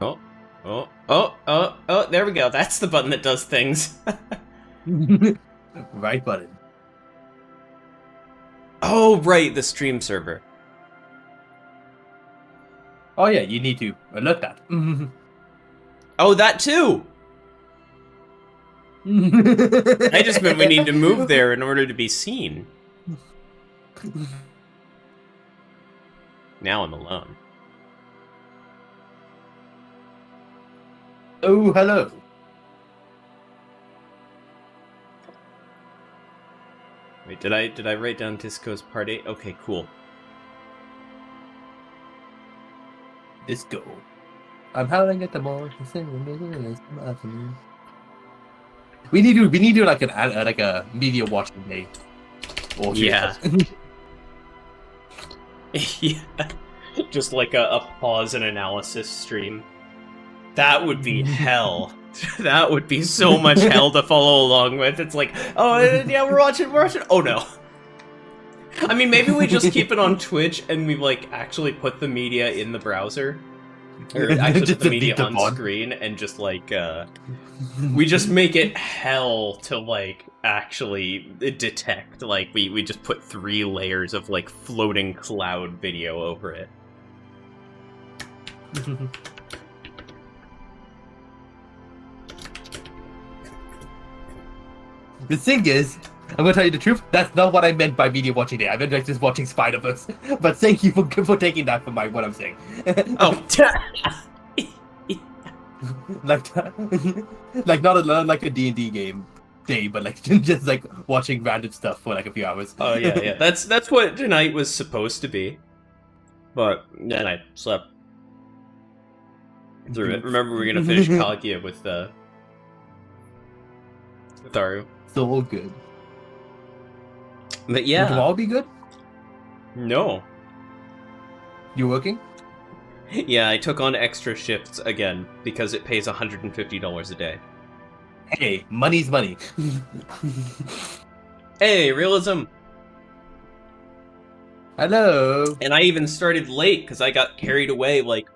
Oh, oh, there we go. That's the button that does things. Right button. Oh, right, the stream server. Oh yeah, you need to alert that. Oh, that too! I just meant we need to move there in order to be seen. Now I'm alone. Oh, hello. Wait, did I write down Didn'tsco's part 8? Okay, cool. Disco. I'm howling at the mall. We need to like a media watching day. Or Yeah. Yeah. Just like a pause and analysis stream. That would be hell. That would be so much hell to follow along with. It's like, oh, yeah, we're watching. Oh no. I mean, maybe we just keep it on Twitch and we, like, actually put the media in the browser. Or actually Just put the media delete the on pod. screen and just, like, we just make it hell to, like, actually detect. Like, we just put 3 layers of, like, floating cloud video over it. The thing is, I'm gonna tell you the truth. That's not what I meant by media watching day. I meant like just watching Spider-Verse. But thank you for taking that for what I'm saying. Oh, like not like a D&D game day, but like just like watching random stuff for like a few hours. oh yeah. That's what tonight was supposed to be. But then I slept through it. Remember, we were gonna finish Kaguya with Aru. So good. But Would yeah, tomorrow be good? no. You working? Yeah, I took on extra shifts again because it pays $150 a day. Hey, money's money. Hey, realism! Hello. And I even started late because I got carried away, like,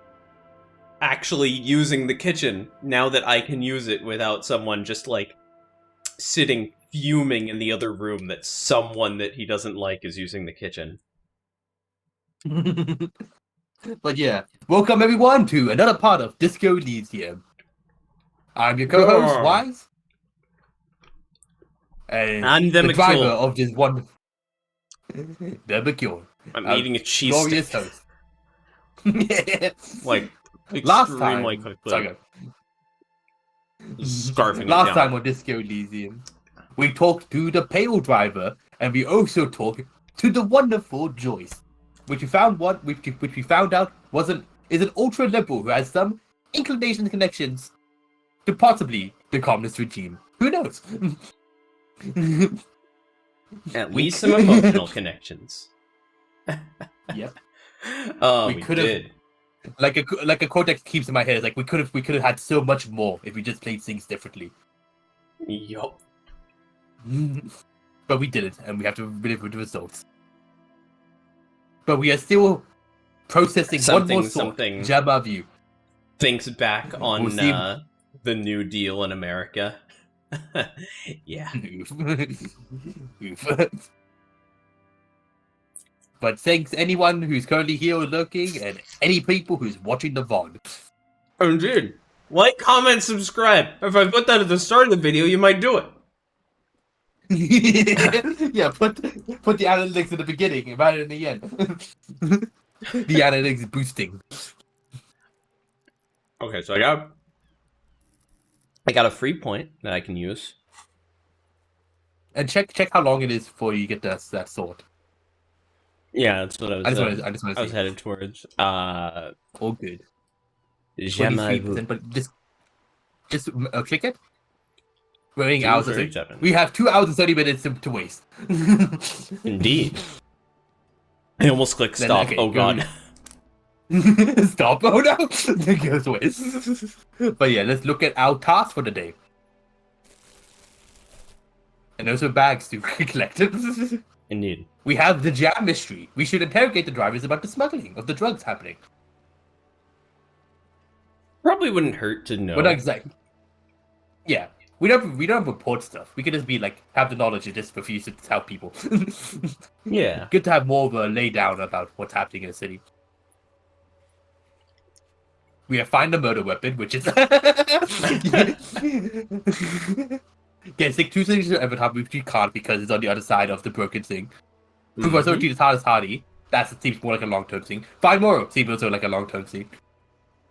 actually using the kitchen now that I can use it without someone just, like, sitting fuming in the other room that someone that he doesn't like is using the kitchen. But yeah, welcome everyone to another part of Disco Elysium. I'm your co-host, Grr. Wise. And I'm the driver McCure. of this one. The McCure. I'm eating a cheese glorious stick. host. Like, last extremely time, quickly. sorry, Scarfing last it down. time on Disco Elysium, we talked to the pale driver, and we also talked to the wonderful Joyce, which we found out is an ultra liberal who has some inclinations and connections to possibly the communist regime. Who knows? At least some emotional connections. Yep. Oh, We we could've- did. Like a quote that keeps in my head is like we could have had so much more if we just played things differently. Yup. But we didn't, and we have to live with the results. But we are still processing one more thought. Something. Jabba view. Thinks back on We'll see. the New Deal in America. Yeah. But thanks anyone who's currently here lurking, and any people who's watching the VOD. Indeed. Like, comment, subscribe. If I put that at the start of the video, you might do it. Yeah, put the analytics at the beginning and right at the end. The analytics boosting. Okay, so I got a free point that I can use. And check how long it is before you get that sword. Yeah, that's what I was. I just want to I was see. headed towards. All good. Jamais 23%, but just click it. Running 2, hours. 37. We have 2 hours and 30 minutes to waste. Indeed. I almost clicked Then, stop. okay, Oh god. Stop! Oh no! It goes away. But yeah, let's look at our task for the day. And those are bags to collect. Indeed. We have the jam mystery. We should interrogate the drivers about the smuggling of the drugs happening. Probably wouldn't hurt to know. We're not exactly. Yeah, we don't report stuff. We could just be like have the knowledge and just refuse to tell people. Yeah. Good to have more of a lay down about what's happening in the city. We have find a murder weapon, which is get stick two things to Evertop, which you can't because it's on the other side of the broken thing. Prove authority is hard as hardy. That seems more like a long term thing. Find more seems also like a long term thing.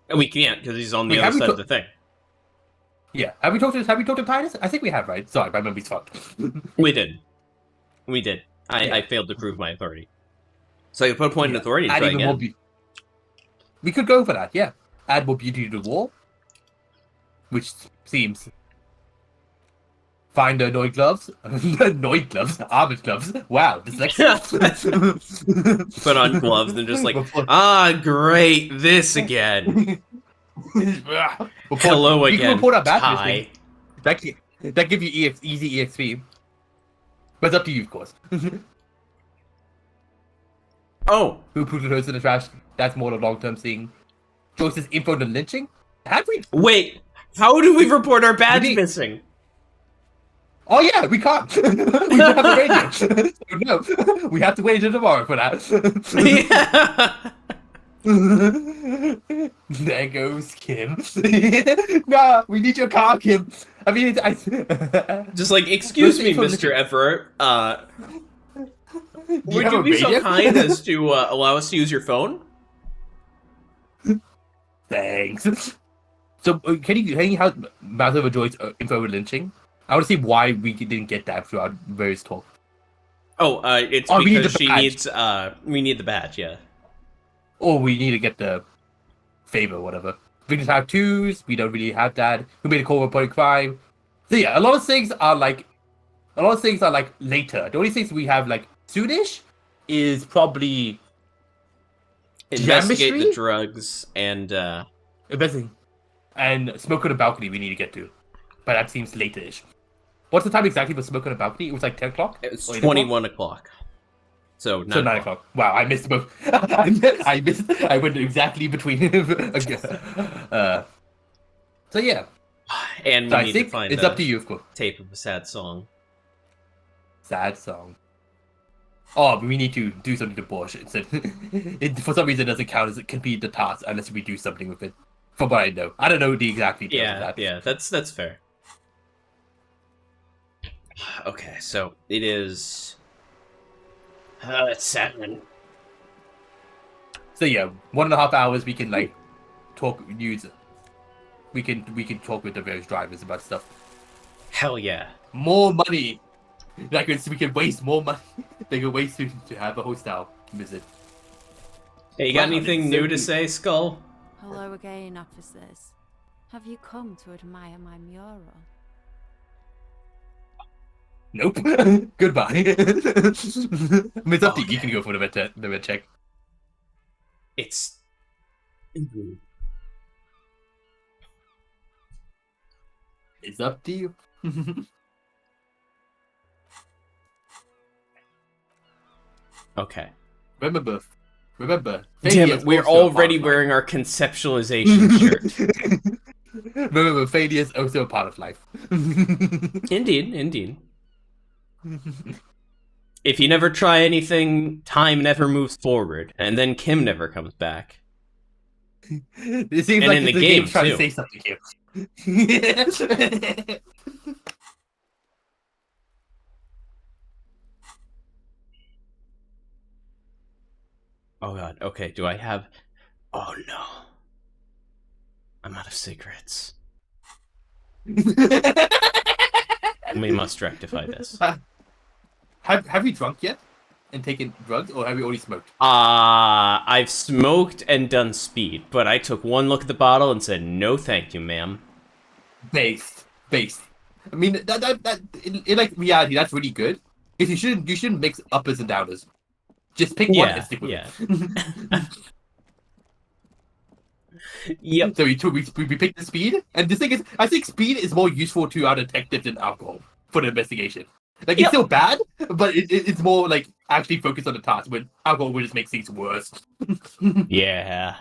And we can't because he's on the Wait, other side of the thing. Yeah, have we talked to Titus? I think we have, right? Sorry, my memory's fucked. We did. I failed to prove my authority. So I could put a point in authority and Add try even again. more we could go for that, yeah. Add more beauty to the wall, which seems. Find annoyed gloves. Annoyed gloves? Armored gloves? Wow, dyslexia. Put on gloves and just like, great, this again. Hello again, can report our bad Ty. That give you easy EXP. But it's up to you, of course. Oh. Who put the host in the trash? That's more the long-term thing. Joyce's info to lynching? Have we? Wait, how do we report our badge missing? Oh yeah, we can't. We don't have the radio. So no, we have to wait until tomorrow for that. Yeah. There goes Kim. Nah, we need your car, Kim. I mean, just like, excuse me, Mr. Everett. Would you be so kind as to allow us to use your phone? Thanks. So, can you have Master of Joy's info with lynching? I want to see why we didn't get that throughout various talks. Oh, it's because she needs. We need the badge, yeah. Or we need to get the favor, or whatever. We just have twos. We don't really have that. We made a call for crime. So yeah, a lot of things are like later. The only things we have like soonish is probably investigate chemistry? the drugs and investing and smoke on the balcony. We need to get to, but that seems later-ish. What's the time exactly for smoke on the balcony? It was like 10 o'clock. It was 21 o'clock. So 9 o'clock. Wow, I missed both. I missed. I went exactly between. So yeah. And we need to find it's up to you, of course. Tape of a sad song. Sad song. Oh, but we need to do something to Bosch. It for some reason doesn't count as it can be the task unless we do something with it. From what I know, I don't know the exact details of that. Yeah, that's fair. Okay, so it is. It's 7. So yeah, 1.5 hours we can like talk use. We can talk with the various drivers about stuff. Hell yeah! More money. Like we can waste more money. They can waste to have a hostel visit. Hey, you got anything new to say, Skull? Hello again, officers. Have you come to admire my mural? Nope. Goodbye. I mean, it's up to you. You can go for the red check. It's. It's up to you. Okay. Remember. Damn it, we're already wearing our conceptualization shirt. Remember, failure is also a part of life. Indeed. If you never try anything, time never moves forward, and then Kim never comes back. It seems and like in the game game's trying too. to say something here. Oh god, okay, do I have... Oh no. I'm out of cigarettes. We must rectify this. Have you drunk yet? And taken drugs? Or have you already smoked? I've smoked and done speed, but I took one look at the bottle and said, no thank you, ma'am. Based. I mean, that in like reality, that's really good. Because you shouldn't mix uppers and downers. Just pick one and stick with it. Yep. So we picked the speed, and the thing is, I think speed is more useful to our detective than alcohol for the investigation. Like, it's still bad, but it's more, like, actually focused on the task, when alcohol will just make things worse. Yeah.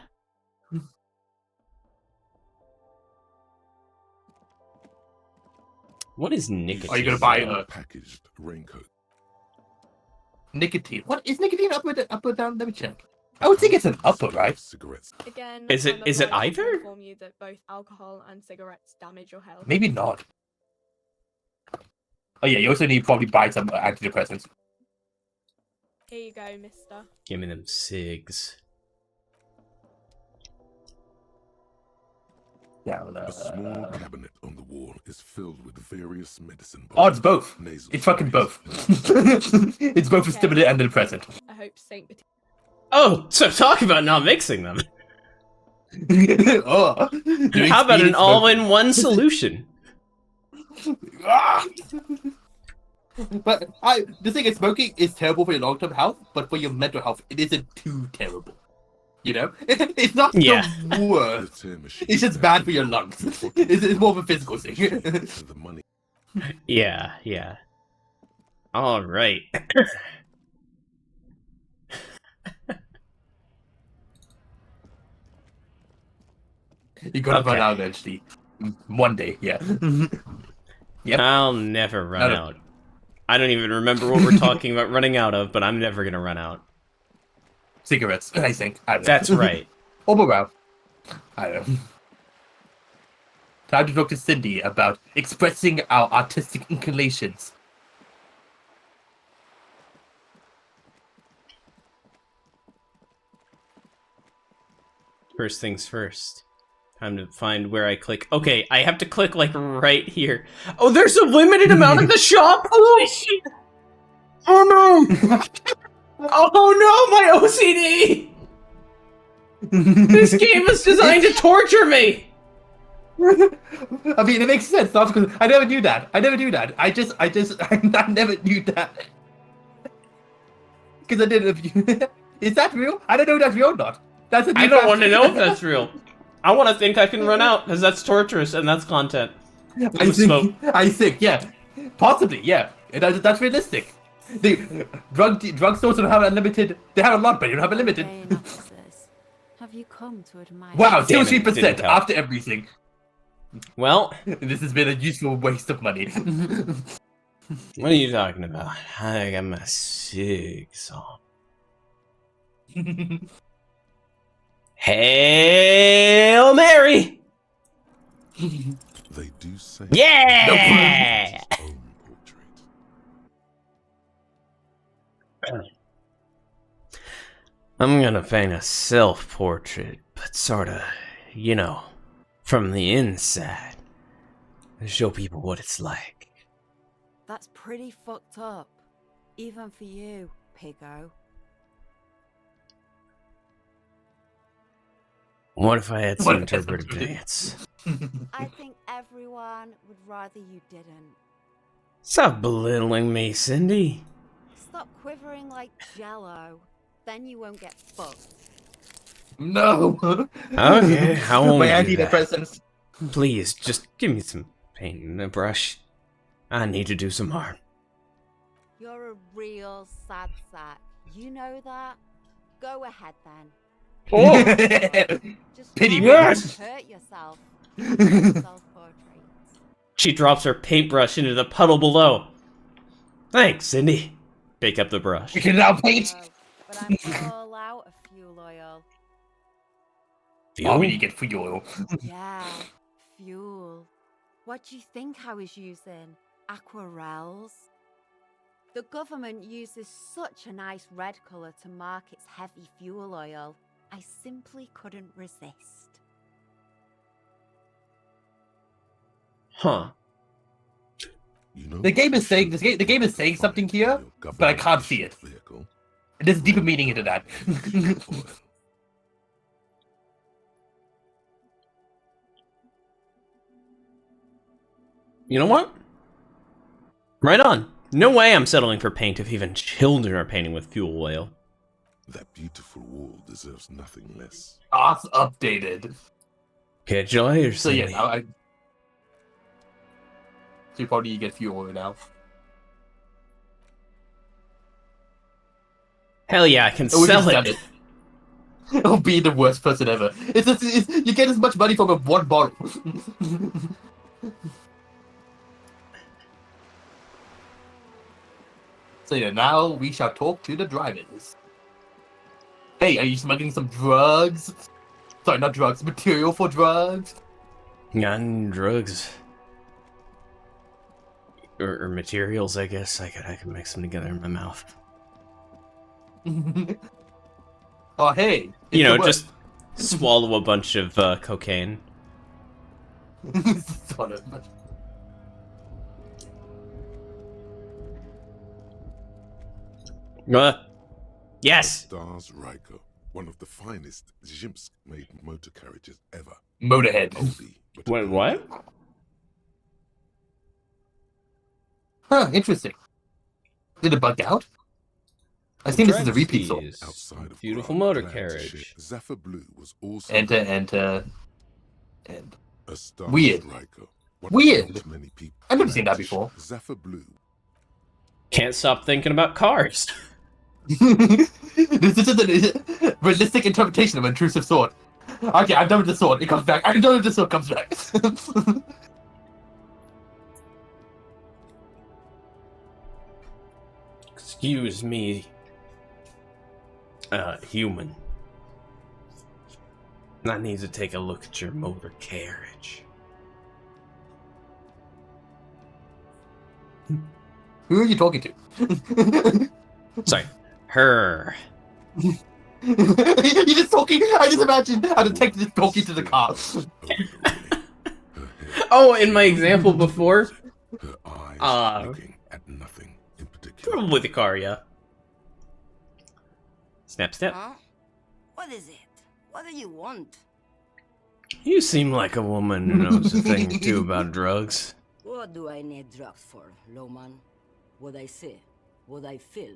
What is nicotine? Are you gonna buy a packaged raincoat? nicotine? What is nicotine? Up or down? Let me check. I would think it's an upper, right? Cigarettes. Again, Is it- I'm is it obliged to either? inform you that both alcohol and cigarettes damage your health. Maybe not. Oh yeah, you also need to probably buy some antidepressants. Here you go, mister. Give me them cigs. Yeah, well, A small cabinet on the wall is filled with various medicine Oh, it's both. nasal It's fucking sprays, both. It's both a stimulant and a depressant. I hope Saint Petit. Oh, so talk about not mixing them. Oh, doing How about speed an and all-in-one solution? smoking. Ah! But the thing is, smoking is terrible for your long-term health, but for your mental health, it isn't too terrible. You know, it's not Yeah. the the worst. tear machine It's just bad for your lungs. It's more of a physical thing. to the money. Yeah, yeah. All right. You're gonna run Okay. out eventually. One day, yeah. Yep. I'll never run No. out. I don't even remember what we're talking about running out of, but I'm never gonna run out. Cigarettes, I think. I don't know. That's right. Or around. I don't know. Time to talk to Cindy about expressing our artistic inclinations. First things first. Time to find where I click. Okay, I have to click, like, right here. Oh, there's a limited amount at the shop? Holy shit! Oh no! Oh no, my OCD! This game is designed to torture me! I mean, it makes sense. Not because I never knew that. I never knew that. I never knew that. Because I didn't. Is that real? I don't know if that's real or not. That's a I new don't fact. want to know if that's real. I want to think I can run out, because that's torturous and that's content. I think, yeah. Possibly, yeah. That's realistic. The drugstores don't have unlimited. They have a lot, but they don't have unlimited. Day enough for this. Have you come to admire? Wow, Damn it, 3% didn't count. after everything. Well, This has been a useful waste of money. what are you talking about? I got my cigs on. Hail Mary! They do say Yeah! its own portrait. I'm gonna paint a self-portrait, but sorta, you know, from the inside. To show people what it's like. That's pretty fucked up. Even for you, piggo. What if I had What some if I had some interpretive interpretive- dance? I think everyone would rather you didn't. Stop belittling me, Cindy. Stop quivering like jello. Then you won't get fucked. No. Okay, I won't My do that. antidepressants. Please, just give me some paint and a brush. I need to do some art. You're a real sad sack. You know that? Go ahead then. Oh! Just Pity try me. not Yes! to hurt yourself. Self-portraits. She drops her paintbrush into the puddle below. Thanks, Cindy. Pick up the brush. We can now paint. No, but I'm all out of fuel oil. Oh, we need to get fuel oil. Yeah, fuel. What do you think I was using? Aquarels? The government uses such a nice red colour to mark its heavy fuel oil. I simply couldn't resist. Huh. You know, The game is saying the game is saying something here, but I can't see it. Vehicle. There's deeper meaning into that. Oil. You know what? Right on. No way I'm settling for paint if even children are painting with fuel oil. That beautiful wall deserves nothing less. Art's updated. Catch you later, So Cindy. yeah, now I. So you probably get fuel oil now. Hell yeah, I can Oh, we can sell sell it. it. I'll be the worst person ever. You get as much money from a one bottle. So yeah, now we shall talk to the drivers. Hey, are you smuggling some drugs? Sorry, not drugs, material for drugs? Gun, drugs, or materials, I guess. I could mix them together in my mouth. Oh, hey. You it's know, the just swallow a bunch of cocaine. Sort of. Yes! Stars Riker, one of the finest Zhimsk-made motor carriages ever. Motorhead. Oldie, but Wait, what? Huh, interesting. Did it bug out? I think this is a repeat song. outside of Beautiful Grant, motor glad to carriage. share, Zephyr Blue was also Enter. And a Stars Weird. Riker. Weird. Not many people I've never seen glad that to before. share. Zephyr Blue. Can't stop thinking about cars. This is a realistic interpretation of intrusive sword. Okay, I'm done with the sword. It comes back. I'm done with the sword. Comes back. Excuse me, human. I need to take a look at your motor carriage. Who are you talking to? Sorry, her. You're just talking. I just imagine how the detective is talking to the car. Oh, in my example before? Her eyes looking at nothing in particular. Probably the car, yeah. Snap, snap. Huh? What is it? What do you want? You seem like a woman who knows a thing or two about drugs. What do I need drugs for, Lowman? What I see, what I feel,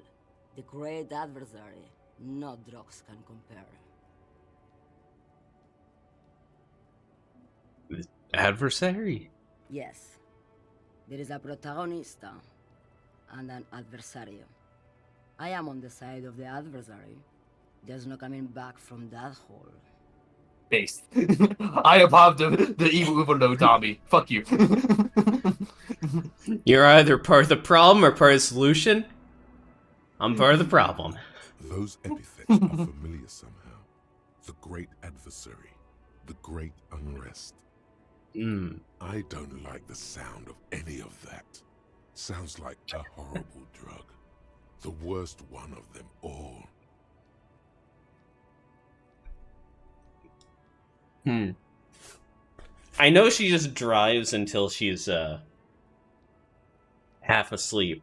the great adversary, no drugs can compare. Adversary? Yes, there is a protagonista and an adversario. I am on the side of the adversary. There's no coming back from that hole. Base. I am part of the evil overload army. Fuck you. You're either part of the problem or part of the solution. I'm part of the problem. Those epithets are familiar somehow. The great adversary, the great unrest. I don't like the sound of any of that. Sounds like a horrible drug. The worst one of them all. I know she just drives until she's half asleep.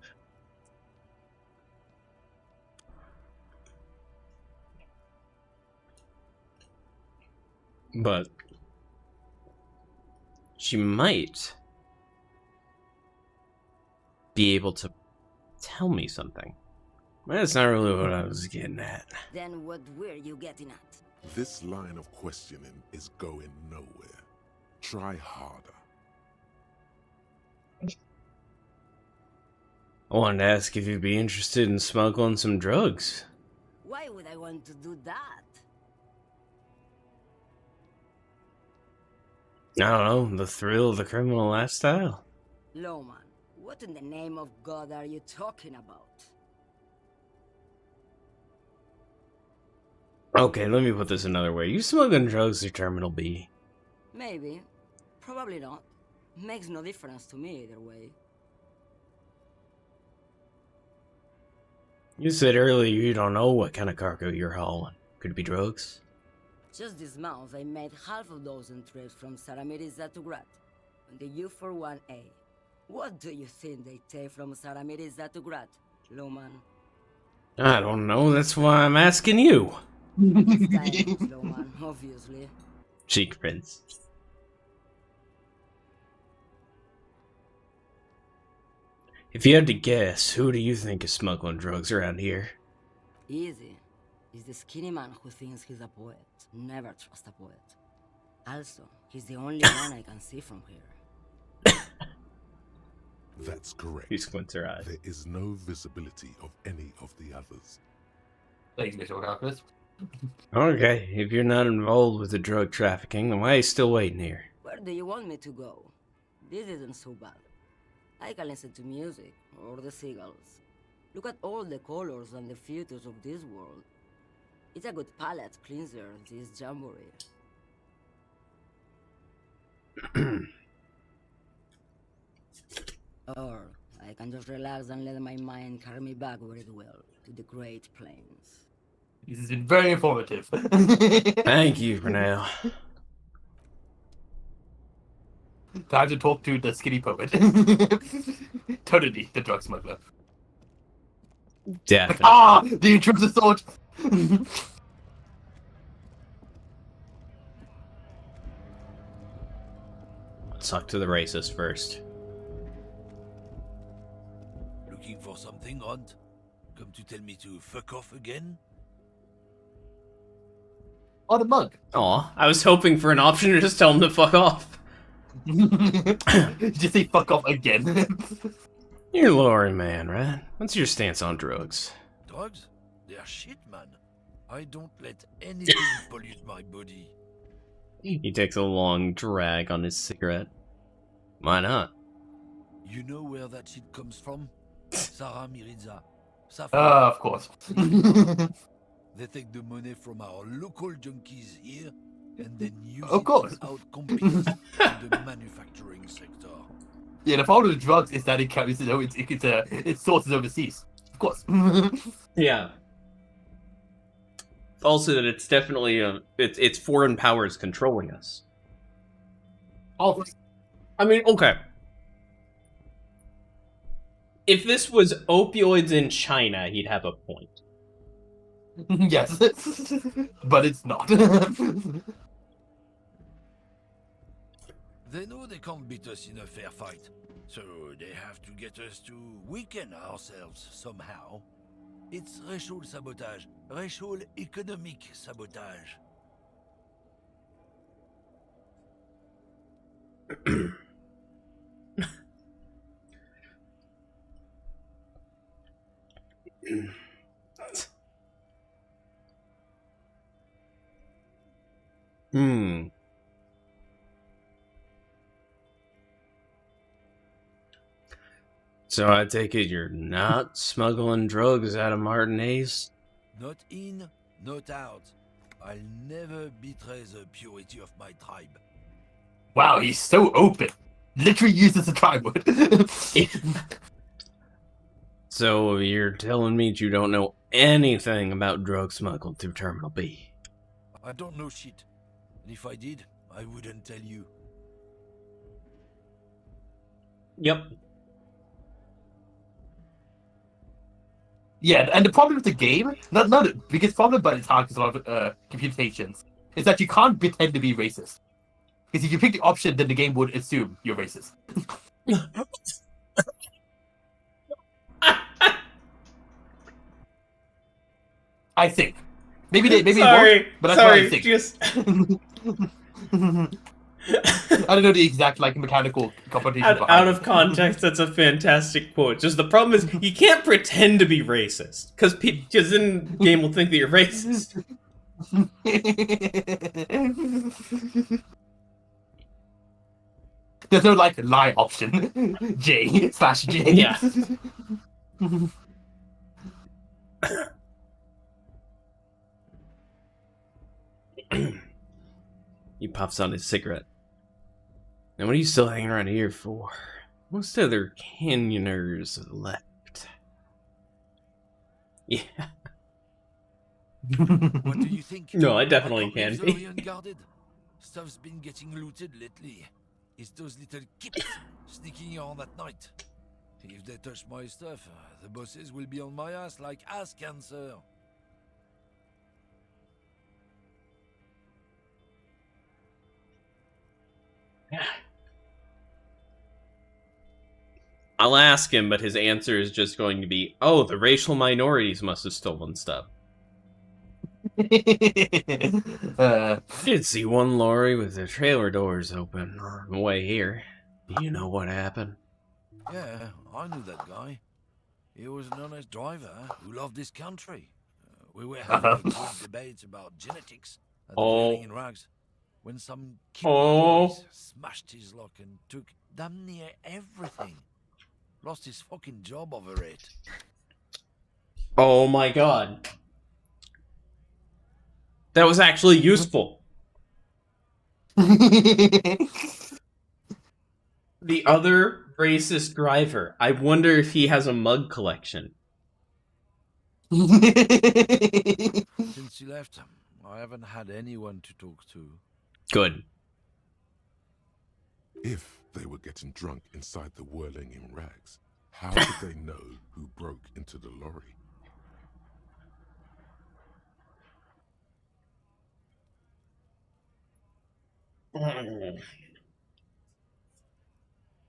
But she might be able to tell me something. That's not really what I was getting at. Then what were you getting at? This line of questioning is going nowhere. Try harder. I wanted to ask if you'd be interested in smuggling some drugs. Why would I want to do that? I don't know, the thrill of the criminal lifestyle. Lowman, what in the name of God are you talking about? Okay, let me put this another way. You smuggling drugs through Terminal B? Maybe. Probably not. Makes no difference to me either way. You said earlier you don't know what kind of cargo you're hauling. Could it be drugs? Just this month, I made half a dozen trips from Saramiris to Grat on the U41A. What do you think they take from Saramiris to Grat, Lowman? I don't know, that's why I'm asking you. Diamonds, Lowman, obviously. Cheek prints. If you had to guess, who do you think is smuggling drugs around here? Easy. He's the skinny man who thinks he's a poet. Never trust a poet. Also, he's the only one I can see from here. That's correct. He squints her eyes. There is no visibility of any of the others. Thanks, Mr. Calculus. Okay, if you're not involved with the drug trafficking, then why are you still waiting here? Where do you want me to go? This isn't so bad. I can listen to music, or the seagulls. Look at all the colors and the filters of this world. It's a good palette cleanser, this jamboree. Or I can just relax and let my mind carry me back where it will, to the Great Plains. This has been very informative. Thank you for now. Time to talk to the skinny poet. Totally, the drug smuggler. Definitely. Ah! The intrusive sword! Let's talk to the racist first. Looking for something, Hunt? Come to tell me to fuck off again? Oh, the mug. Aw, I was hoping for an option to just tell him to fuck off. Just say fuck off again. You're Lori, man, right? What's your stance on drugs? Drugs? They're shit, man. I don't let anything pollute my body. He takes a long drag on his cigarette. Why not? You know where that shit comes from? Sarah Miriza. Of course. They take the money from our local junkies here and then use Of course. it to outcompete in the manufacturing sector. Yeah, the problem with drugs is that it carries, its sources overseas. Of course. Yeah. Also, that it's definitely it's foreign powers controlling us. Oh, I mean, okay. If this was opioids in China, he'd have a point. yes. But it's not. They know they can't beat us in a fair fight, so they have to get us to weaken ourselves somehow. It's racial sabotage, racial economic sabotage. So I take it you're not smuggling drugs out of Martinez? Not in, not out. I'll never betray the purity of my tribe. Wow, he's so open. Literally uses a tribe word. So you're telling me you don't know anything about drug smuggling through Terminal B? I don't know shit. And if I did, I wouldn't tell you. Yep. Yeah, and the problem with the game, not the biggest problem, but it's hard because a lot of computations, is that you can't pretend to be racist. Because if you pick the option, then the game would assume you're racist. I think. Maybe it won't, but that's what I think. Just... I don't know the exact mechanical computation out of context, that's a fantastic quote. Just the problem is you can't pretend to be racist because then the game will think that you're racist. There's no lie option. J/J. Yeah. He pops on his cigarette. Now, what are you still hanging around here for? Most other canyoners left. Yeah. What do you think? No, I definitely can be. Very unguarded. Stuff's been getting looted lately. It's those little kips sneaking on at night. If they touch my stuff, the bosses will be on my ass like ass cancer. I'll ask him, but his answer is just going to be, oh, the racial minorities must have stolen stuff. Did see one lorry with the trailer doors open on the way here. Do you know what happened? Yeah, I knew that guy. He was an honest driver who loved this country. We were having a good debate about genetics at the Wailing in Rags when some kid boys smashed his lock and took damn near everything. Lost his fucking job over it. Oh my god. That was actually useful. The other racist driver. I wonder if he has a mug collection. Since you left, I haven't had anyone to talk to. Good. If they were getting drunk inside the whirling in rags, how did they know who broke into the lorry?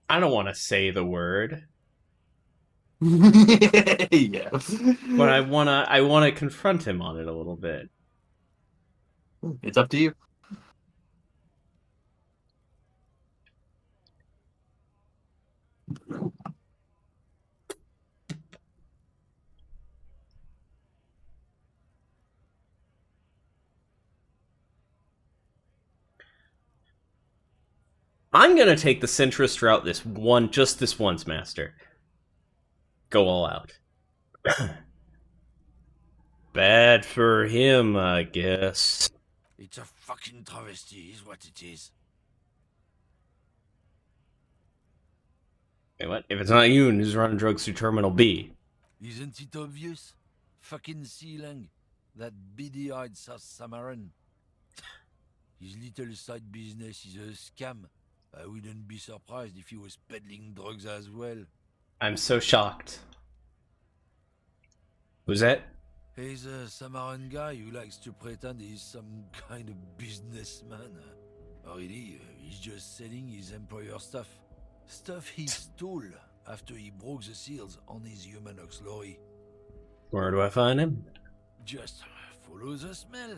I don't want to say the word, Yeah. but I wanna confront him on it a little bit. It's up to you. I'm gonna take the centrist route just this once, Master. Go all out. Bad for him, I guess. It's a fucking travesty, is what it is. Wait, what? If it's not you who's running drugs through Terminal B. Isn't it obvious? Fucking Sealang, that beady-eyed South Samaran. His little side business is a scam. I wouldn't be surprised if he was peddling drugs as well. I'm so shocked. Who's that? He's a Samaran guy who likes to pretend he's some kind of businessman. Really, he's just selling his employer stuff. Stuff he stole after he broke the seals on his Humanox lorry. Where do I find him? Just follow the smell.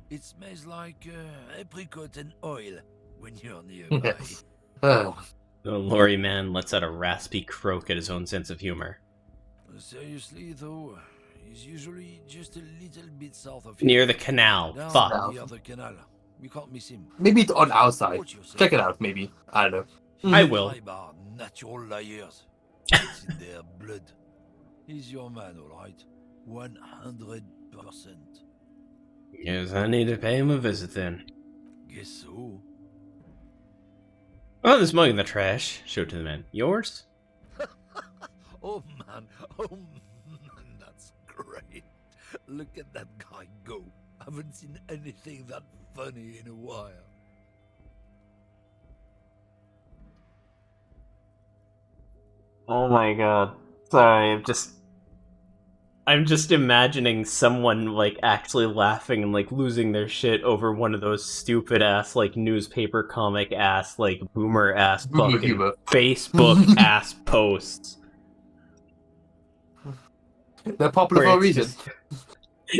It smells like apricot and oil when you're nearby. Oh. The lorry man lets out a raspy croak at his own sense of humor. Seriously, though, he's usually just a little bit south of Near here. the canal. Down Fuck. the other canal. We can't miss him. Maybe it's on our side. Watch yourself. Check it out, maybe. I don't know. I will. Tribe are natural liars. It's in their blood. He's your man, all right. 100%. Yes, I need to pay him a visit then. Guess so. Oh, this mug in the trash. Show it to the man. Yours? Oh man, that's great. Look at that guy go. Haven't seen anything that funny in a while. Oh my god. Sorry, I'm just imagining someone, like, actually laughing and, like, losing their shit over one of those stupid-ass, like, newspaper comic-ass, like, boomer-ass Boomer fucking humor. Facebook-ass posts. They're popular Where for a it's reason.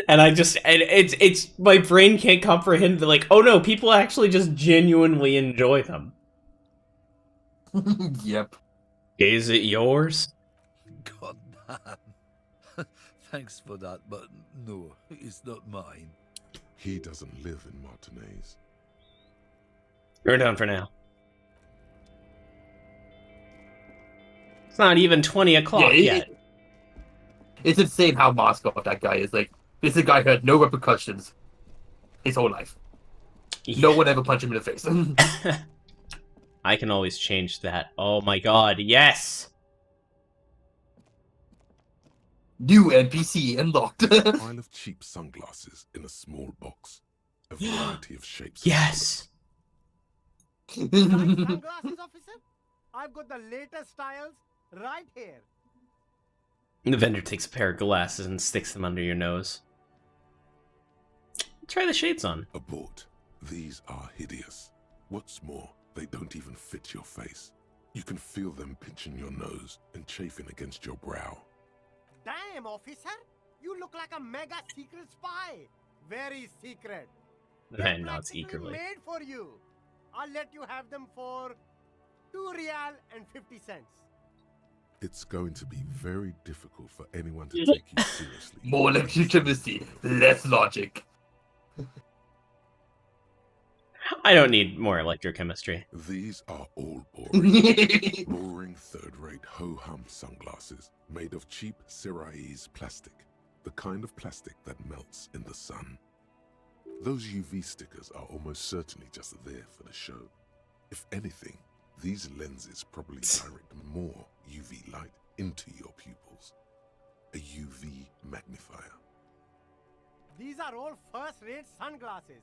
And it's my brain can't comprehend that, like, oh no, people actually just genuinely enjoy them. Yep. Is it yours? God damn. Thanks for that, but no, it's not mine. He doesn't live in Martinez. We're done for now. It's not even 20 o'clock yet. It's insane how masked off that guy is. Like, this is a guy who had no repercussions his whole life. No one ever punched him in the face. I can always change that. Oh my god, yes! New NPC unlocked. A pile of cheap sunglasses in a small box. A variety of shapes. and Yes! Sunglasses, officer? I've got the latest styles right here. The vendor takes a pair of glasses and sticks them under your nose. Try the shades on. Abort. These are hideous. What's more, they don't even fit your face. You can feel them pinching your nose and chafing against your brow. Damn, officer. You look like a mega secret spy. Very secret. The They're man nods practically eagerly. made for you. I'll let you have them for 2 real and 50 cents. It's going to be very difficult for anyone to take you seriously. More legitimacy, less logic. I don't need more electrochemistry. These are all boring. Boring third-rate ho-hum sunglasses made of cheap Syrahese plastic. The kind of plastic that melts in the sun. Those UV stickers are almost certainly just there for the show. If anything, these lenses probably direct more UV light into your pupils. A UV magnifier. These are all first-rate sunglasses.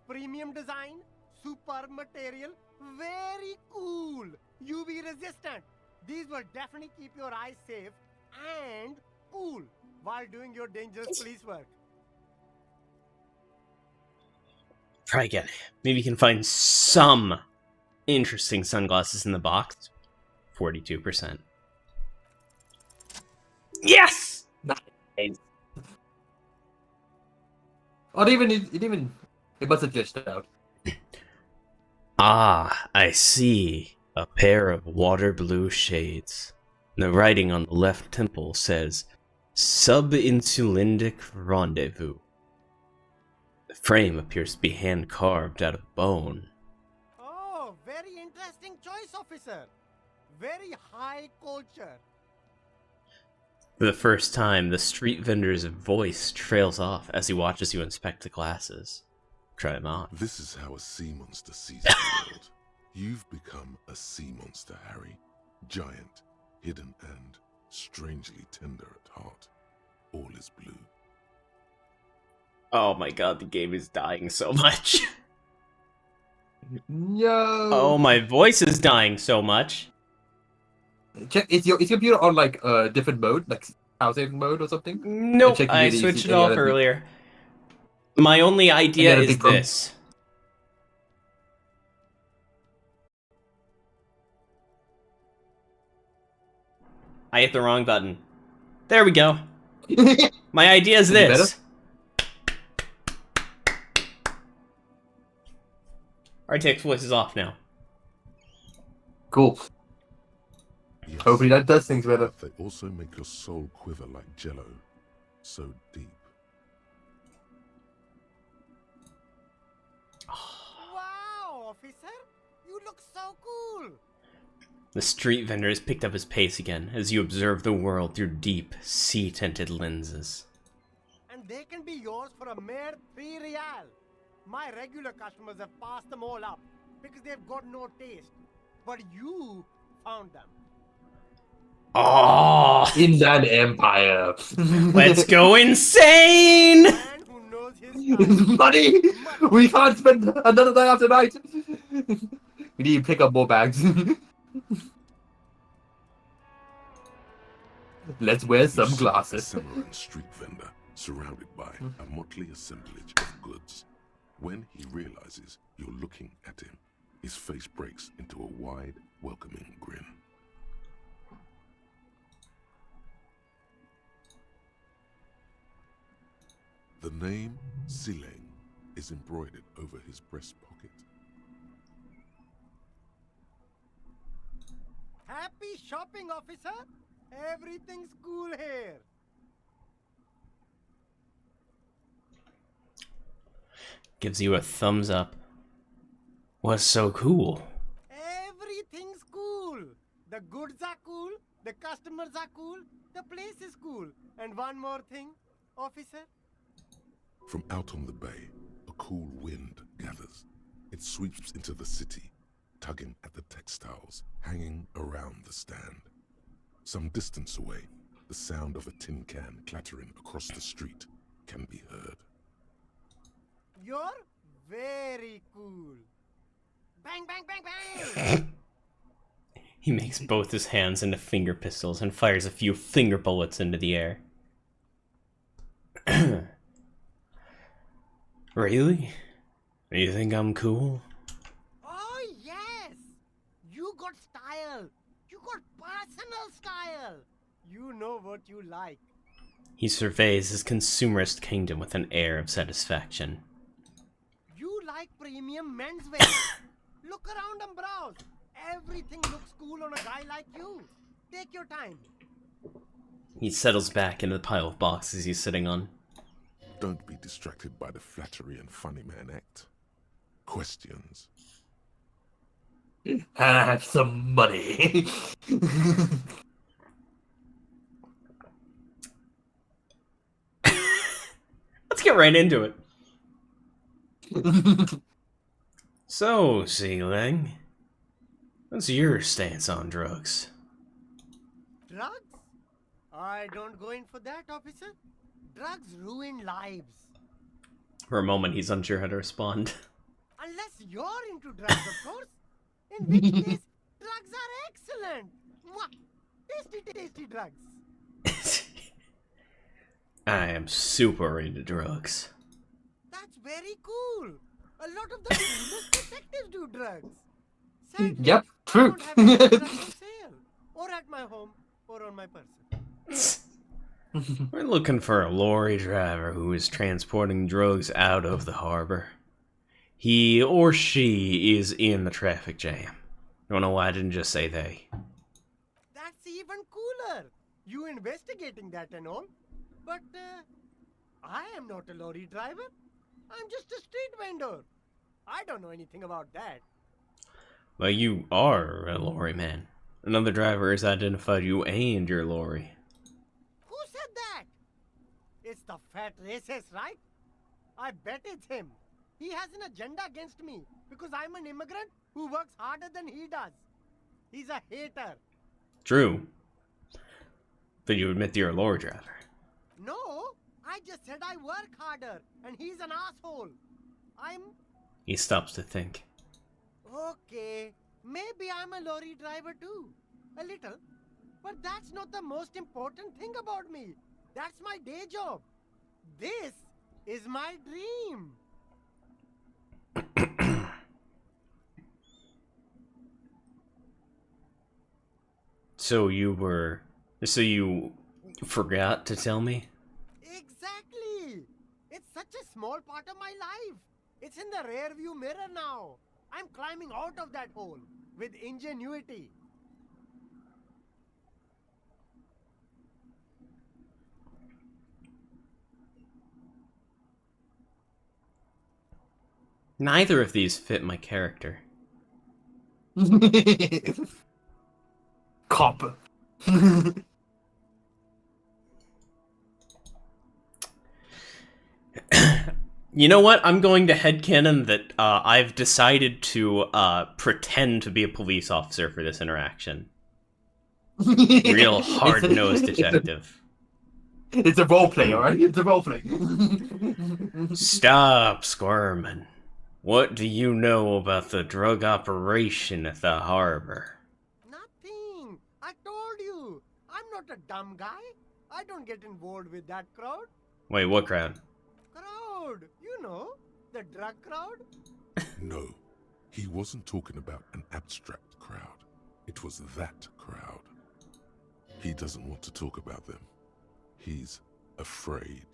Premium design, super material, very cool. UV resistant. These will definitely keep your eyes safe and cool while doing your dangerous police work. Try again. Maybe you can find some interesting sunglasses in the box. 42%. Yes! Nice. Or it must have glitched out. Ah, I see. A pair of water blue shades. The writing on the left temple says, Subinsulindic Rendezvous. The frame appears to be hand-carved out of bone. Oh, very interesting choice, officer. Very high culture. For the first time, the street vendor's voice trails off as he watches you inspect the glasses. Try them on. This is how a sea monster sees the world. You've become a sea monster, Harry. Giant, hidden, and strangely tender at heart. All is blue. Oh my god, the game is dying so much. No. Oh, my voice is dying so much. Check, is your computer on like a different mode, like housing mode or something? Nope, check I the- switched it any off other thing. earlier. My only idea other is thing from- this. I hit the wrong button. There we go. My idea is Any this. RTX voice is off now. Cool. Yes, Hopefully that does things better. they also make your soul quiver like jello. So deep. Wow, officer. You look so cool. The street vendor has picked up his pace again as you observe the world through deep, sea-tinted lenses. And they can be yours for a mere 3 real. My regular customers have passed them all up because they've got no taste. But you found them. Oh, Inland Empire. let's go insane! Man who knows his style. Money! We can't spend another day after night. We need to pick up more bags. Let's wear some You see glasses. A Cimarron street vendor surrounded by a motley assemblage of goods. When he realizes you're looking at him, his face breaks into a wide, welcoming grin. The name Sileng is embroidered over his breast pocket. Happy shopping, officer. Everything's cool here. Gives you a thumbs up. What's so cool? Everything's cool. The goods are cool. The customers are cool. The place is cool. And one more thing, officer. From out on the bay, a cool wind gathers. It sweeps into the city, tugging at the textiles hanging around the stand. Some distance away, the sound of a tin can clattering across the street can be heard. You're very cool. Bang, bang, bang, bang! He makes both his hands into finger pistols and fires a few finger bullets into the air. Really? You think I'm cool? Oh, yes! You got style. You got personal style. You know what you like. He surveys his consumerist kingdom with an air of satisfaction. You like premium menswear. Look around and browse. Everything looks cool on a guy like you. Take your time. He settles back into the pile of boxes he's sitting on. Don't be distracted by the flattery and funny man act. Questions. I have some money. Get right into it. So, Sealing, what's your stance on drugs? Drugs? I don't go in for that, officer. Drugs ruin lives. For a moment, he's unsure how to respond. Unless you're into drugs, of course. In which case, drugs are excellent. Mwah! Tasty, tasty drugs. I am super into drugs. That's very cool. A lot of the famous detectives do drugs. Sadly, Yep, I true. don't have any drugs on sale, or at my home, or on my person. We're looking for a lorry driver who is transporting drugs out of the harbor. He or she is in the traffic jam. Don't know why I didn't just say they. That's even cooler. You investigating that and all. But I am not a lorry driver. I'm just a street vendor. I don't know anything about that. Well, you are a lorry man. Another driver has identified you and your lorry. Who said that? It's the fat racist, right? I bet it's him. He has an agenda against me because I'm an immigrant who works harder than he does. He's a hater. True. But you admit you're a lorry driver. No, I just said I work harder and he's an asshole. He stops to think. Okay, maybe I'm a lorry driver too. A little. But that's not the most important thing about me. That's my day job. This is my dream. So you forgot to tell me? Exactly. It's such a small part of my life. It's in the rear view mirror now. I'm climbing out of that hole with ingenuity. Neither of these fit my character. Cop. You know what? I'm going to headcanon that I've decided to pretend to be a police officer for this interaction. Real hard-nosed detective. It's a roleplay, alright? It's a roleplay. Stop squirming. What do you know about the drug operation at the harbor? Nothing. I told you. I'm not a dumb guy. I don't get involved with that crowd. Wait, what crowd? Crowd. You know, the drug crowd. No, he wasn't talking about an abstract crowd. It was that crowd. He doesn't want to talk about them. He's afraid.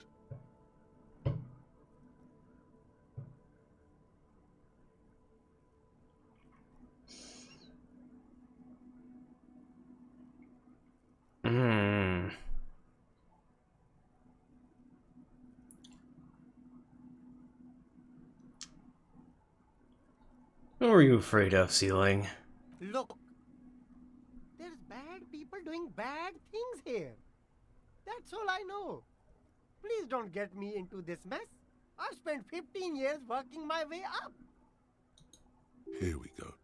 What are you afraid of, Sealing? Look, there's bad people doing bad things here. That's all I know. Please don't get me into this mess. I've spent 15 years working my way up. Here we go.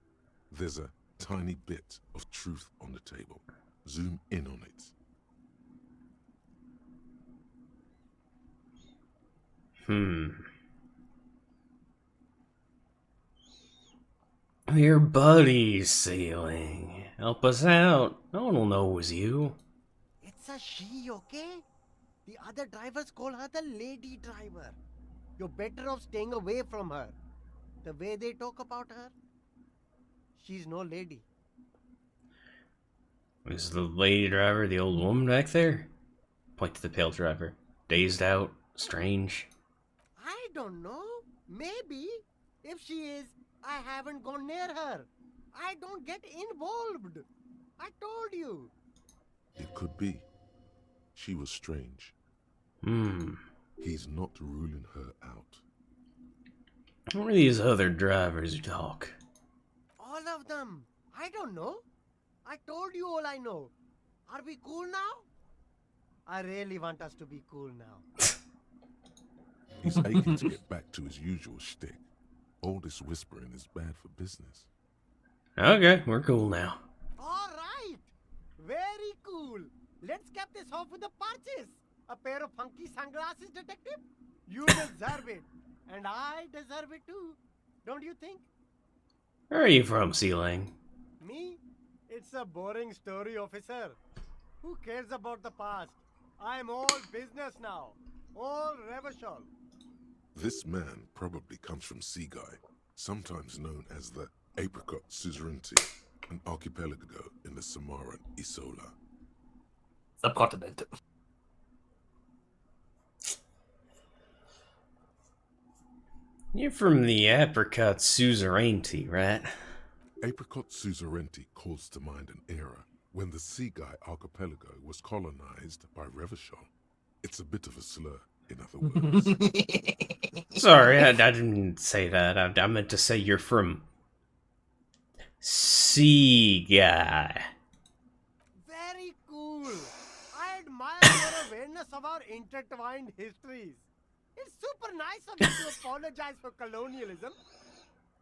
There's a tiny bit of truth on the table. Zoom in on it. Your buddies, Sealing. Help us out. No one will know it was you. It's a she, okay? The other drivers call her the lady driver. You're better off staying away from her. The way they talk about her, she's no lady. Is the lady driver the old woman back there? Point to the pale driver. Dazed out, strange. I don't know. Maybe. If she is, I haven't gone near her. I don't get involved. I told you. It could be. She was strange. He's not ruling her out. What are these other drivers who talk? All of them. I don't know. I told you all I know. Are we cool now? I really want us to be cool now. He's aching to get back to his usual shtick. All this whispering is bad for business. Okay, we're cool now. All right. Very cool. Let's cap this off with a purchase. A pair of funky sunglasses, detective? You deserve it. And I deserve it too. Don't you think? Where are you from, Sealang? Me? It's a boring story, officer. Who cares about the past? I'm all business now. All Revachol. This man probably comes from Seaguy, sometimes known as the Apricot Suzerainty, an archipelago in the Samaran Isola. Subcontinent. You're from the Apricot Suzerainty, right? Apricot Suzerainty calls to mind an era when the Seaguy archipelago was colonized by Revachol. It's a bit of a slur, in other words. Sorry, I didn't say that. I meant to say you're from Seaguy. Very cool. I admire your awareness of our intertwined histories. It's super nice of you to apologize for colonialism,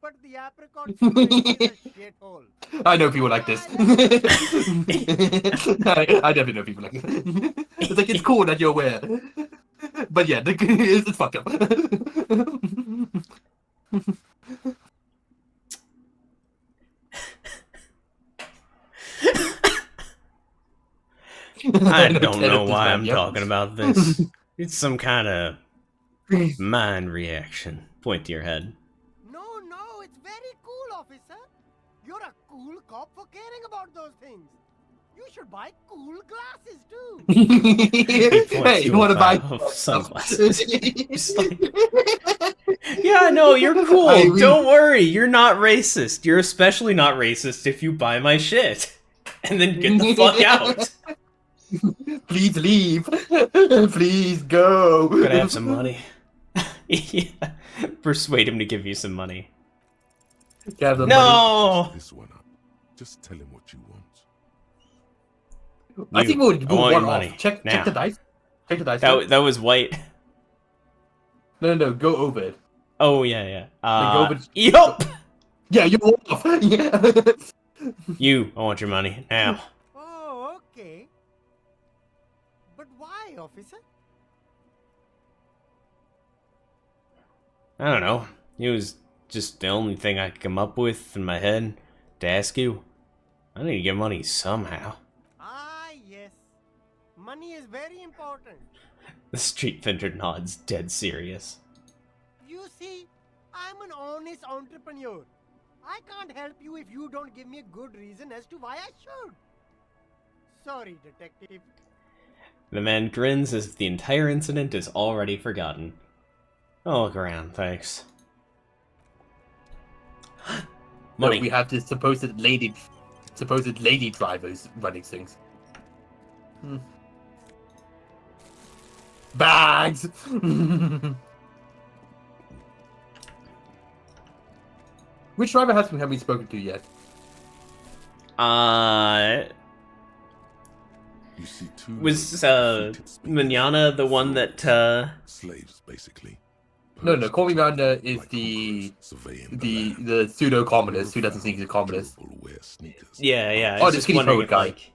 but the apricot is a shithole. I know people like this. I definitely know people like this. It's like, it's cool that you're aware. But yeah, it's fucked up. I don't know why I'm talking about this. It's some kind of mind reaction. Point to your head. No, it's very cool, officer. You're a cool cop for caring about those things. You should buy cool glasses too. Hey, you want to buy sunglasses? Yeah, no, you're cool. Don't worry, you're not racist. You're especially not racist if you buy my shit. And then get the fuck out. Please leave. Please go. Gotta have some money. Yeah. Persuade him to give you some money. No! This one up. Just tell him what you want. I think we'll do one money. off. Check the dice. Check the dice. That was white. No, go over it. Oh, yeah. Go over. Yup! Yeah, you're off. Yeah. You, I want your money, now. Oh, okay. But why, officer? I don't know. It was just the only thing I could come up with in my head to ask you. I need to get money somehow. Ah, yes. Money is very important. The street vendor nods, dead serious. You see, I'm an honest entrepreneur. I can't help you if you don't give me a good reason as to why I should. Sorry, detective. The man grins as if the entire incident is already forgotten. I'll look around, thanks. Money. No, we have this supposed lady drivers running things. Bags. Which driver have we spoken to yet? You see two was Manana the one that slaves basically. No, Corey Manda is the pseudo communist who doesn't think he's a communist. Yeah. Oh, the skinny poet guy. Like...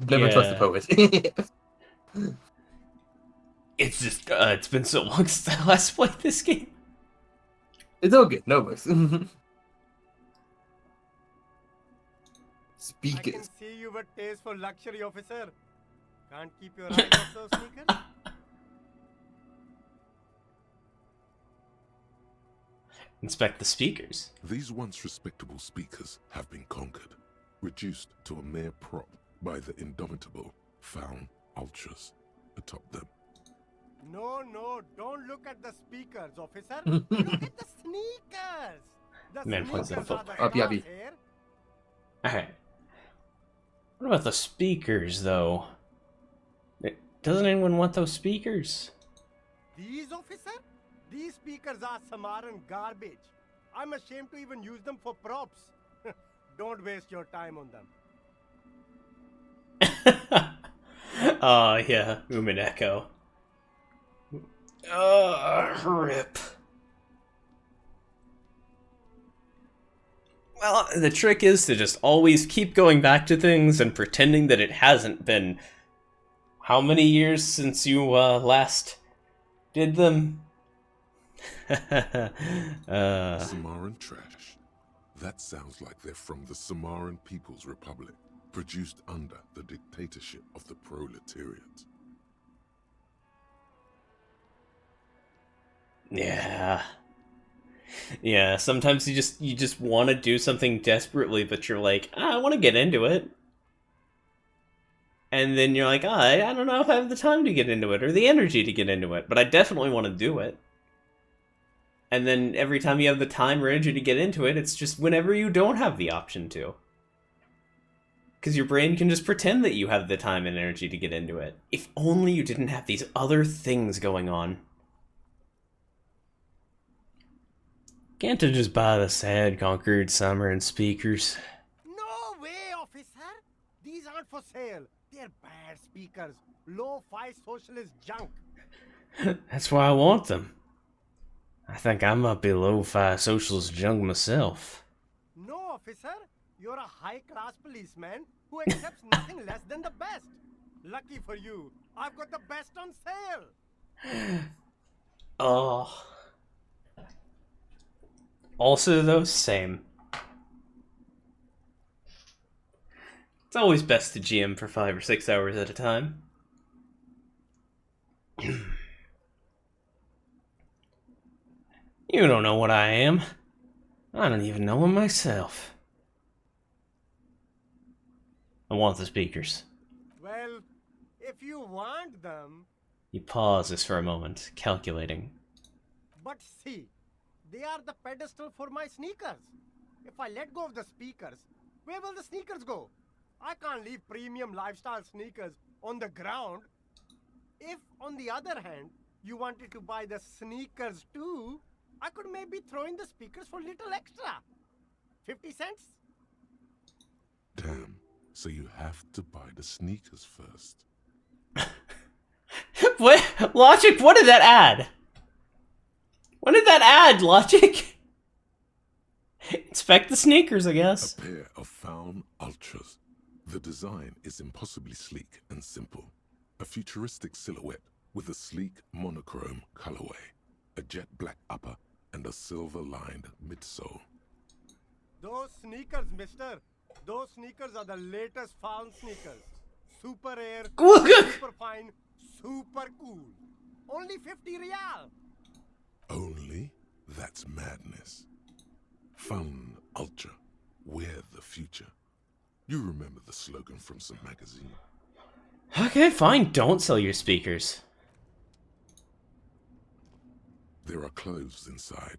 Never trust the poet. It's just it's been so long since I last played this game. It's all good, no worries. Speakers. I can see you have a taste for luxury, officer. Can't keep your eyes off those sneakers. Inspect the speakers. These once respectable speakers have been conquered, reduced to a mere prop by the indomitable Faun Ultras atop them. No, don't look at the speakers, officer. Look at the sneakers. The Man points at the sneakers are footwear. the Yeah, class here. Alright. What about the speakers, though? Doesn't anyone want those speakers? These, officer? These speakers are Samaran garbage. I'm ashamed to even use them for props. Don't waste your time on them. Oh, yeah. Umineko. Rip. Well, the trick is to just always keep going back to things and pretending that it hasn't been how many years since you last did them? Samaran trash. That sounds like they're from the Samaran People's Republic, produced under the dictatorship of the proletariat. Yeah. Yeah, sometimes you just want to do something desperately, but you're like, I want to get into it. And then you're like, I don't know if I have the time to get into it, or the energy to get into it, but I definitely want to do it. And then every time you have the time or energy to get into it, it's just whenever you don't have the option to. Because your brain can just pretend that you have the time and energy to get into it. If only you didn't have these other things going on. Can't I just buy the sad conquered Samaran speakers? No way, officer! These aren't for sale. They're bad speakers. Low-fi socialist junk. That's why I want them. I think I might be low-fi socialist junk myself. No, officer. You're a high-class policeman who accepts nothing less than the best. Lucky for you, I've got the best on sale. Oh. Also, though, same. It's always best to GM for 5 or 6 hours at a time. You don't know what I am. I don't even know him myself. I want the speakers. Well, if you want them... He pauses for a moment, calculating. But see, they are the pedestal for my sneakers. If I let go of the speakers, where will the sneakers go? I can't leave premium lifestyle sneakers on the ground. If, on the other hand, you wanted to buy the sneakers too, I could maybe throw in the speakers for little extra. 50 cents? Damn, so you have to buy the sneakers first. What? Logic, what did that add? What did that add, Logic? Inspect the sneakers, I guess. A pair of Faun Ultras. The design is impossibly sleek and simple. A futuristic silhouette with a sleek monochrome colorway, a jet black upper, and a silver-lined midsole. Those sneakers, mister. Those sneakers are the latest Faun sneakers. Super air, super fine, super cool. Only 50 real. Only? That's madness. Faun Ultra. We're the future. You remember the slogan from some magazine. Okay, fine, don't sell your speakers. There are clothes inside.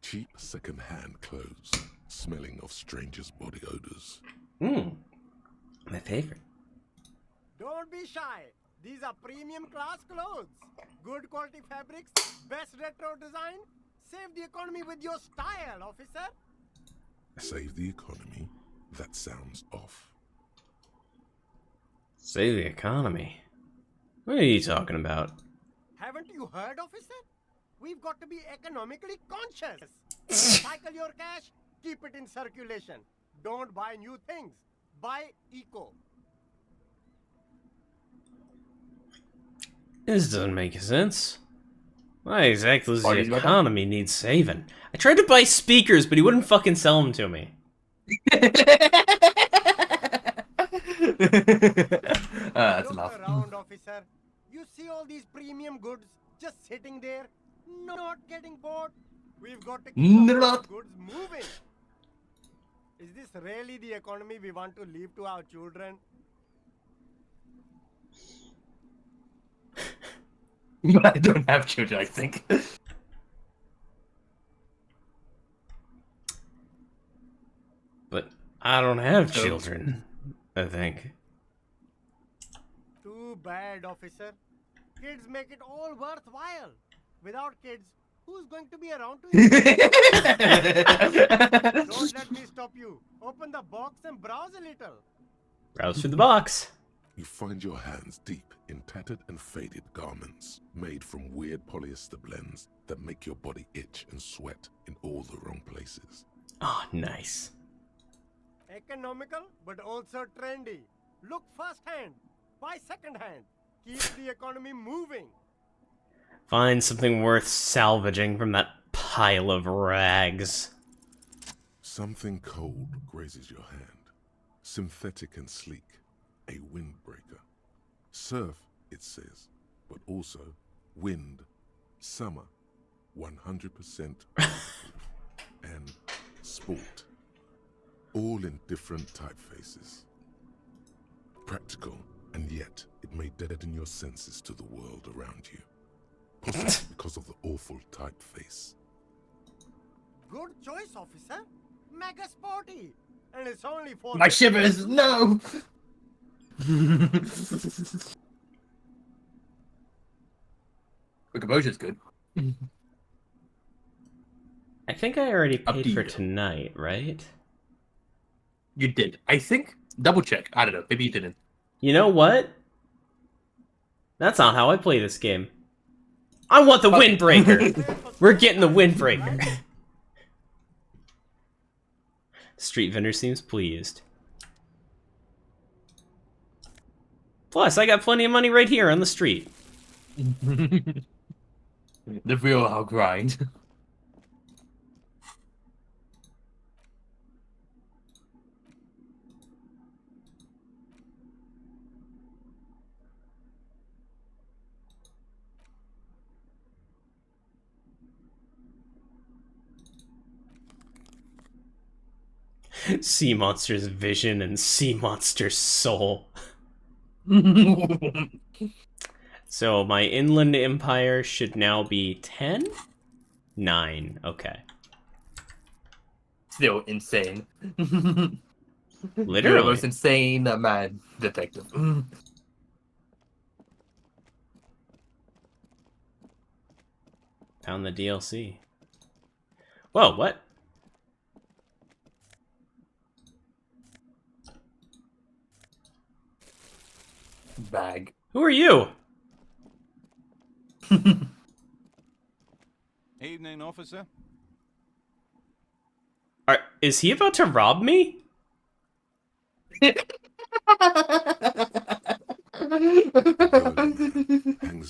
Cheap second-hand clothes, smelling of strangers' body odors. My favorite. Don't be shy. These are premium class clothes. Good quality fabrics, best retro design. Save the economy with your style, officer. Save the economy? That sounds off. Save the economy? What are you talking about? Haven't you heard, officer? We've got to be economically conscious. Cycle your cash, keep it in circulation. Don't buy new things. Buy eco. This doesn't make sense. Why exactly does the economy need saving? I tried to buy speakers, but he wouldn't fucking sell them to me. That's Look enough. around, officer. You see all these premium goods just sitting there, not getting bought. We've got to keep the goods moving. Is this really the economy we want to leave to our children? I don't have children, I think. But I don't have children, I think. Too bad, officer. Kids make it all worthwhile. Without kids, who's going to be around to Don't let me stop you. Open the box and browse a little. Browse through the box. You find your hands deep in tattered and faded garments made from weird polyester blends that make your body itch and sweat in all the wrong places. Oh, nice. Economical, but also trendy. Look first hand, buy second hand. Keep the economy moving. Find something worth salvaging from that pile of rags. Something cold grazes your hand. Synthetic and sleek. A windbreaker. Surf, it says, but also wind, summer, 100% and sport. All in different typefaces. Practical, and yet it may deaden your senses to the world around you. Possibly because of the awful typeface. Good choice, officer. Mega sporty. And it's only for... My shivers, no! The composure's good. I think I already Up paid to for you. tonight, right? You did. I think. Double check. I don't know. Maybe you didn't. You know what? That's not how I play this game. I want the Okay. windbreaker! We're getting the windbreaker. Street vendor seems pleased. Plus, I got plenty of money right here on the street. The real hell grind. Sea Monster's vision and Sea Monster's soul. So my inland empire should now be 10? 9, okay. Still insane. Literally. You're the most insane man detective. Found the DLC. Whoa, what? Bag. Who are you? Evening, officer. Is he about to rob me? Hangs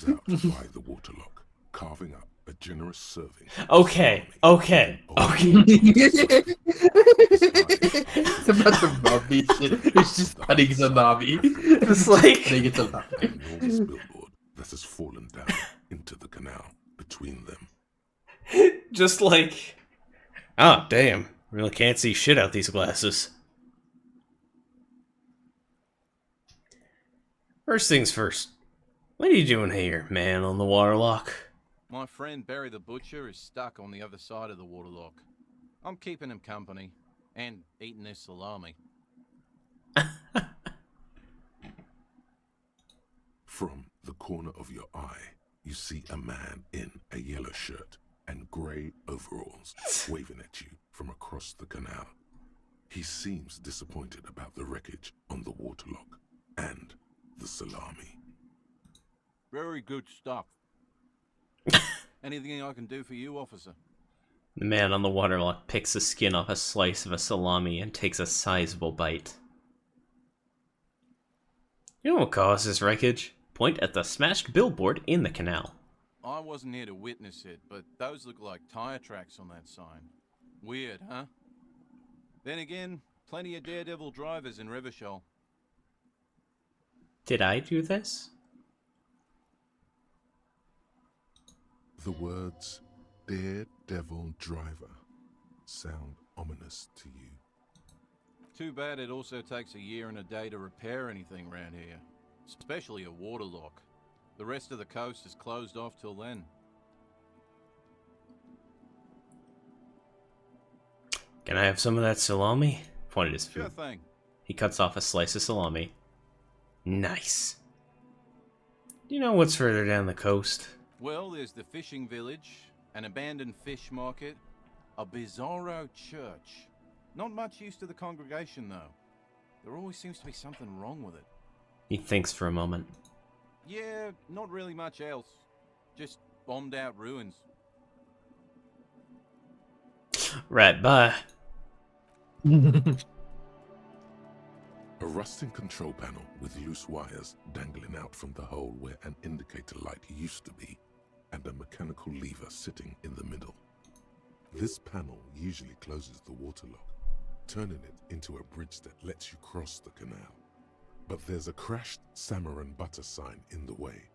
out by the waterlock, carving up a generous serving. Okay. It's about the Robbie shit. It's just cutting salami. It's like... They get salami. An enormous billboard that has fallen down into the canal between them. Just like... Oh, damn. Really can't see shit out these glasses. First things first. What are you doing here, man on the waterlock? My friend Barry the Butcher is stuck on the other side of the waterlock. I'm keeping him company and eating this salami. From the corner of your eye, you see a man in a yellow shirt and grey overalls waving at you from across the canal. He seems disappointed about the wreckage on the waterlock and the salami. Very good stuff. Anything I can do for you, officer? The man on the waterlock picks the skin off a slice of a salami and takes a sizable bite. You know what caused this wreckage? Point at the smashed billboard in the canal. I wasn't here to witness it, but those look like tire tracks on that sign. Weird, huh? Then again, plenty of daredevil drivers in Rivershoal. Did I do this? The words "daredevil driver" sound ominous to you. Too bad it also takes a year and a day to repair anything around here. Especially a waterlock. The rest of the coast is closed off till then. Can I have some of that salami? Pointed his food. Sure thing. He cuts off a slice of salami. Nice. Do you know what's further down the coast? Well, there's the fishing village, an abandoned fish market, a bizarro church. Not much use to the congregation, though. There always seems to be something wrong with it. He thinks for a moment. Yeah, not really much else. Just bombed out ruins. Right, bye. A rusting control panel with loose wires dangling out from the hole where an indicator light used to be, and a mechanical lever sitting in the middle. This panel usually closes the waterlock, turning it into a bridge that lets you cross the canal. But there's a crashed salmon and butter sign in the way.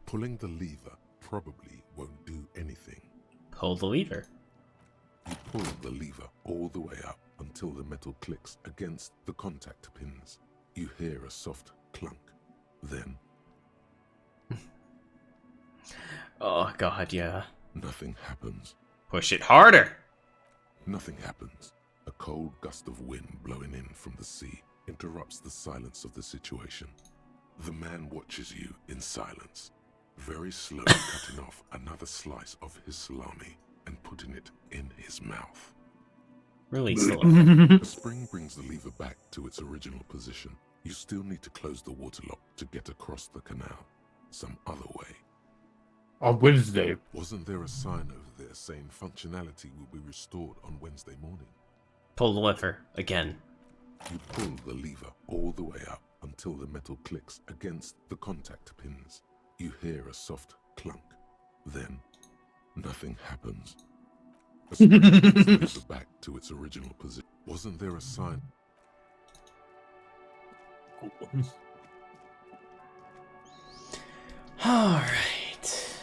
Pulling the lever probably won't do anything. Pull the lever. You pull the lever all the way up until the metal clicks against the contact pins. You hear a soft clunk. Then... Oh god, yeah. nothing happens. Push it harder! Nothing happens. A cold gust of wind blowing in from the sea interrupts the silence of the situation. The man watches you in silence, very slowly cutting off another slice of his salami and putting it in his mouth. Really slow. The spring brings the lever back to its original position. You still need to close the waterlock to get across the canal, some other way. On Wednesday. Wasn't there a sign over there saying functionality will be restored on Wednesday morning? Pull the lever again. You pull the lever all the way up until the metal clicks against the contact pins. You hear a soft clunk. Then, nothing happens. The spring brings the lever back to its original position. Wasn't there a sign? Alright.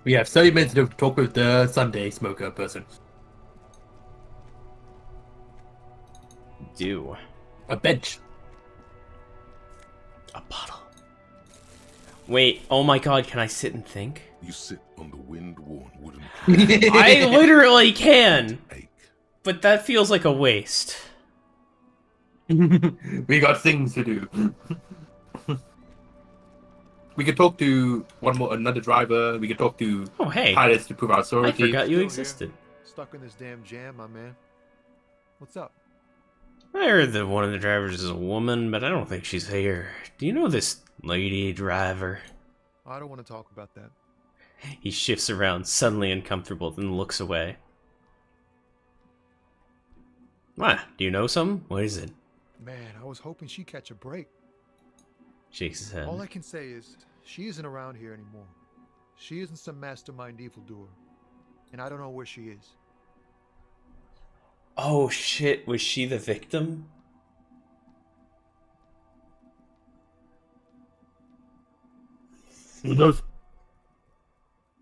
We have 30 minutes to talk with the Sunday smoker person. Do. A bench. A bottle. Wait, oh my god, can I sit and think? You sit on the wind-worn wooden I literally can! ache. But that feels like a waste. We got things to do. We could talk to another driver. We could talk to Oh, hey. pilots to prove our I authority. forgot you Still existed. here. Stuck in this damn jam, my man. What's up? I heard that one of the drivers is a woman, but I don't think she's here. Do you know this lady driver? I don't want to talk about that. He shifts around, suddenly uncomfortable, then looks away. What? Do you know some? What is it? Man, I was hoping she'd catch a break. Shakes his head. All I can say is, she isn't around here anymore. She isn't some mastermind evildoer. And I don't know where she is. Oh shit, was she the victim? Who knows?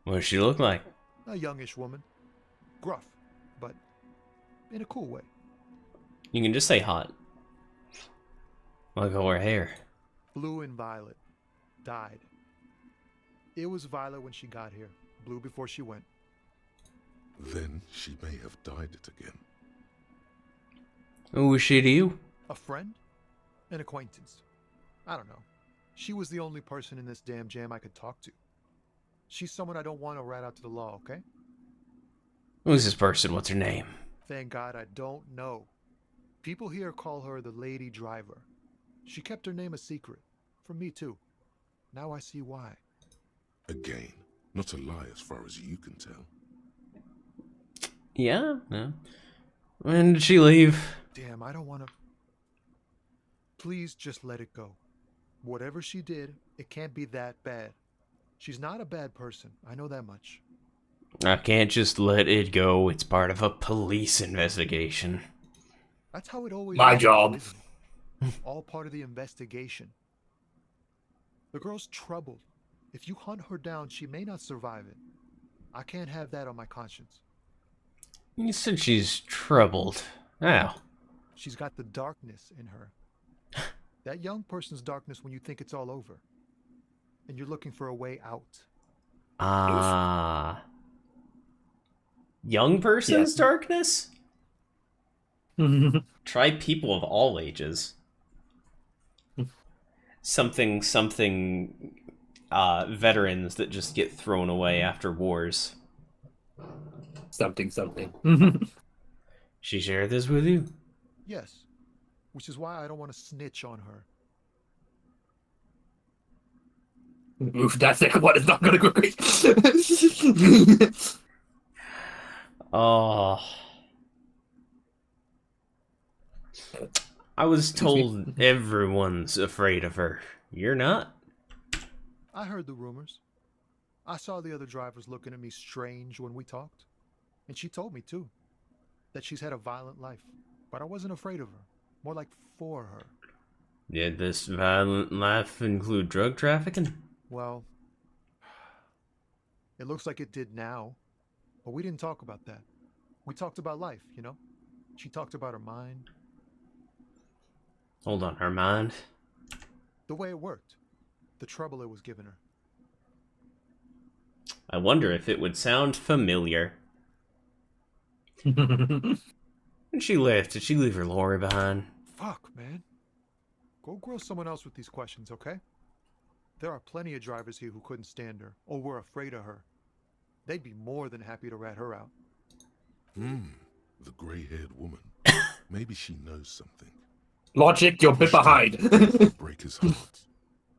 What does she look like? A youngish woman. Gruff, but in a cool way. You can just say hot. Look at her hair. Blue and violet. Died. It was violet when she got here. Blue before she went. Then she may have dyed it again. Who was she to you? A friend? An acquaintance. I don't know. She was the only person in this damn jam I could talk to. She's someone I don't want to rat out to the law, okay? Who's this person? What's her name? Thank God I don't know. People here call her the lady driver. She kept her name a secret. From me too. Now I see why. Again, not a lie as far as you can tell. Yeah? No. When did she leave? Damn, I don't want to... Please just let it go. Whatever she did, it can't be that bad. She's not a bad person. I know that much. I can't just let it go. It's part of a police investigation. That's how it always My is, job. isn't it? All part of the investigation. The girl's troubled. If you hunt her down, she may not survive it. I can't have that on my conscience. You said she's troubled. How? She's got the darkness in her. That young person's darkness when you think it's all over. And you're looking for a way out. Ah. Young person's darkness? Try people of all ages. Something, veterans that just get thrown away after wars. Something. She shared this with you? Yes. which is why I don't want to snitch on her. Oof, that second one is not gonna go great. Oh. I was told everyone's afraid of her. You're not? I heard the rumors. I saw the other drivers looking at me strange when we talked. And she told me, too, that she's had a violent life. But I wasn't afraid of her. More like for her. Did this violent life include drug trafficking? Well, it looks like it did now. But we didn't talk about that. We talked about life, you know? She talked about her mind. Hold on, her mind? The way it worked. The trouble it was giving her. I wonder if it would sound familiar. When she left, did she leave her Lori behind? Fuck, man. Go grill someone else with these questions, okay? There are plenty of drivers here who couldn't stand her, or were afraid of her. They'd be more than happy to rat her out. The grey-haired woman. Maybe she knows something. Logic, you're a bit behind. Break his heart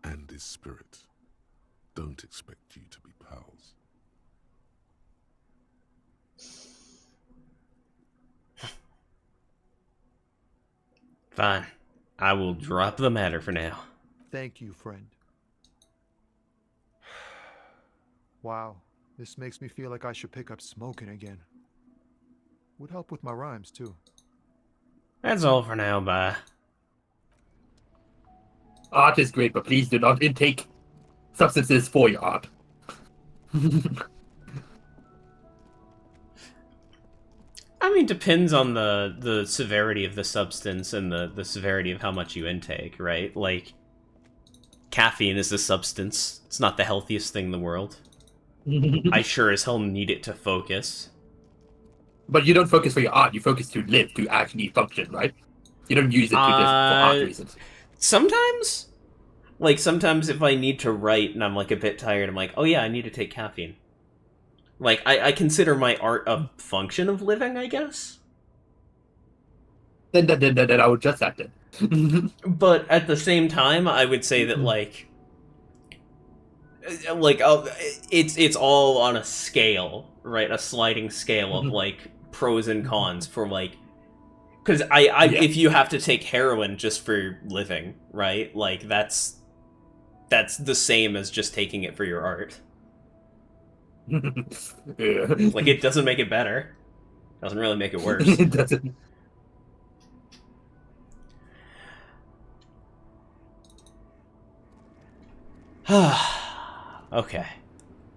and his spirit. Don't expect you to be pals. Fine. I will drop the matter for now. Thank you, friend. Wow, this makes me feel like I should pick up smoking again. Would help with my rhymes, too. That's all for now, bye. Art is great, but please do not intake substances for your art. I mean, depends on the severity of the substance and the severity of how much you intake, right? Like, caffeine is a substance. It's not the healthiest thing in the world. I sure as hell need it to focus. But you don't focus for your art, you focus to live, to actually function, right? You don't use it to just for art reasons. Sometimes? Like, sometimes if I need to write and I'm, like, a bit tired, I'm like, oh yeah, I need to take caffeine. Like, I consider my art a function of living, I guess? Then I would just that then. But at the same time, I would say that, like it's all on a scale, right? A sliding scale of, like, pros and cons for, like... Because if you have to take heroin just for living, right? Like, that's the same as just taking it for your art. Like, it doesn't make it better. Doesn't really make it worse. It doesn't. Okay.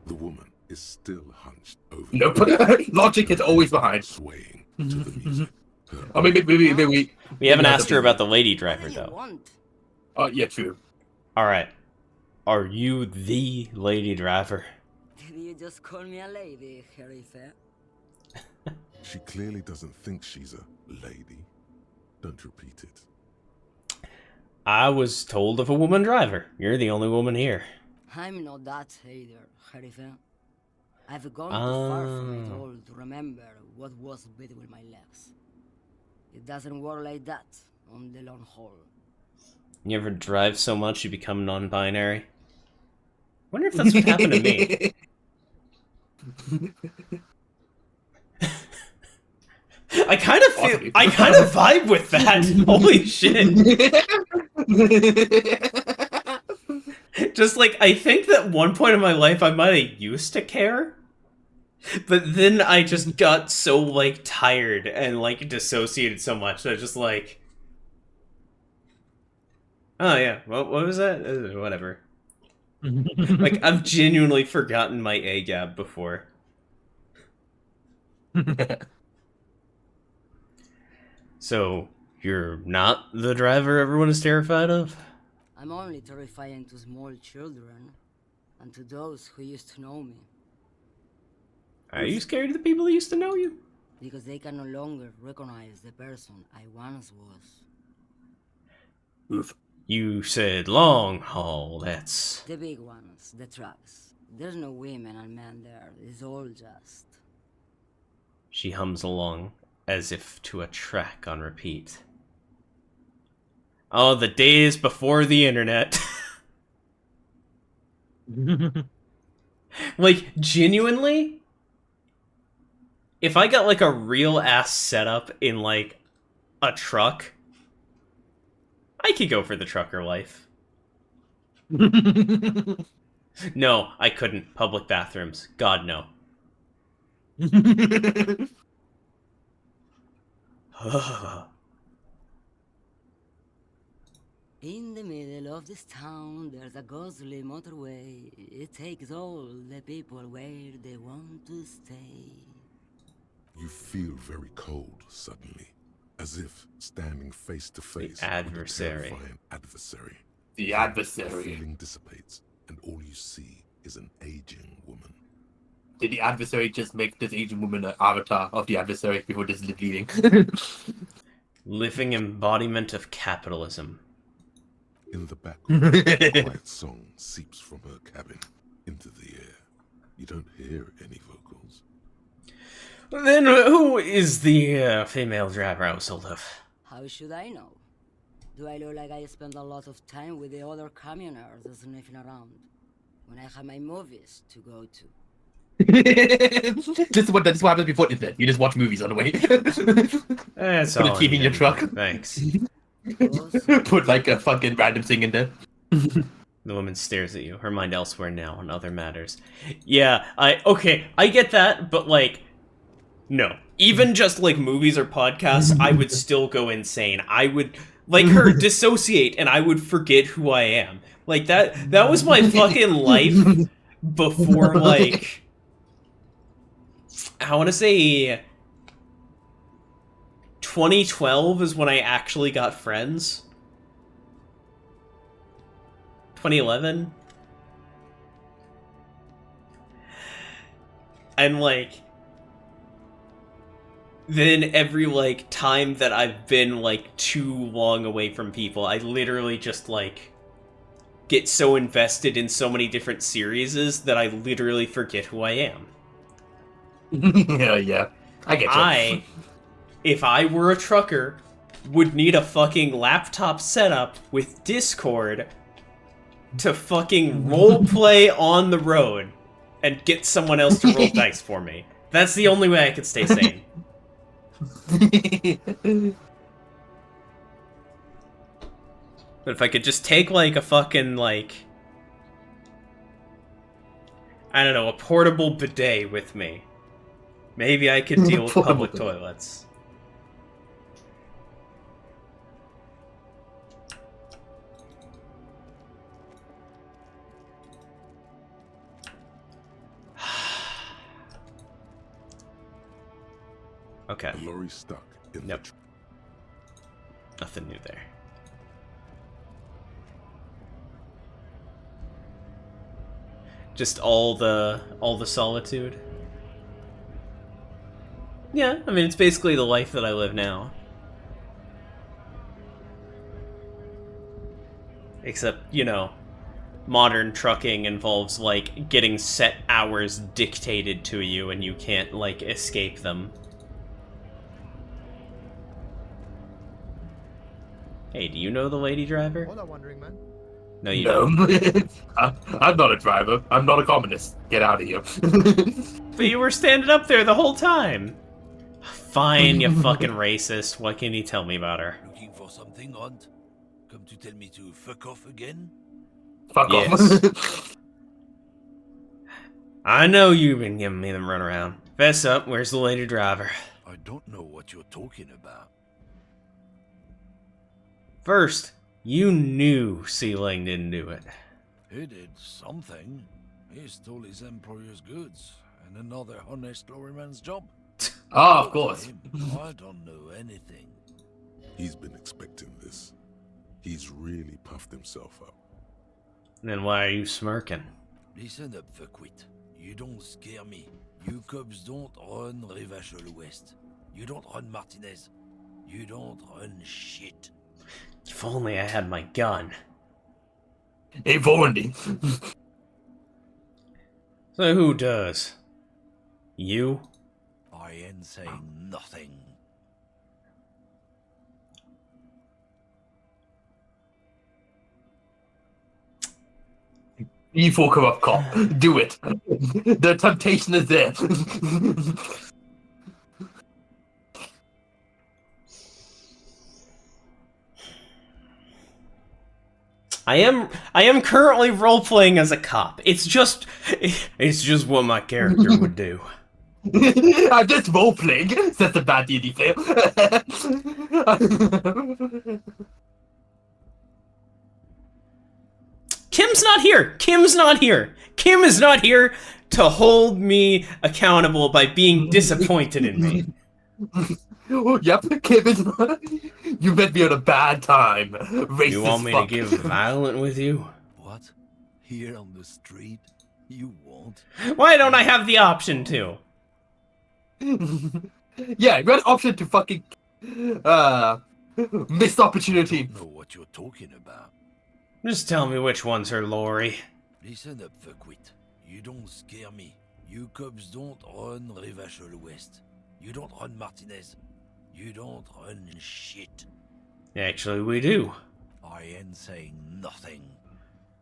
The woman is still hunched over. Nope. Logic is always behind. Swaying to the music. I mean, maybe we haven't asked her about the lady driver, though. Oh, yeah, true. Alright. Are you the lady driver? Did you just call me a lady, Herife? She clearly doesn't think she's a lady. Don't repeat it. I was told of a woman driver. You're the only woman here. I'm not that either, Herife. I've gone too far from it all to remember what was between my legs. It doesn't work like that on the long haul. You ever drive so much you become non-binary? Wonder if that's what happened to me. I kind of vibe with that. Holy shit. Just, like, I think that one point in my life I might have used to care. But then I just got so, like, tired and, like, dissociated so much that I just, like... Oh, yeah. What was that? Whatever. Like, I've genuinely forgotten my A-gab before. So, you're not the driver everyone is terrified of? I'm only terrifying to small children, and to those who used to know me. Are you scared of the people who used to know you? Because they can no longer recognize the person I once was. Oof. You said long haul, that's... The big ones, the trucks. There's no women and men there, it's all just... She hums along, as if to a track on repeat. Oh, the days before the internet. Like, genuinely, if I got, like, a real-ass setup in, like, a truck, I could go for the trucker life. No, I couldn't. Public bathrooms. God, no. In the middle of this town, there's a ghostly motorway. It takes all the people where they want to stay. You feel very cold suddenly, as if standing face to face adversary. with a terrifying adversary. The The adversary. feeling dissipates, and all you see is an aging woman. Did the adversary just make this Asian woman an avatar of the adversary before just leaving? Living embodiment of capitalism. In the background, a quiet song seeps from her cabin into the air. You don't hear any vocals. Then who is the female driver I was told of? How should I know? Do I look like I spend a lot of time with the other communers sniffing around when I have my movies to go to? This is what happens before internet. You just watch movies on the way. That's Put all a TV in your truck. Thanks. Put like a fucking random thing in there. The woman stares at you, her mind elsewhere now on other matters. Yeah, I get that, but like, no. Even just like movies or podcasts, I would still go insane. I would, like her, dissociate, and I would forget who I am. Like, that was my fucking life before, like, I want to say 2012 is when I actually got friends. 2011? And, like, then every, like, time that I've been, like, too long away from people, I literally just, like, get so invested in so many different series that I literally forget who I am. Yeah. I get you. If I were a trucker, would need a fucking laptop setup with Discord to fucking roleplay on the road and get someone else to roll dice for me. That's the only way I could stay sane. But if I could just take, like, a fucking, like, I don't know, a portable bidet with me, maybe I could deal with public toilets. Okay. The lorry stuck in Nope. Nothing new there. Just all the solitude. Yeah, I mean, it's basically the life that I live now. Except, you know, modern trucking involves, like, getting set hours dictated to you and you can't, like, escape them. Hey, do you know the lady driver? All I'm wondering, man. No, you don't. I'm not a driver. I'm not a communist. Get out of here. But you were standing up there the whole time. Fine, you fucking racist. What can you tell me about her? Looking for something, Hunt? Come to tell me to fuck off again? Fuck off. I know you've been giving me the runaround. Fess up, where's the lady driver? I don't know what you're talking about. First, you knew Sealing didn't do it. He did something. He stole his employer's goods and another honest lorryman's job. Oh, of course. I don't know anything. He's been expecting this. He's really puffed himself up. Then why are you smirking? Listen up, fuckwit. You don't scare me. You cops don't run Rivachel West. You don't run Martinez. You don't run shit. If only I had my gun. If only. So who does? You? I ain't saying nothing. Evil corrupt cop. Do it. The temptation is there. I am currently role-playing as a cop. It's just what my character would do. I'm just role-playing, says the bad D&D fail. Kim's not here! Kim's not here! Kim is not here to hold me accountable by being disappointed in me. Yep, Kim is not. You met me on a bad time. Racist You want me fuck. to get violent with you? What? Here on the street? You won't? Why don't I have the option to? Yeah, you had an option to fucking missed opportunity. I don't know what you're talking about. Just tell me which one's her Lori. Listen up, fuckwit. You don't scare me. You cops don't run Rivachel West. You don't run Martinez. You don't run shit. Actually, we do. I ain't saying nothing.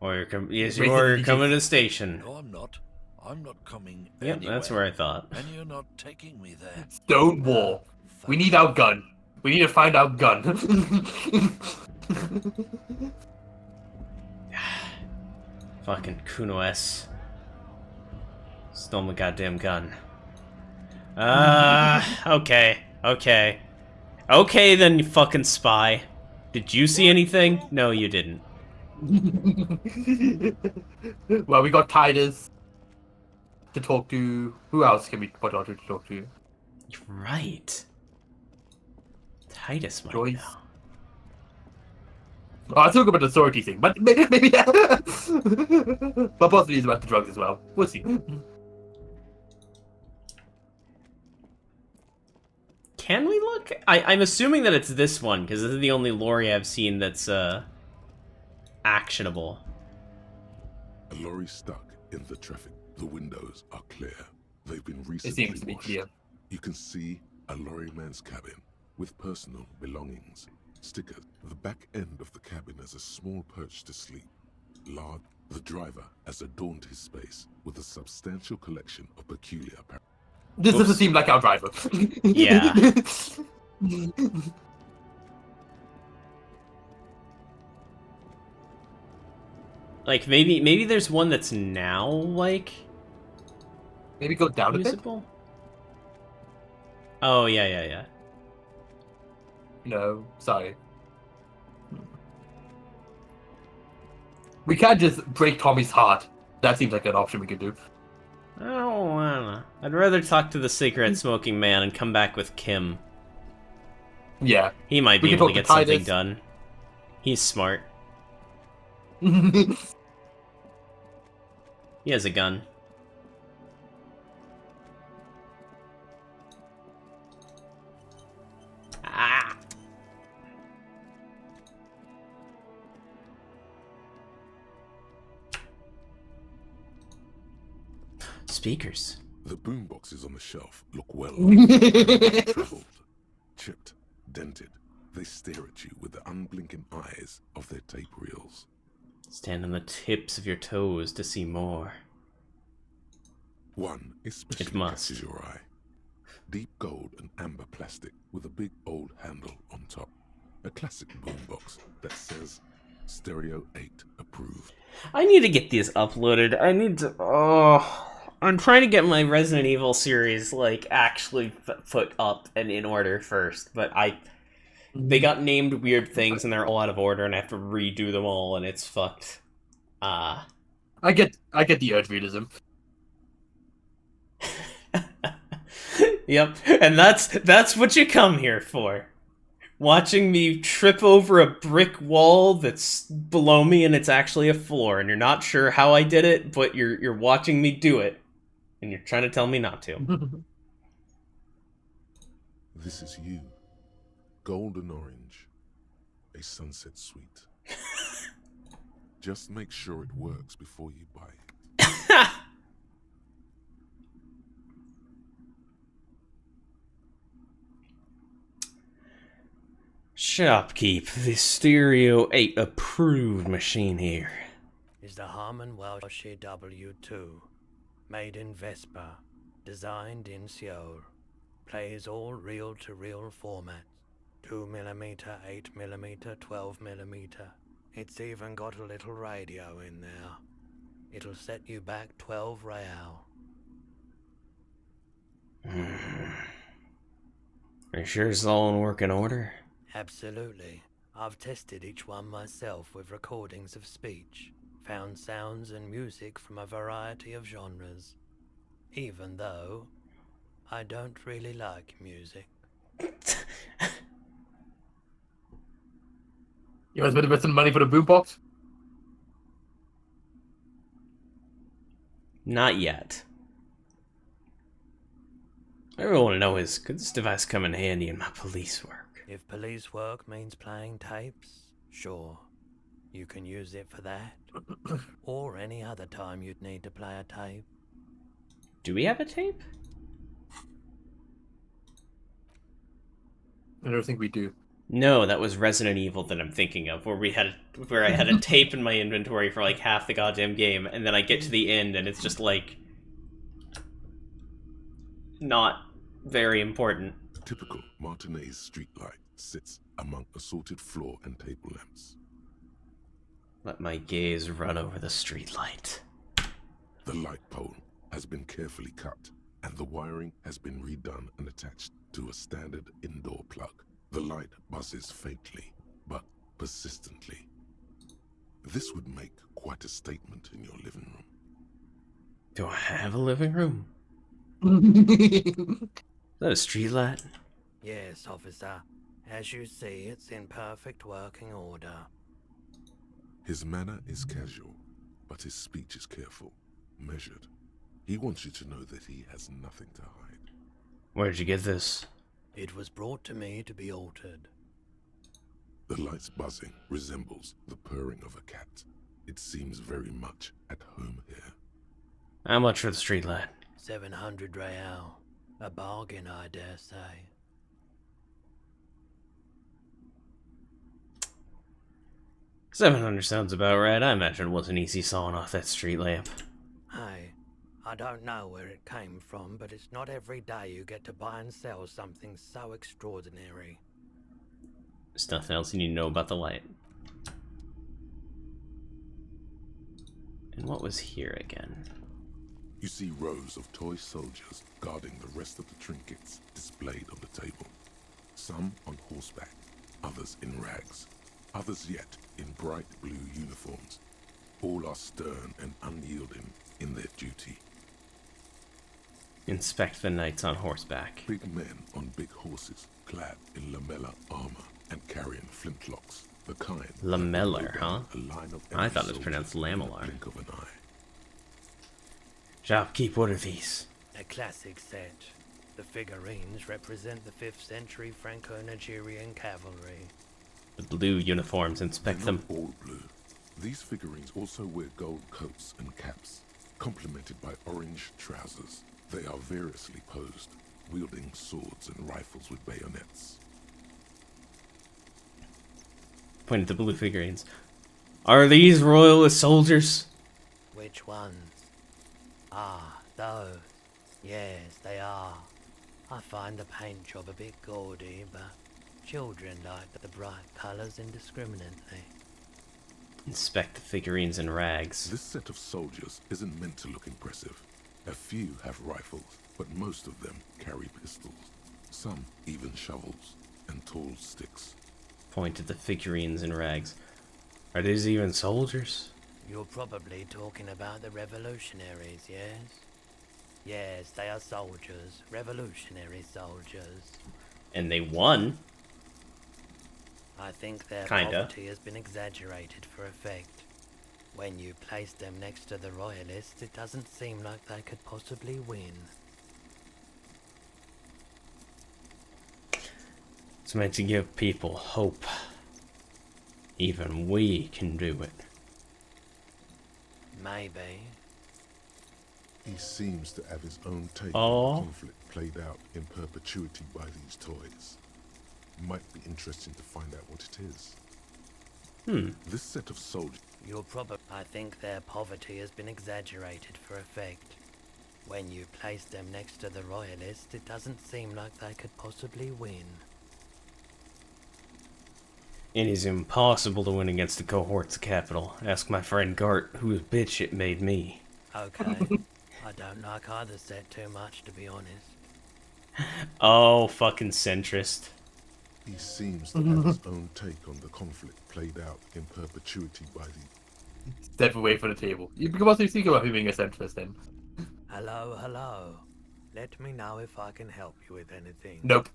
Or yes, you are coming to the station. No, I'm not. I'm not coming Yep, anywhere. that's where I thought. And you're not taking me there. Stonewall. We need our gun. We need to find our gun. Fucking Kuno S. Stole my goddamn gun. Okay. Okay then, you fucking spy. Did you see anything? No, you didn't. Well, we got Titus to talk to. Who else can we put on to talk to? Right. Titus might Joyce. know. Oh, I was talking about the authority thing, but maybe yeah. But possibly it's about the drugs as well. We'll see. Can we look? I'm assuming that it's this one, because this is the only Lori I've seen that's, actionable. A lorry stuck in the traffic. The windows are clear. They've been It recently seems to be washed. clear. You can see a lorryman's cabin with personal belongings. Stickers. The back end of the cabin has a small perch to sleep. Large. The driver has adorned his space with a substantial collection of peculiar apparel. This doesn't seem like our driver. Yeah. Like, maybe there's one that's now, like, Maybe go down a bit. usable? Oh, yeah. No, sorry. We can't just break Tommy's heart. That seems like an option we could do. I don't wanna. I'd rather talk to the cigarette-smoking man and come back with Kim. Yeah. He might We be can able to talk get to something Titus. done. He's smart. He has a gun. Ah! Speakers. The boomboxes on the shelf look well troubled, chipped, dented. They stare at you with the unblinking eyes of their tape reels. Stand on the tips of your toes to see more. One especially It must. catches your eye. Deep gold and amber plastic with a big old handle on top. A classic boombox that says Stereo 8 approved. I need to get these uploaded. I need to. Oh, I'm trying to get my Resident Evil series like actually put up and in order first, but they got named weird things and they're all out of order, and I have to redo them all, and it's fucked. I get the urge realism. Yep, and that's what you come here for. Watching me trip over a brick wall that's below me and it's actually a floor, and you're not sure how I did it, but you're watching me do it, and you're trying to tell me not to. This is you. Golden orange. A sunset suite. Just make sure it works before you buy it. Shopkeep, the Stereo 8 approved machine here. is the Harman Welsh W2, made in Vespa, designed in Seoul, plays all reel-to-reel formats, 2mm, 8mm, 12mm. It's even got a little radio in there. It'll set you back 12 real. Are you sure it's all in working order? Absolutely. I've tested each one myself with recordings of speech, found sounds and music from a variety of genres. Even though I don't really like music. You guys been investing money for the boombox? Not yet. What I really want to know is, could this device come in handy in my police work? If police work means playing tapes, sure. You can use it for that. Or any other time you'd need to play a tape. Do we have a tape? I don't think we do. No, that was Resident Evil that I'm thinking of, where I had a tape in my inventory for like half the goddamn game, and then I get to the end and it's just like not very important. Typical Martinez streetlight sits among assorted floor and table lamps. Let my gaze run over the streetlight. The light pole has been carefully cut, and the wiring has been redone and attached to a standard indoor plug. The light buzzes faintly, but persistently. This would make quite a statement in your living room. Do I have a living room? Is that a streetlight? Yes, officer. As you see, it's in perfect working order. His manner is casual, but his speech is careful, measured. He wants you to know that he has nothing to hide. Where'd you get this? It was brought to me to be altered. The light's buzzing resembles the purring of a cat. It seems very much at home here. How much for the streetlight? 700 real. A bargain, I dare say. $700 sounds about right. I imagine it wasn't easy sawing off that street lamp. Hey, I don't know where it came from, but it's not every day you get to buy and sell something so extraordinary. There's nothing else you need to know about the light. And what was here again? You see rows of toy soldiers guarding the rest of the trinkets displayed on the table. Some on horseback, others in rags, others yet in bright blue uniforms. All are stern and unyielding in their duty. Inspect the knights on horseback. Big men on big horses, clad in lamella armor and carrying flintlocks. The kind Lamellar, huh? a line of I thought it was soldier pronounced in a lamellar. blink of an eye. Shopkeep, what are these? A classic set. The figurines represent the 5th century Franco-Nigerian cavalry. The blue uniforms, inspect They're them. not all blue. These figurines also wear gold coats and caps, complemented by orange trousers. They are variously posed, wielding swords and rifles with bayonets. Point at the blue figurines. Are these royalist soldiers? Which ones? Ah, those. Yes, they are. I find the paint job a bit gaudy, but children like the bright colours indiscriminately. Inspect the figurines in rags. This set of soldiers isn't meant to look impressive. A few have rifles, but most of them carry pistols. Some even shovels and tall sticks. Point at the figurines in rags. Are these even soldiers? You're probably talking about the revolutionaries, yes? Yes, they are soldiers. Revolutionary soldiers. And they won. I think their Kinda. poverty has been exaggerated for effect. When you place them next to the royalists, it doesn't seem like they could possibly win. It's meant to give people hope. Even we can do it. Maybe. He seems to have his own take Oh. on the conflict played out in perpetuity by these toys. Might be interesting to find out what it is. This set of soldiers You're probably... I think their poverty has been exaggerated for effect. When you place them next to the Royalists, it doesn't seem like they could possibly win. It is impossible to win against the cohort's capital. Ask my friend Gart, whose bitch it made me. Okay. I don't like either set too much, to be honest. Oh, fucking centrist. He seems to have his own take on the conflict played out in perpetuity by the... Step away from the table. You can also think about him being a centrist then. Hello, hello. Let me know if I can help you with anything. Nope.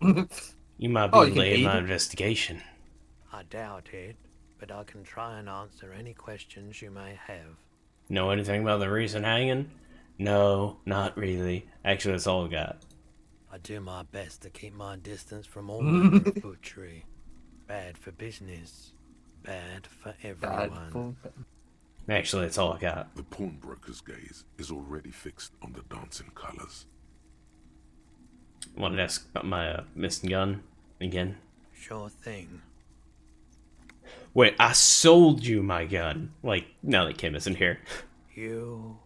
You might be late in my investigation. I doubt it, but I can try and answer any questions you may have. Know anything about the recent hanging? No, not really. Actually, that's all I got. I do my best to keep my distance from all manner of butchery. Bad for business. Bad for everyone. Actually, that's all I got. The pawnbroker's gaze is already fixed on the dancing colors. Wanted to ask about my missing gun again? Sure thing. Wait, I sold you my gun. Like, now that Kim isn't here. You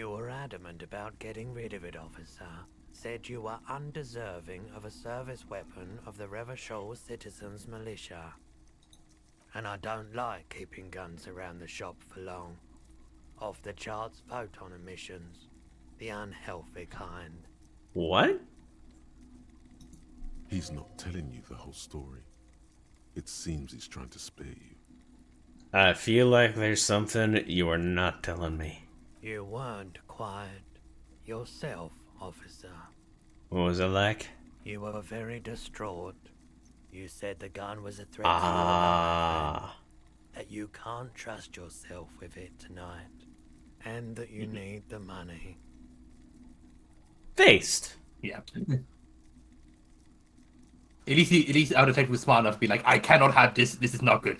were adamant about getting rid of it, officer. Said you were undeserving of a service weapon of the Revachol Citizens Militia. And I don't like keeping guns around the shop for long. Off the charts photon emissions. The unhealthy kind. What? He's not telling you the whole story. It seems he's trying to spare you. I feel like there's something you are not telling me. You weren't quiet yourself, officer. What was it like? You were very distraught. You said the gun was a threat to your life, that you can't trust yourself with it tonight, and that you need the money. Based. Yeah. At least our detective was smart enough to be like, I cannot have this. This is not good.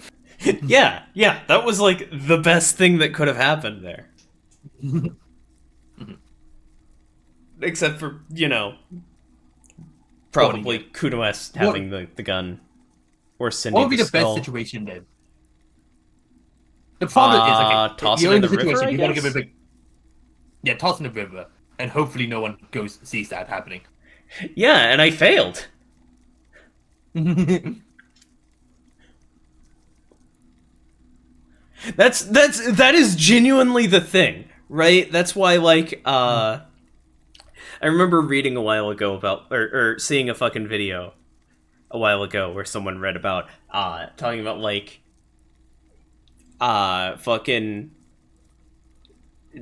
yeah, that was like the best thing that could have happened there. Except for, you know, probably Kuno-S having the gun. Or Cindy What would be the skull. best situation then? The problem is, okay, toss you're it in in the the river, situation, I you want to guess? give it a big... Yeah, toss in the river, and hopefully no one sees that happening. Yeah, and I failed. That is genuinely the thing, right? That's why, like, I remember reading a while ago about, or seeing a fucking video a while ago where someone read about, talking about, like, fucking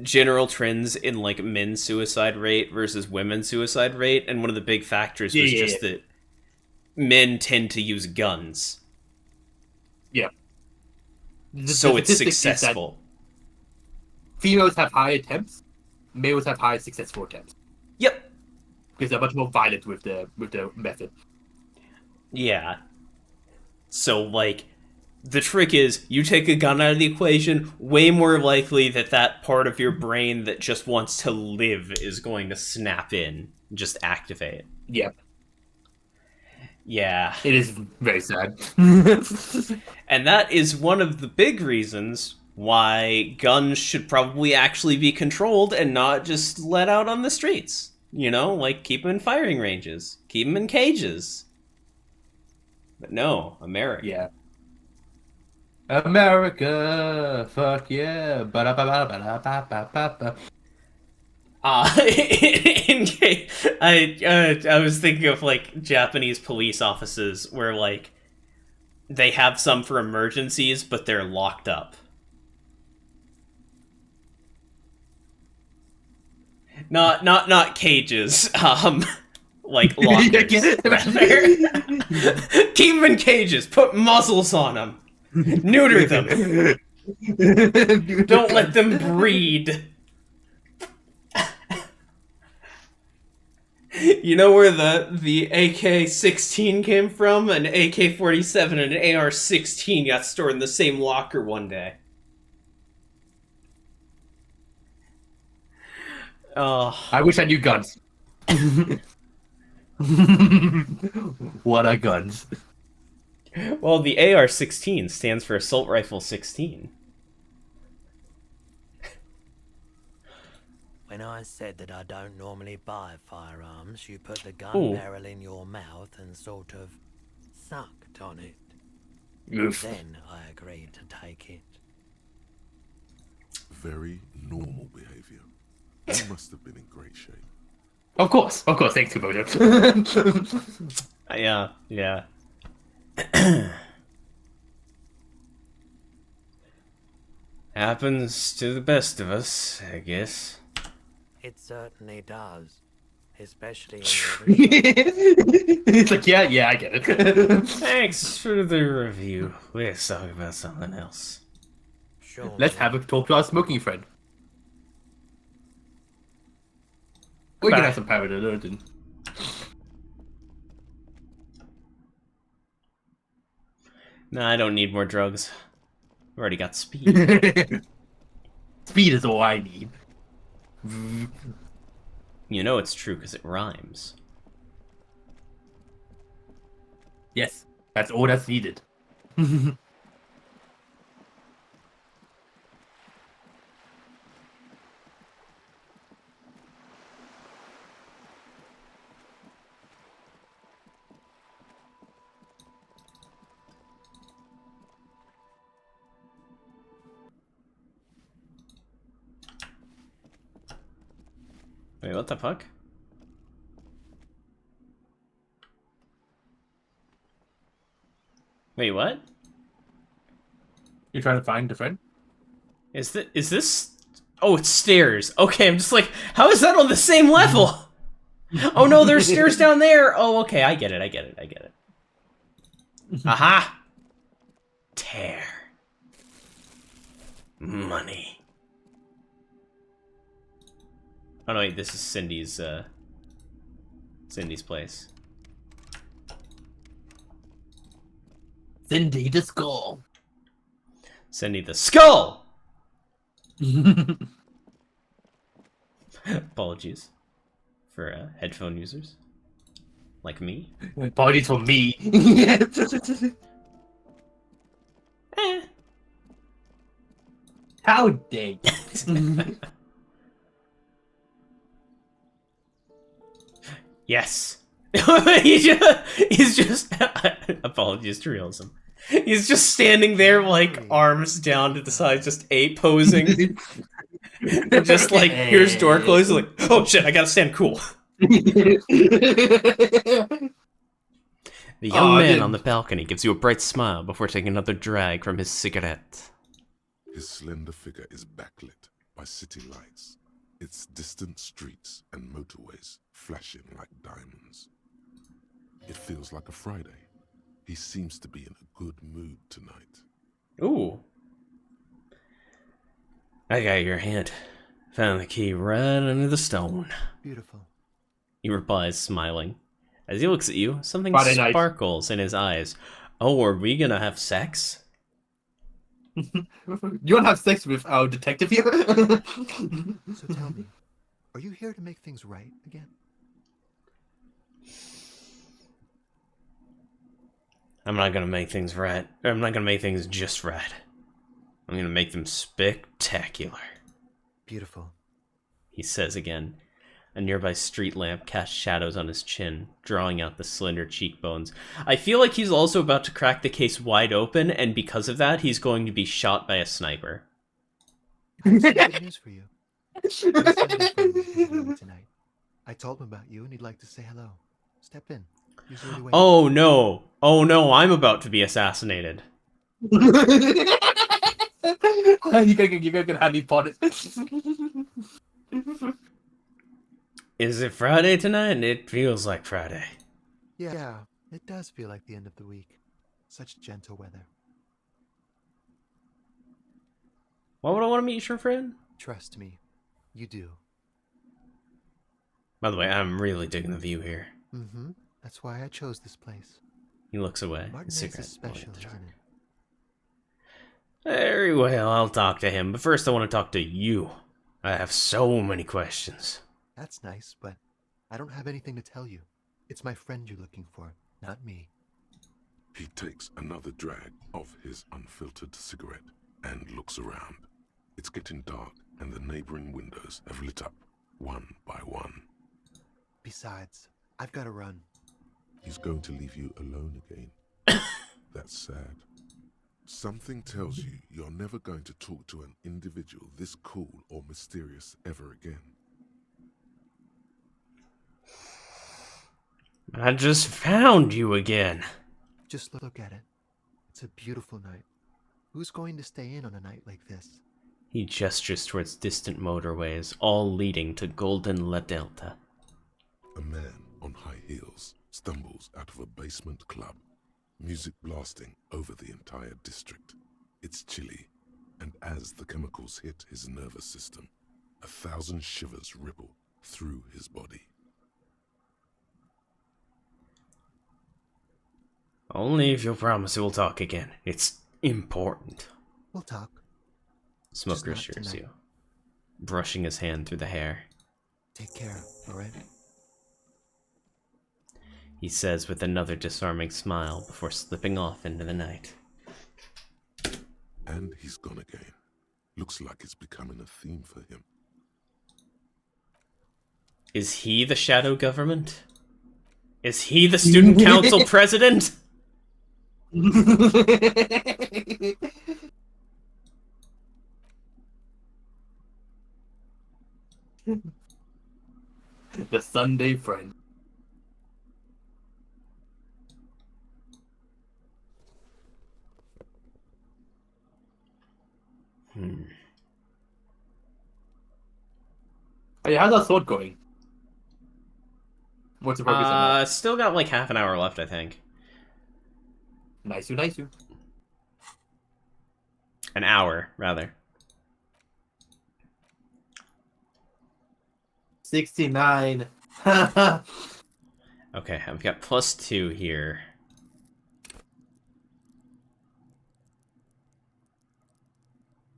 general trends in, like, men's suicide rate versus women's suicide rate, and one of the big factors was that men tend to use guns. Yeah. So it's successful. Females have higher attempts, males have higher successful attempts. Yep. Because they're much more violent with the method. Yeah. So, like, the trick is, you take a gun out of the equation, way more likely that part of your brain that just wants to live is going to snap in, just activate. Yeah. Yeah. It is very sad. And that is one of the big reasons why guns should probably actually be controlled and not just let out on the streets. You know, like, keep them in firing ranges. Keep them in cages. But no, America. Yeah. America, fuck yeah. Ba-da-ba-ba-ba-da-ba-ba-ba. I was thinking of, like, Japanese police offices where, like, they have some for emergencies, but they're locked up. Not cages, like lockers. Keep them in cages, put muzzles on them, neuter them. Don't let them breed. You know where the AK-16 came from? An AK-47 and an AR-16 got stored in the same locker one day. Oh. I wish I knew guns. What are guns? Well, the AR-16 stands for Assault Rifle 16. When I said that I don't normally buy firearms, you put the gun barrel in your mouth and sort of sucked on it. Oof. Then I agreed to take it. Very normal behavior. You must have been in great shape. Of course. Thanks, Kubojo. Yeah. Happens to the best of us, I guess. It certainly does. Especially in It's like, yeah, I get it. Thanks for the review. Let's talk about something else. Sure. Let's have a talk to our smoking friend. We can have some paradise. Nah, I don't need more drugs. I've already got speed. Speed is all I need. You know it's true because it rhymes. Yes, that's all that's needed. Wait, what the fuck? Wait, what? You're trying to find a friend? Is this? Oh, it's stairs. Okay, I'm just like, how is that on the same level? Oh no, there's stairs down there. Oh, okay, I get it. Aha! Tear. Money. Oh no, wait, this is Cindy's place. Cindy the Skull. Cindy the Skull! Apologies for headphone users. Like me. Apologies for me. How dare you? Yes. he's just apologies to realism. He's just standing there like arms down to the side, just ape posing. Just like here's door closed, like, oh shit, I gotta stand cool. The young man on the balcony gives you a bright smile before taking another drag from his cigarette. His slender figure is backlit by city lights, its distant streets and motorways flashing like diamonds. It feels like a Friday. He seems to be in a good mood tonight. Ooh. I got your hint. Found the key right under the stone. Beautiful. He replies, smiling. As he looks at you, something Friday night. sparkles in his eyes. Oh, are we gonna have sex? You want to have sex with our detective here? So tell me, are you here to make things right again? I'm not gonna make things right. I'm not gonna make things just right. I'm gonna make them spectacular. Beautiful. He says again. A nearby street lamp casts shadows on his chin, drawing out the slender cheekbones. I feel like he's also about to crack the case wide open, and because of that, he's going to be shot by a sniper. I have some good news for you. My son is visiting tonight. I told him about you, and he'd like to say hello. Step in. He's already waiting. Oh no! Oh no! I'm about to be assassinated. You're gonna have me potted. Is it Friday tonight? It feels like Friday. Yeah, it does feel like the end of the week. Such gentle weather. Why would I want to meet your friend? Trust me, you do. By the way, I'm really digging the view here. Mm-hmm. That's why I chose this place. He looks away. Martin His is cigarette special, blowing isn't it? Very well, I'll talk to him, but first I want to talk to you. I have so many questions. That's nice, but I don't have anything to tell you. It's my friend you're looking for, not me. He takes another drag of his unfiltered cigarette and looks around. It's getting dark, and the neighboring windows have lit up, one by one. Besides, I've got to run. He's going to leave you alone again. That's sad. Something tells you you're never going to talk to an individual this cool or mysterious ever again. I just found you again. Just look at it. It's a beautiful night. Who's going to stay in on a night like this? He gestures towards distant motorways, all leading to Golden La Delta. A man on high heels stumbles out of a basement club, music blasting over the entire district. It's chilly, and as the chemicals hit his nervous system, 1,000 shivers ripple through his body. Only if you'll promise we'll talk again. It's important. We'll talk. Smoker assures you, brushing his hand through the hair. Take care, alright? He says with another disarming smile before slipping off into the night. And he's gone again. Looks like it's becoming a theme for him. Is he the shadow government? Is he the student council president? The Sunday friend. Hey, how's that sword going? What's the progress on that? Still got like half an hour left, I think. Nice. An hour, rather. 69. Okay, I've got +2 here.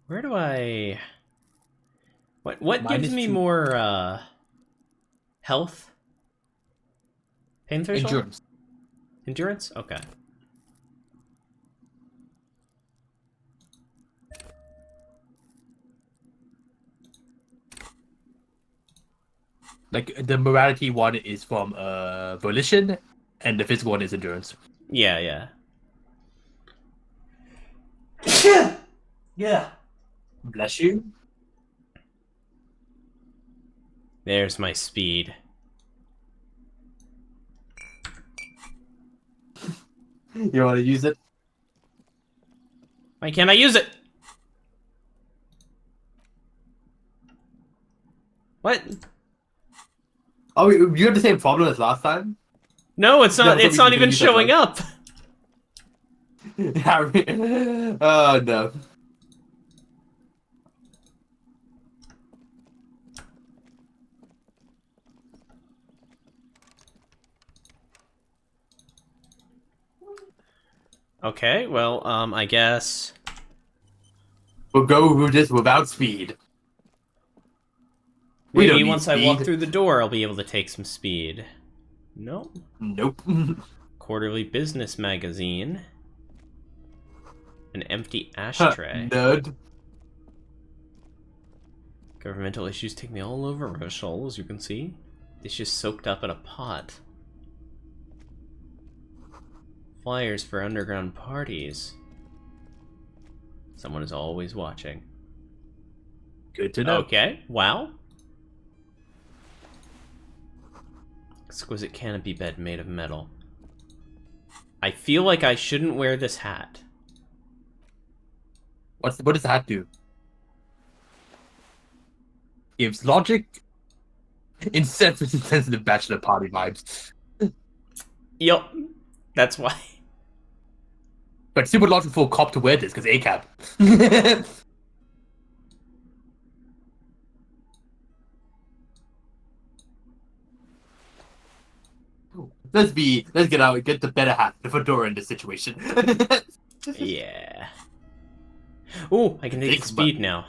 Where do I... What gives me more, health? Pain threshold? Endurance. Endurance? Okay. Like, the morality one is from volition, and the physical one is endurance. Yeah. Yeah. Bless you. There's my speed. You want to use it? Why can't I use it? What? Oh, you had the same problem as last time? No, it's not. Yeah, It's not even showing up. Oh no. Okay, well, I guess We'll go with this without speed. We don't maybe need once I walk speed. through the door, I'll be able to take some speed. Nope. Nope. Quarterly business magazine. An empty ashtray. Nerd. Governmental issues take me all over Rochelle, as you can see. Dishes soaked up in a pot. Flyers for underground parties. Someone is always watching. Good to know. Okay, wow. Exquisite canopy bed made of metal. I feel like I shouldn't wear this hat. What does that do? Gives logic. Insensitive bachelor party vibes. Yup. That's why. But super logic for a cop to wear this, because ACAB. Let's get the better hat, the fedora in this situation. Yeah. Ooh, I can take speed now.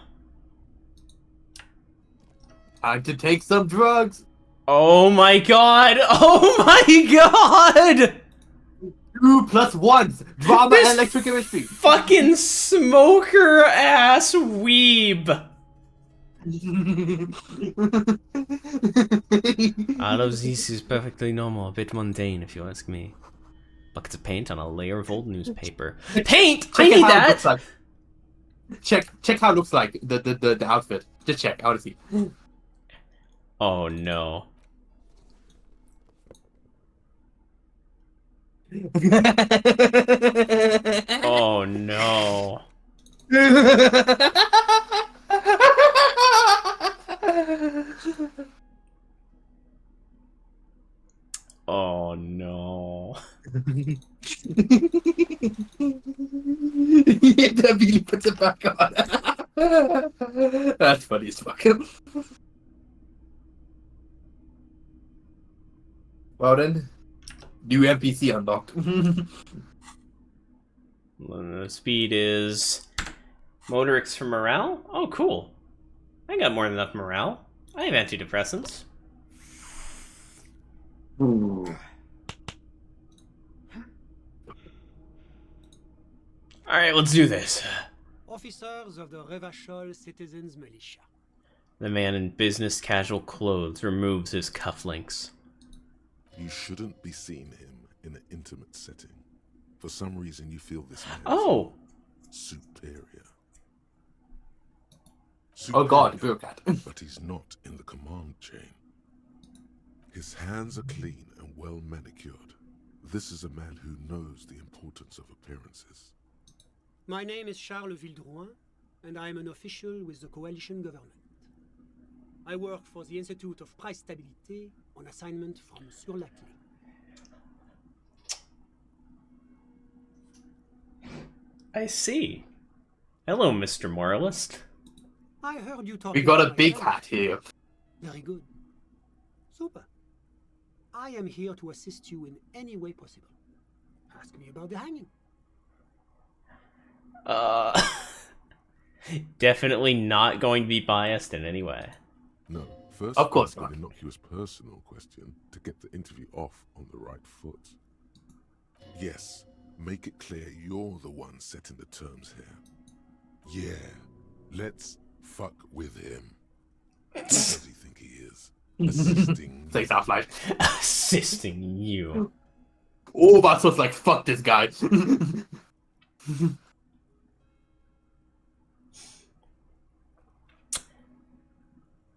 Time to take some drugs. Oh my god! Oh my god! 2 + 1. Drama This and electric chemistry. Fucking smoker ass weeb. All of this is perfectly normal, a bit mundane if you ask me. Buckets of paint on a layer of old newspaper. Paint! I need that! Like. Check how it looks like, the outfit. Just check, I wanna see. Oh no. Oh no. Oh no. That really puts it back on. That's funny as fuck. Well then, new NPC unlocked. The speed is Motorix for morale? Oh, cool. I got more than enough morale. I have antidepressants. Ooh. Alright, let's do this. Officers of the Revachol Citizens Militia. The man in business casual clothes removes his cufflinks. You shouldn't be seeing him in an intimate setting. For some reason, you feel this man is superior. Oh god, bureaucrat. But he's not in the command chain. His hands are clean and well manicured. This is a man who knows the importance of appearances. My name is Charles Vildrouin, and I am an official with the coalition government. I work for the Institute of Price Stabilité on assignment from Sur-la-Clé. I see. Hello, Mr. Moralist. I heard you talk. We got a big hat here. Very good. Super. I am here to assist you in any way possible. Ask me about the hanging. Definitely not going to be biased in any way. No, first of course an innocuous personal question to get the interview off on the right foot. Yes, make it clear you're the one setting the terms here. Yeah, let's fuck with him. Who does he think he is? Assisting. Say stuff like assisting you. Oh, that's what's like, fuck this guy.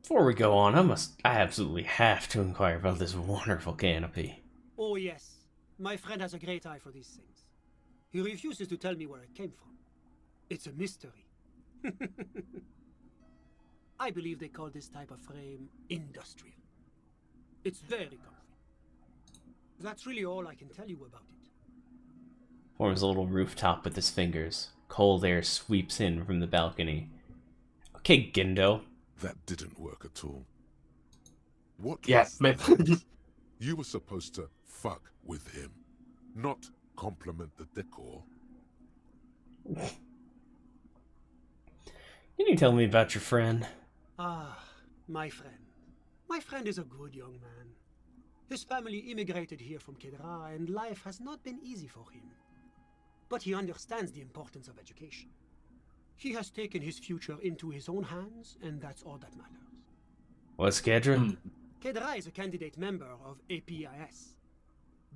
Before we go on, I absolutely have to inquire about this wonderful canopy. Oh yes, my friend has a great eye for these things. He refuses to tell me where it came from. It's a mystery. I believe they call this type of frame industrial. It's very comfy. That's really all I can tell you about it. Forms a little rooftop with his fingers. Cold air sweeps in from the balcony. Okay, Gindo. That didn't work at all. What? Yes, you were supposed to fuck with him, not compliment the decor. Can you tell me about your friend? Ah, my friend. My friend is a good young man. His family immigrated here from Kedra, and life has not been easy for him. But he understands the importance of education. He has taken his future into his own hands, and that's all that matters. What's Kedra? Kedra is a candidate member of APIS.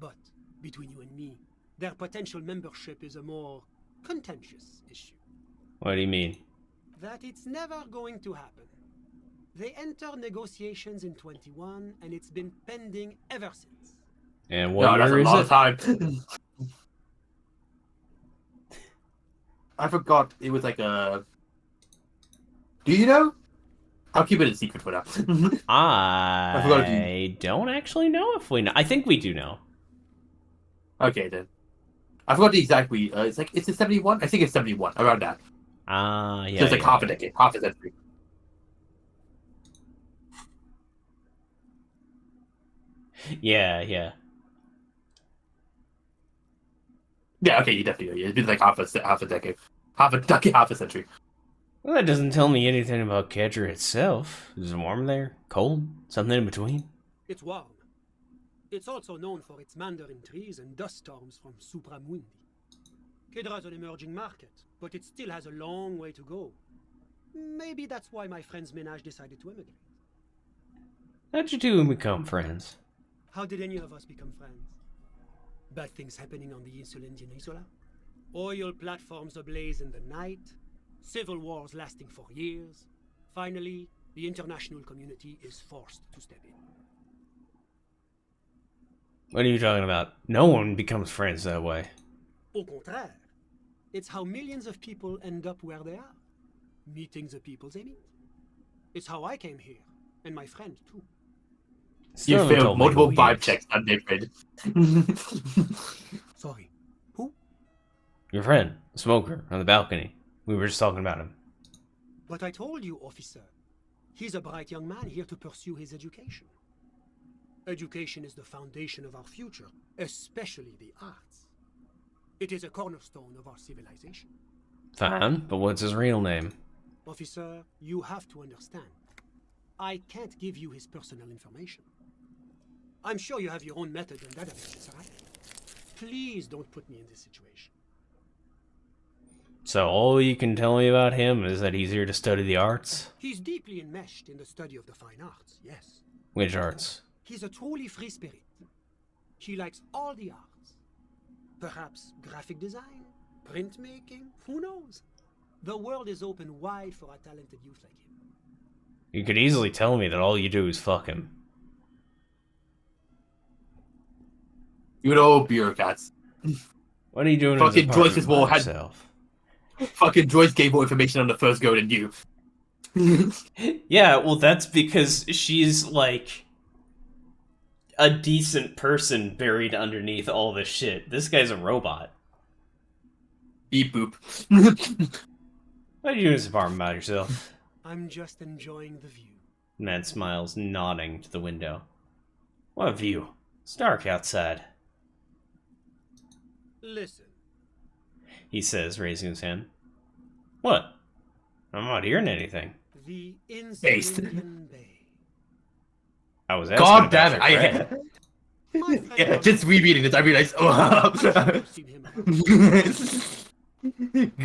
But, between you and me, their potential membership is a more contentious issue. What do you mean? That it's never going to happen. They entered negotiations in 21, and it's been pending ever since. And what year is it? Time. I forgot. It was like a... Do you know? I'll keep it a secret for now. I don't actually know if we know. I think we do know. Okay, then. I forgot the exact week. It's like, is it 71? I think it's 71, around that. Yeah. So it's like half a decade, half a century. Yeah. Yeah, okay, you definitely know. It's been like half a decade. Half a century. Well, that doesn't tell me anything about Kedra itself. Is it warm there? Cold? Something in between? It's warm. It's also known for its mandarin trees and dust storms from Supramundi. Kedra's an emerging market, but it still has a long way to go. Maybe that's why my friend's menage decided to emigrate. How'd you two become friends? How did any of us become friends? Bad things happening on the insolent Peninsula? Oil platforms ablaze in the night? Civil wars lasting for years? Finally, the international community is forced to step in. What are you talking about? No one becomes friends that way. Au contraire, it's how millions of people end up where they are, meeting the people they meet. It's how I came here, and my friend too. You Still failed multiple vibe is. checks on David. Sorry, who? Your friend, the smoker, on the balcony. We were just talking about him. But I told you, officer. He's a bright young man here to pursue his education. Education is the foundation of our future, especially the arts. It is a cornerstone of our civilization. Fine, but what's his real name? Officer, you have to understand. I can't give you his personal information. I'm sure you have your own method and databases, right? Please don't put me in this situation. So all you can tell me about him is that he's here to study the arts? He's deeply enmeshed in the study of the fine arts, yes. Which arts? He's a truly free spirit. He likes all the arts. Perhaps graphic design, printmaking, who knows? The world is open wide for a talented youth like him. You could easily tell me that all you do is fuck him. You know, bureaucrats. What are you doing Fucking in his Joyce's apartment wall by had yourself? Fucking Joyce gave more information on the first go than you. Yeah, well that's because she's like a decent person buried underneath all this shit. This guy's a robot. Beep boop. What are you doing in this apartment by yourself? I'm just enjoying the view. Man smiles, nodding to the window. What view? It's dark outside. Listen. He says, raising his hand. What? I'm not hearing anything. The Based. Insolent Bay. I was asking God about damn your it! friend. Yeah, just rereading this, I realized. Oh.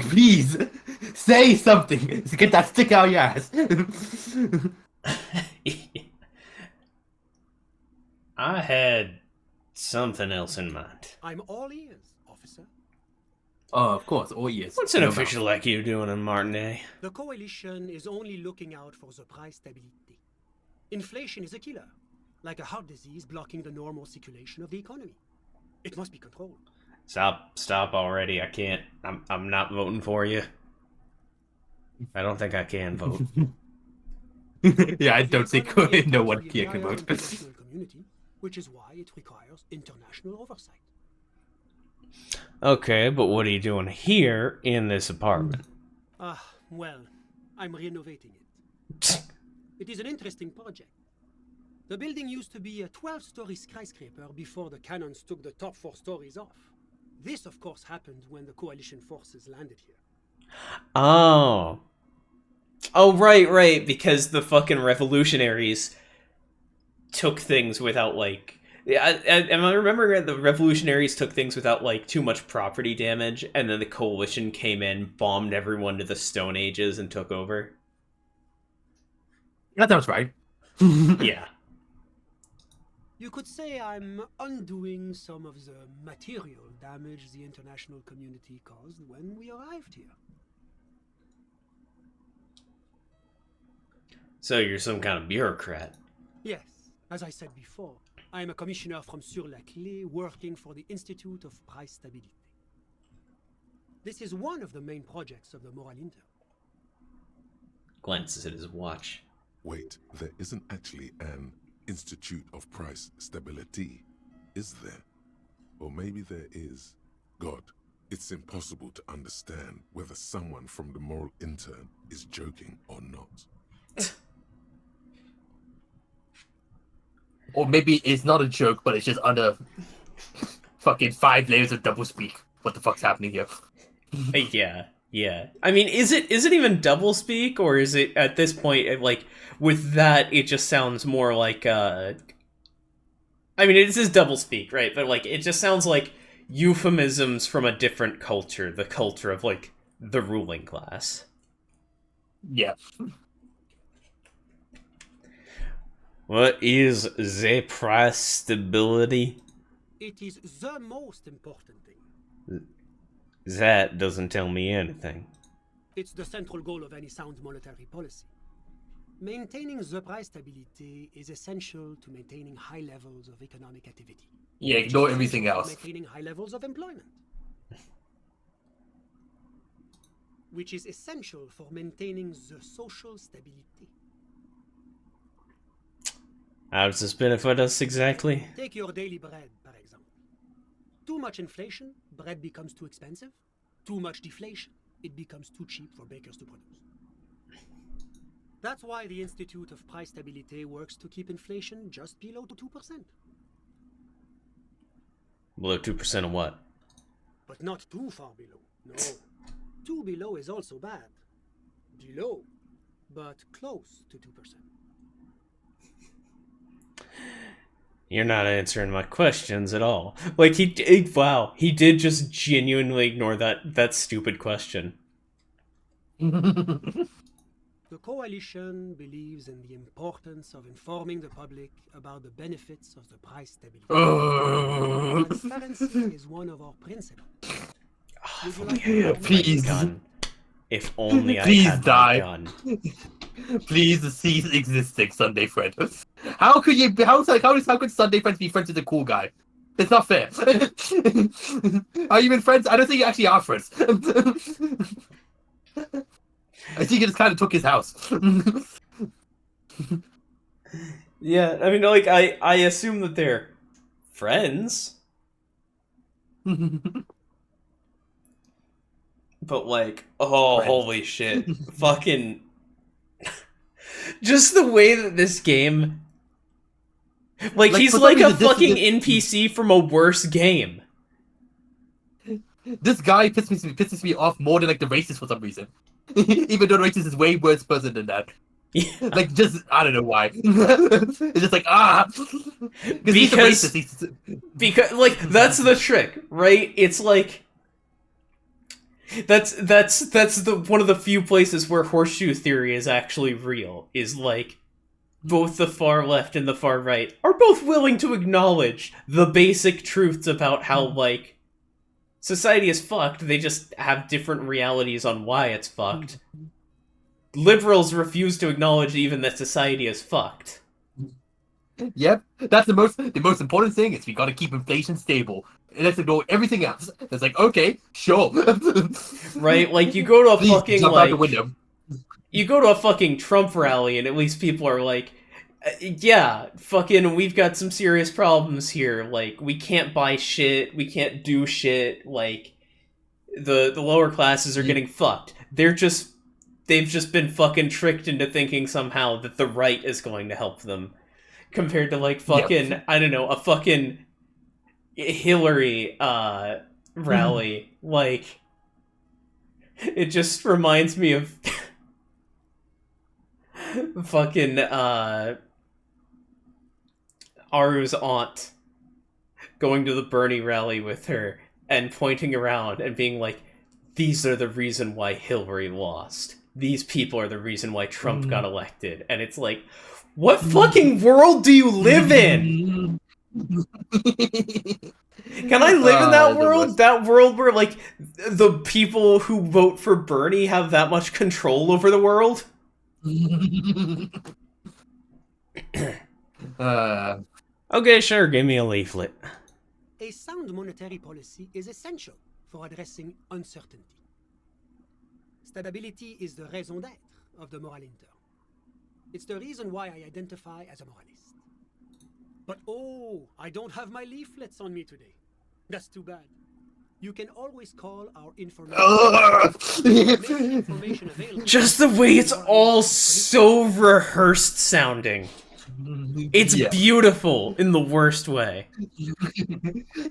Please say something. Get that stick out your ass. I had something else in mind. I'm all ears, officer. Oh, of course, all ears. What's an No official mouth. like you doing in Martinet? The coalition is only looking out for the price stability. Inflation is a killer, like a heart disease blocking the normal circulation of the economy. It must be controlled. Stop already. I can't. I'm not voting for you. I don't think I can vote. Yeah, I don't think no one here can vote. International community, which is why it requires international oversight. Okay, but what are you doing here in this apartment? Well, I'm renovating it. It is an interesting project. The building used to be a 12-story skyscraper before the cannons took the top 4 stories off. This, of course, happened when the coalition forces landed here. Oh. Oh, right, because the fucking revolutionaries took things without, like... Am I remembering the revolutionaries took things without, like, too much property damage, and then the coalition came in, bombed everyone to the Stone Ages, and took over? That sounds right. Yeah. You could say I'm undoing some of the material damage the international community caused when we arrived here. So you're some kind of bureaucrat. Yes, as I said before, I am a commissioner from Sur-la-Clé working for the Institute of Price Stability. This is one of the main projects of the Moral Inter. Glances at his watch. Wait, there isn't actually an Institute of Price Stability, is there? Or maybe there is. God, it's impossible to understand whether someone from the Moral Intern is joking or not. Or maybe it's not a joke, but it's just under fucking 5 layers of doublespeak. What the fuck's happening here? Yeah. I mean, is it even doublespeak, or is it at this point like with that? It just sounds more like I mean, it is doublespeak, right? But, like, it just sounds like euphemisms from a different culture. The culture of, like, the ruling class. Yeah. What is the price stability? It is the most important thing. That doesn't tell me anything. It's the central goal of any sound monetary policy. Maintaining the price stability is essential to maintaining high levels of economic activity. Yeah, ignore everything else. Maintaining high levels of employment. Which is essential for maintaining the social stability. How does this benefit us exactly? Take your daily bread, for example. Too much inflation, bread becomes too expensive. Too much deflation, it becomes too cheap for bakers to produce. That's why the Institute of Price Stability works to keep inflation just below 2%. Below 2% of what? But not too far below. No. Too below is also bad. Below, but close to 2%. You're not answering my questions at all. Like, wow, he did just genuinely ignore that stupid question. The coalition believes in the importance of informing the public about the benefits of the price stability. Transparency is one of our principles. Please. If only I Please had die. my gun. Please cease existing, Sunday friend. How could you? How could Sunday friends be friends with a cool guy? It's not fair. Are you even friends? I don't think you actually are friends. I think you just kind of took his house. Yeah, I mean, like, I assume that they're friends. But, like, oh, Friends. holy shit. Fucking... Just the way that this game... Like he's like a fucking NPC from a worse game. This guy pisses me off more than, like, the racist for some reason. Even though the racist is way worse person than that. Yeah. Like, just, I don't know why. It's just like, Because, like, that's the trick, right? It's like... That's the one of the few places where horseshoe theory is actually real, is like both the far left and the far right are both willing to acknowledge the basic truths about how, like, society is fucked. They just have different realities on why it's fucked. Liberals refuse to acknowledge even that society is fucked. Yep, that's the most important thing is we gotta keep inflation stable. And let's ignore everything else. It's like, okay, sure. Right, like, you go to a Please fucking, jump like... out the window. You go to a fucking Trump rally, and at least people are like, yeah, fucking, we've got some serious problems here. Like, we can't buy shit, we can't do shit, like, the lower classes are getting fucked. They've just been fucking tricked into thinking somehow that the right is going to help them. Compared to, like, fucking, I don't know, a fucking Hillary, rally. Like, it just reminds me of fucking, Aru's aunt going to the Bernie rally with her and pointing around and being like, these are the reason why Hillary lost. These people are the reason why Trump got elected. And it's like, what fucking world do you live in? Can I live in that world? That world where, like, the people who vote for Bernie have that much control over the world? Okay, sure, give me a leaflet. A sound monetary policy is essential for addressing uncertainty. Stability is the raison d'être of the moral interne. It's the reason why I identify as a moralist. But oh, I don't have my leaflets on me today. That's too bad. You can always call our information available. Just the way it's all so rehearsed sounding. It's beautiful in the worst way.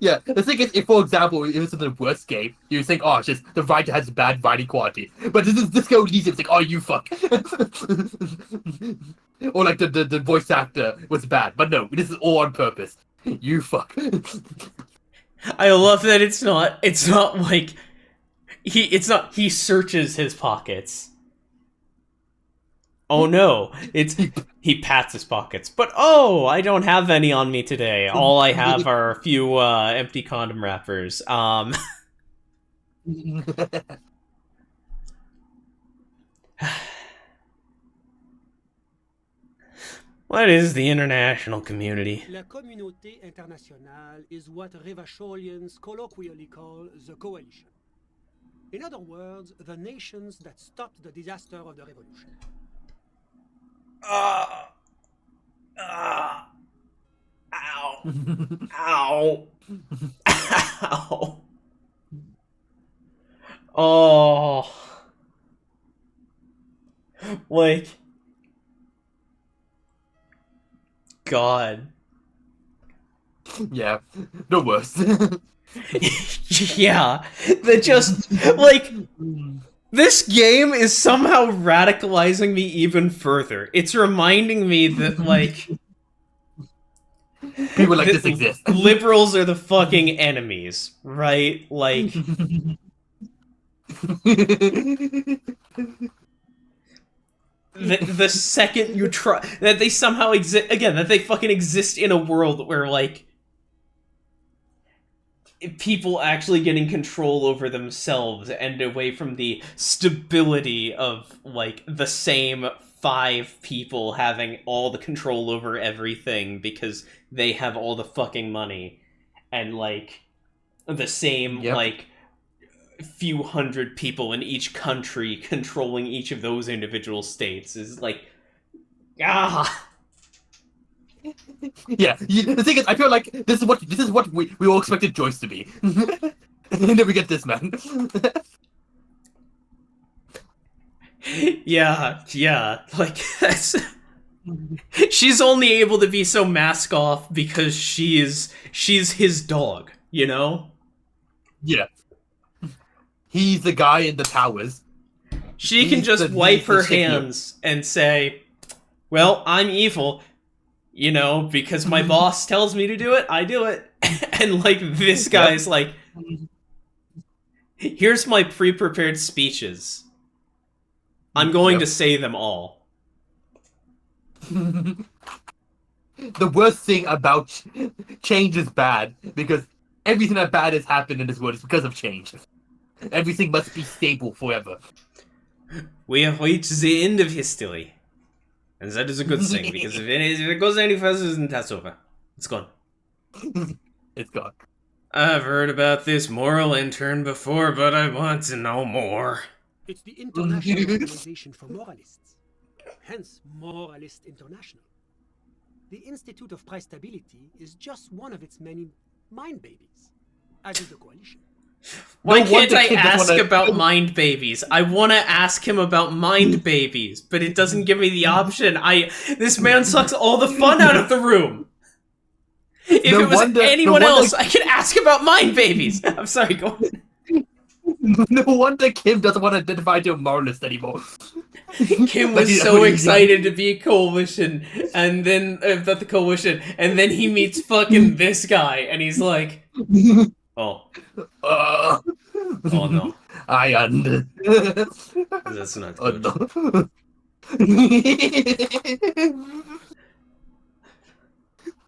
Yeah, the thing is, if, for example, it was the worst game, you would think, oh, it's just the writer has bad writing quality. But this go Elysium, it's like, oh, you fuck. Or like the voice actor was bad. But no, this is all on purpose. You fuck. I love that it's not like he searches his pockets. Oh no, he pats his pockets. But oh, I don't have any on me today. All I have are a few empty condom wrappers. What is the international community? La communauté internationale is what Revacholians colloquially call the coalition. In other words, the nations that stopped the disaster of the revolution. Ow. Ow. Ow. Oh. Like, God. Yeah, the worst. Yeah, that just, like, this game is somehow radicalizing me even further. It's reminding me that, like, people like this exist. Liberals are the fucking enemies, right? Like, the second you try, that they somehow exist, again, that they fucking exist in a world where, like, people actually getting control over themselves and away from the stability of, like, the same 5 people having all the control over everything because they have all the fucking money, and, like, the same, like, few hundred people in each country controlling each of those individual states is, like, Yeah, the thing is, I feel like this is what we all expected Joyce to be. And then we get this man. Yeah, like, that's... She's only able to be so mask off because she's his dog, you know? Yeah. He's the guy in the towers. She can just wipe her hands and say, well, I'm evil, you know, because my boss tells me to do it, I do it. And, like, this guy's like, here's my pre-prepared speeches. I'm going to say them all. The worst thing about change is bad, because everything that bad has happened in this world is because of change. Everything must be stable forever. We have reached the end of history. And that is a good thing, because if it goes any further, then that's over. It's gone. It's gone. I've heard about this moral intern before, but I want to know more. It's the International Organization for Moralists, hence Moralist International. The Institute of Price Stability is just one of its many mind babies, as is the coalition. Why can't I ask about mind babies? I want to ask him about mind babies, but it doesn't give me the option. This man sucks all the fun out of the room. If it was anyone else, I could ask about mind babies. I'm sorry, go on. No wonder Kim doesn't want to identify to a moralist anymore. Kim was so excited to be a coalition, and then about the coalition, and then he meets fucking this guy, and he's like, oh. Oh no. I under. That's not good. No.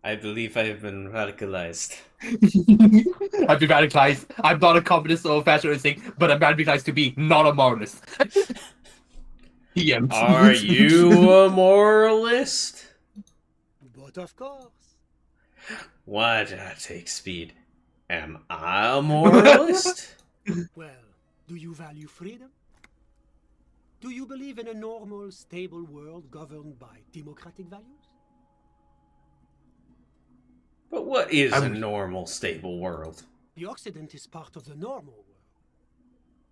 I believe I have been radicalized. I've been radicalized. I'm not a communist or fascist thing, but I'm radicalized to be not a moralist. Are you a moralist? But of course. Why did I take speed? Am I a moralist? Well, do you value freedom? Do you believe in a normal, stable world governed by democratic values? But what is a normal, stable world? The Occident is part of the normal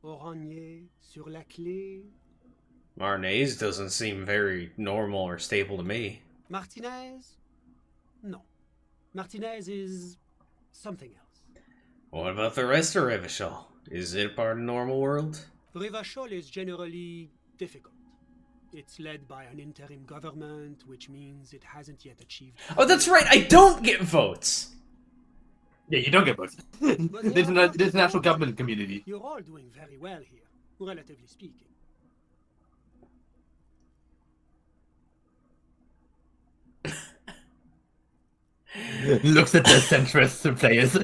world. Oranje, sur la clé. Marnez doesn't seem very normal or stable to me. Martinez? No. Martinez is something else. What about the rest of Revachol? Is it part of the normal world? Revachol is generally difficult. It's led by an interim government, which means it hasn't yet achieved... Oh, that's right, I don't get votes! Yeah, you don't get votes. There's a national government community. You're all doing very well here, relatively speaking. Looks at the centrist players.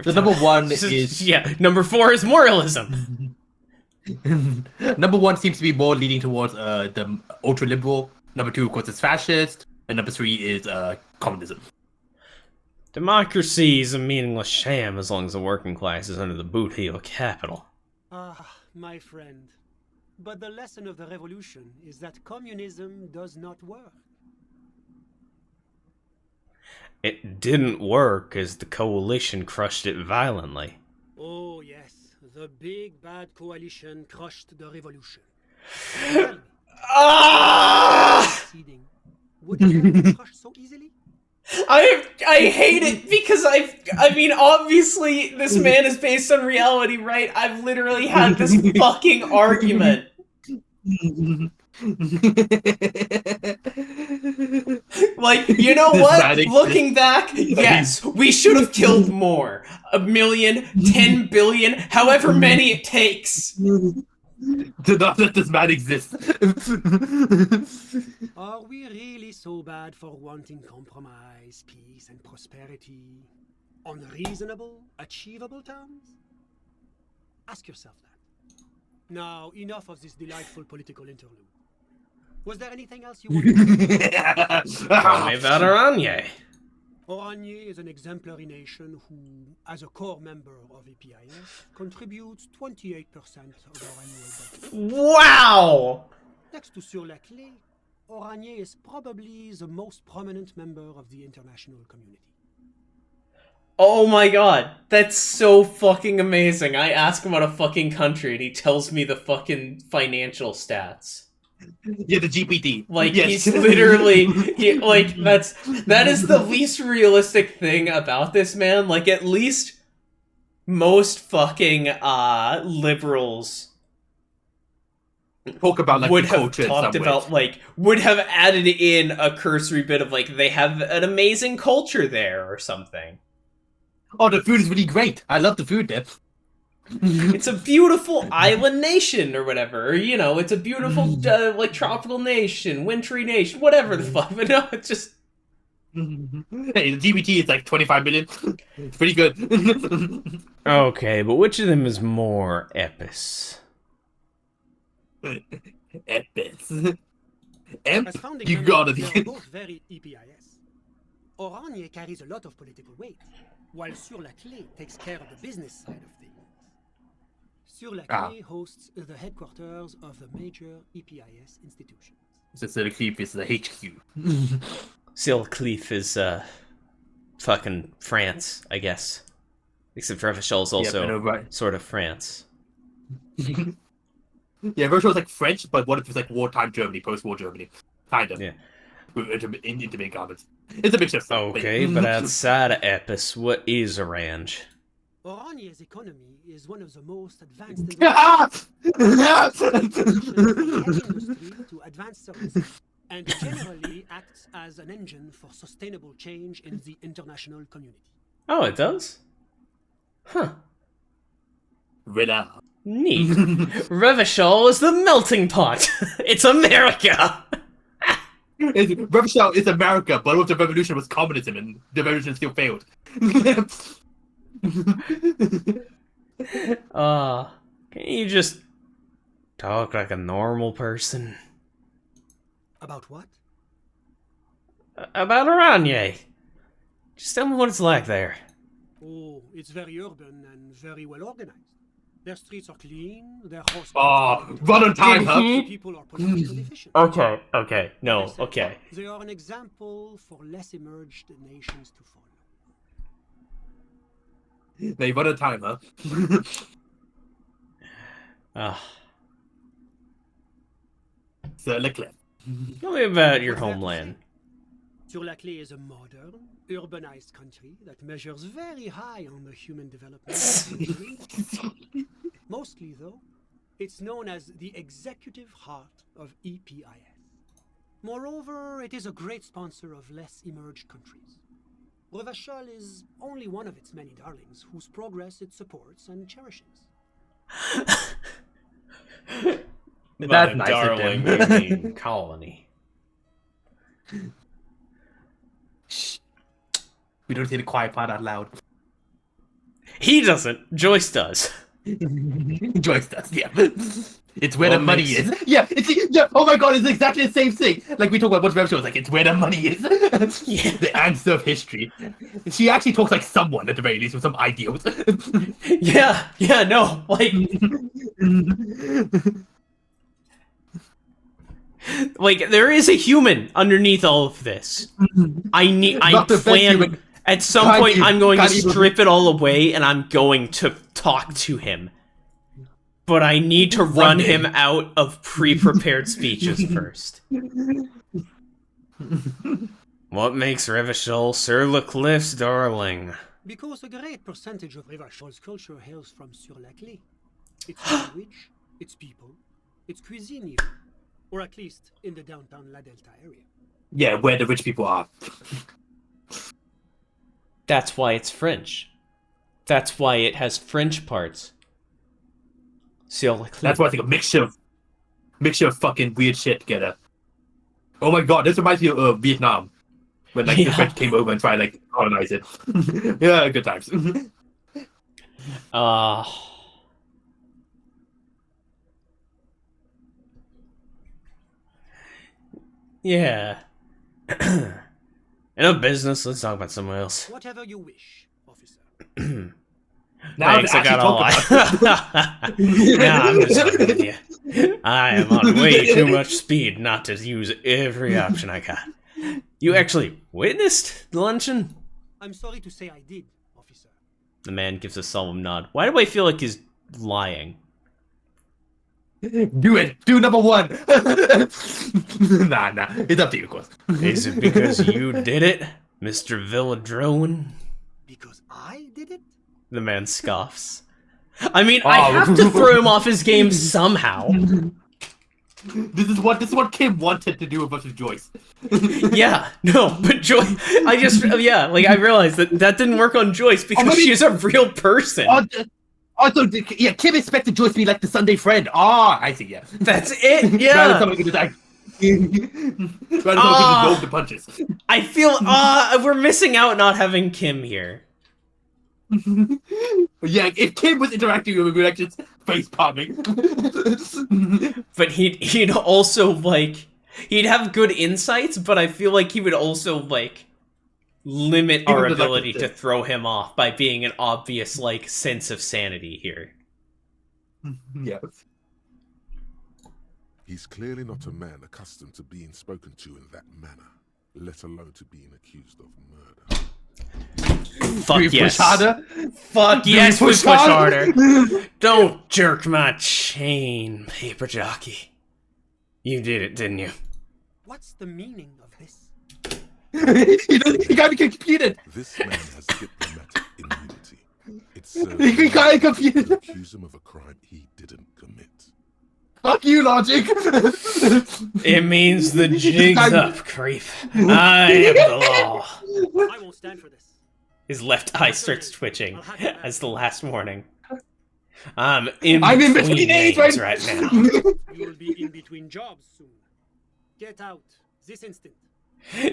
The number one is... Yeah, number 4 is moralism. Number 1 seems to be more leaning towards the ultra-liberal. Number 2, of course, is fascist. And number 3 is communism. Democracy is a meaningless sham as long as the working class is under the boot heel of capital. Ah, my friend. But the lesson of the revolution is that communism does not work. It didn't work as the coalition crushed it violently. Oh, yes. The big bad coalition crushed the revolution. Would it be crushed so easily? I hate it because I mean, obviously this man is based on reality, right? I've literally had this fucking argument. Like, you know what? Looking back, yes, we should have killed more. 1 million, 10 billion, however many it takes. To not let this man exist. Are we really so bad for wanting compromise, peace, and prosperity on reasonable, achievable terms? Ask yourself that. Now, enough of this delightful political interlude. Was there anything else you wanted to say? Tell me about Oranje. Oranje is an exemplary nation who, as a core member of EPIS, contributes 28% of our annual budget. Wow! Next to Sur la Clé, Oranje is probably the most prominent member of the international community. Oh my god, that's so fucking amazing. I ask him about a fucking country and he tells me the fucking financial stats. Yeah, the GPT. Like, yes. He's literally, that is the least realistic thing about this man. Like, at least most fucking, liberals talk about, like, would the have culture talked about, like, would have added in a cursory bit of, like, they have an amazing culture there or something. Oh, the food is really great. I love the food there. It's a beautiful island nation or whatever. Or, you know, it's a beautiful, like, tropical nation, wintry nation, whatever the fuck. But no, it's just... Hey, the GPT is like 25 million. It's pretty good. Okay, but which of them is more epis? Epis. You gotta be. They are both very EPIS. Oranje carries a lot of political weight, while Sur la Clé takes care of the business side of things. Sur la Clé hosts the headquarters of the major EPIS institutions. So Sur la Clé is the HQ. Sur la Clé is, fucking France, I guess. Except Revachol is also sort of France. Yeah, Revachol is like French, but what if it's like wartime Germany, post-war Germany? Kind of. Yeah. With intermittent garments. It's a mixture of stuff. Okay, but outside of Epis, what is Orange? Oranje's economy is one of the most advanced in the industry to advanced services, and generally acts as an engine for sustainable change in the international community. Oh, it does? Huh. Rilla. Neat. Revachol is the melting pot. It's America. Revachol is America, but what the revolution was communism, and the revolution still failed. Can you just talk like a normal person? About what? About Oranje. Just tell me what it's like there. Oh, it's very urban and very well organized. Their streets are clean, their hospitals... Oh, run on time, huh? People are politically efficient. Okay, no, okay. They are an example for less emerged nations to follow. They run on time, huh? Sur la Clé. Tell me about your homeland. Sur la Clé is a modern, urbanized country that measures very high on the human development. Mostly, though, it's known as the executive heart of EPIS. Moreover, it is a great sponsor of less emerged countries. Revachol is only one of its many darlings whose progress it supports and cherishes. That's By nice of darling, them. you mean colony. Shh. We don't say the quiet part out loud. He doesn't. Joyce does. Joyce does, yeah. It's where the money is. Yeah, yeah. Oh my god, it's exactly the same thing. Like we talk about what's web shows, like it's where the money is. Yeah. The answer of history. She actually talks like someone at the very least with some ideals. Yeah, no, like, like there is a human underneath all of this. I plan. At some point, I'm going to strip it all away, and I'm going to talk to him. But I need to run him out of pre-prepared speeches first. What makes Revachol Sur Le Cliff's darling? Because a great percentage of Revachol's culture hails from Sur La Clé. Its language, its people, its cuisine even. Or at least in the downtown La Delta area. Yeah, where the rich people are. That's why it's French. That's why it has French parts. That's why it's like a mixture of fucking weird shit together. Oh my god, this reminds me of Vietnam. When like the French came over and tried like colonize it. Yeah, good times. Yeah. Enough business, let's talk about someone else. Whatever you wish, officer. Thanks, I got all Nah, I'm just fucking with you. I am on way too much speed not to use every option I got. You actually witnessed the luncheon? I'm sorry to say I did, officer. The man gives a solemn nod. Why do I feel like he's lying? Do it! Do number one! Nah. It's up to you, of course. Is it because you did it, Mr. Villadrone? Because I did it? The man scoffs. I mean, I have to throw him off his game somehow. This is what Kim wanted to do versus Joyce. Yeah, no, but Joyce, I realized that didn't work on Joyce because she's a real person. Also, yeah, Kim expected Joyce to be like the Sunday friend. I see, yeah. That's it, yeah. Rather than someone who can just act. Rather than someone who can just roll the punches. I feel, we're missing out not having Kim here. Yeah, if Kim was interacting with me, we'd like just face palming. But he'd also, like, he'd have good insights, but I feel like he would also, like, limit our ability to throw him off by being an obvious, like, sense of sanity here. Yes. He's clearly not a man accustomed to being spoken to in that manner, let alone to being accused of murder. Fuck yes. Push harder? Fuck yes, we push harder. Don't jerk my chain, paper jockey. You did it, didn't you? What's the meaning of this? He got me computed. This man has diplomatic immunity. It's he got me computed. to accuse him of a crime he didn't commit. Fuck you, logic. It means the jig's up, creep. I am the law. I won't stand for this. His left eye starts twitching as the last warning. I'm in between names right now. You'll be in between jobs soon. Get out this instant.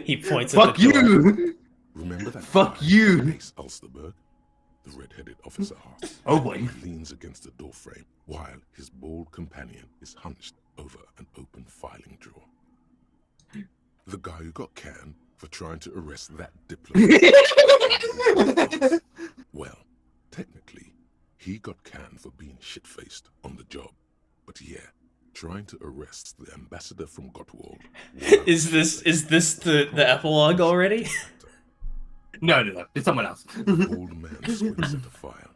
He points at the door. Fuck you. Remember that? Fuck you. Mace Ulsterberg, the red-headed officer asks. Oh boy. He leans against the doorframe while his bald companion is hunched over an open filing drawer. The guy who got canned for trying to arrest that diplomat. Well, technically, he got canned for being shit-faced on the job. But yeah, trying to arrest the ambassador from Gottwald. Is this the epilogue already? No. It's someone else. The old man squints at the file,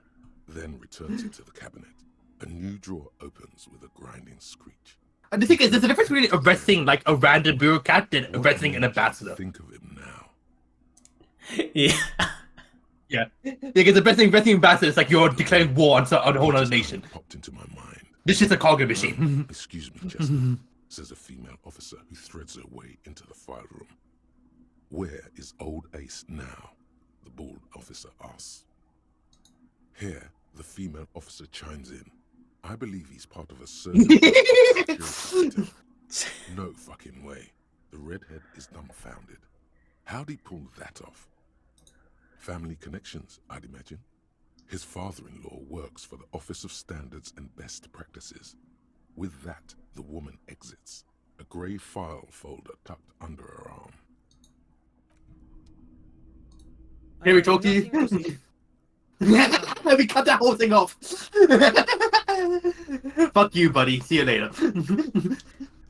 then returns it to the cabinet. A new drawer opens with a grinding screech. And the thing is, there's a difference between arresting like a random bureaucrat and arresting an ambassador. Think of it now. Yeah. Yeah, because the best thing about it is like you're declaring war on a whole other nation. Popped into my mind. This is a cargo machine. Excuse me, Chester, says a female officer who threads her way into the file room. Where is old Ace now? The bald officer asks. Here, the female officer chimes in. I believe he's part of a certain security. No fucking way. The redhead is dumbfounded. How'd he pull that off? Family connections, I'd imagine. His father-in-law works for the Office of Standards and Best Practices. With that, the woman exits, a grey file folder tucked under her arm. Here we talk to you. Let me cut that whole thing off. Fuck you, buddy. See you later.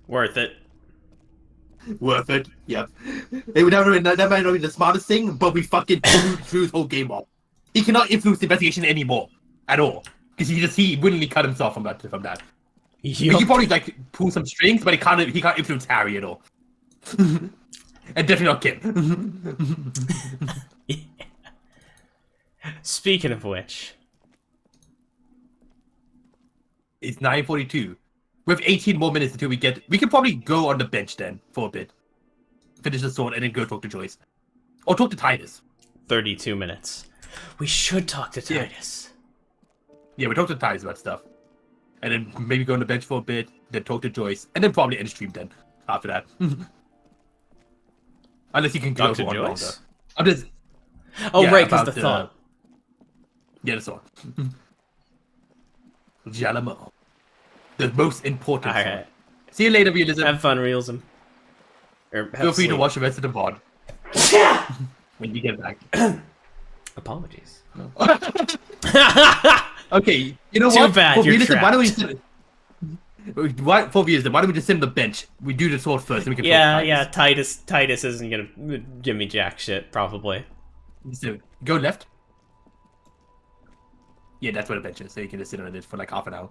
Worth it. Worth it. Yep. That might not be the smartest thing, but we fucking threw his whole game off. He cannot influence the investigation anymore at all because he willingly cut himself from that. Yep. He probably like pull some strings, but he can't influence Harry at all. And definitely not Kim. Speaking of which, it's 9:42. We have 18 more minutes until we get. We can probably go on the bench then for a bit, finish the sword, and then go talk to Joyce, or talk to Titus. 32 minutes. We should talk to Titus. Yeah, we talk to Titus about stuff, and then maybe go on the bench for a bit, then talk to Joyce, and then probably end stream then after that. Unless you can go Talk to on Joyce? longer. I'm just. Oh, Yeah, right, because about the thought. Yeah, the sword. Jalamo. The most important sword. Alright. See you later, Realism. Have fun, Realism. Feel free to watch the rest of the VOD. When you get back. Apologies. Okay, you know Too what? bad, For you're Realism, why don't we trapped. for Realism, why don't we just sit on the bench? We do the sword first, and we can Yeah, Titus isn't gonna give me jack shit, probably. So, go left. Yeah, that's where the bench is, so you can just sit on it for like half an hour.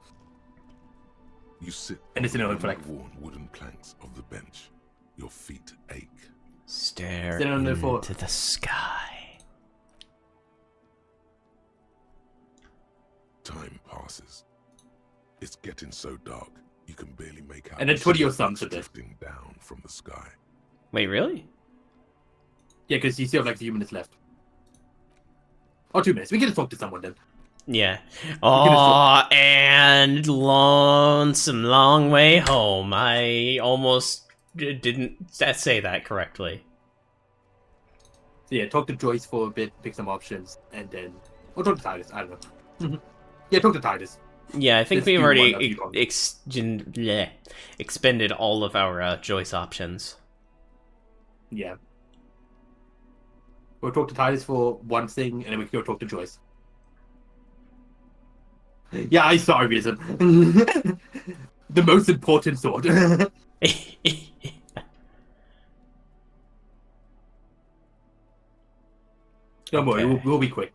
You sit And it's in on for like worn wooden planks of the bench. Your feet ache. Stare Sit on there for- into the sky. Time passes. It's getting so dark you can barely make out. And then the twiddle your silhouettes thumbs a bit. drifting down from the sky. Wait, really? Yeah, because you still have like a few minutes left. Or 2 minutes. We can just talk to someone then. Yeah. Oh, and lonesome long way home. I almost didn't say that correctly. So yeah, talk to Joyce for a bit, pick some options, and then... Or talk to Titus, I don't know. Yeah, talk to Titus. Yeah, I think Let's we've do already one of you expended all of our Joyce options. Yeah. We'll talk to Titus for one thing, and then we can go talk to Joyce. Yeah, I saw reason. The most important sword. Don't worry, we'll be quick.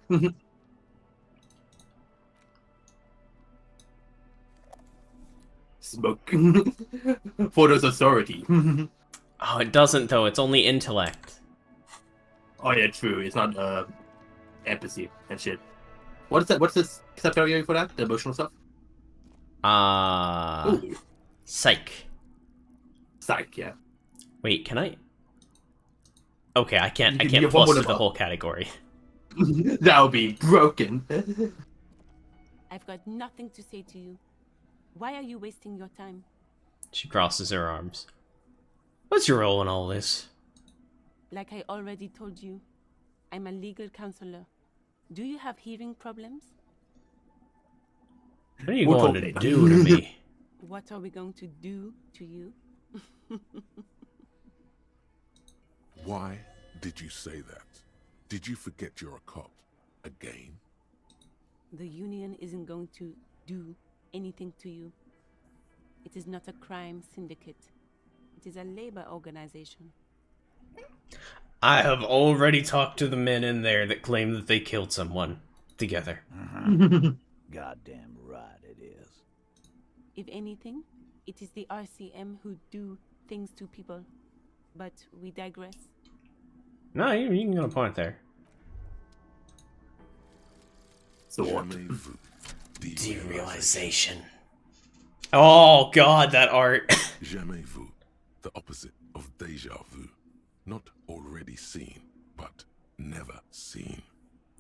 Smoke. For those authority. Oh, it doesn't though. It's only intellect. Oh yeah, true. It's not empathy and shit. What is that? What's this subcategory for that? The emotional stuff? Psych. Psych, yeah. Wait, can I? Okay, I can't. I You can't get one plus more to the above. whole category. That'll be broken. I've got nothing to say to you. Why are you wasting your time? She crosses her arms. What's your role in all this? Like I already told you, I'm a legal counselor. Do you have hearing problems? What are you going to do to me? What are we going to do to you? Why did you say that? Did you forget you're a cop? Again? The union isn't going to do anything to you. It is not a crime syndicate. It is a labor organization. I have already talked to the men in there that claim that they killed someone together. Goddamn right it is. If anything, it is the RCM who do things to people. But we digress. No, you can get a point there. Sword. Derealization. Oh god, that art. Jamais vu, the opposite of déjà vu. Not already seen, but never seen.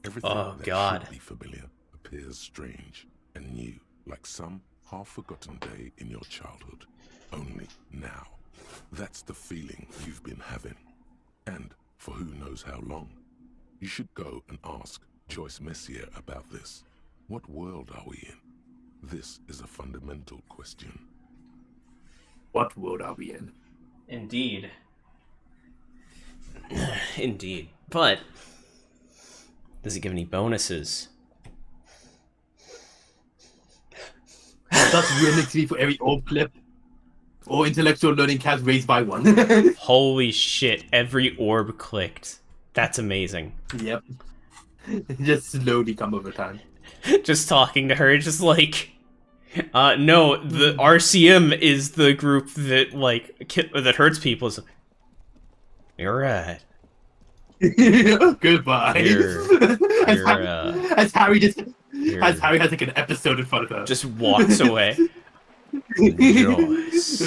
Everything that should be familiar appears strange and new, like some half-forgotten day in your childhood. Only now. That's the feeling you've been having. And for who knows how long. You should go and ask Joyce Messier about this. What world are we in? This is a fundamental question. What world are we in? Indeed. Indeed. But does it give any bonuses? That's realistically for every orb clip. Or intellectual learning cap raised by 1. Holy shit, every orb clicked. That's amazing. Yep. Just slowly come over time. Just talking to her, just like... no, the RCM is the group that, like, that hurts people. So, you're right. Goodbye. As Harry has like an episode in front of her. Just walks away. Joyce.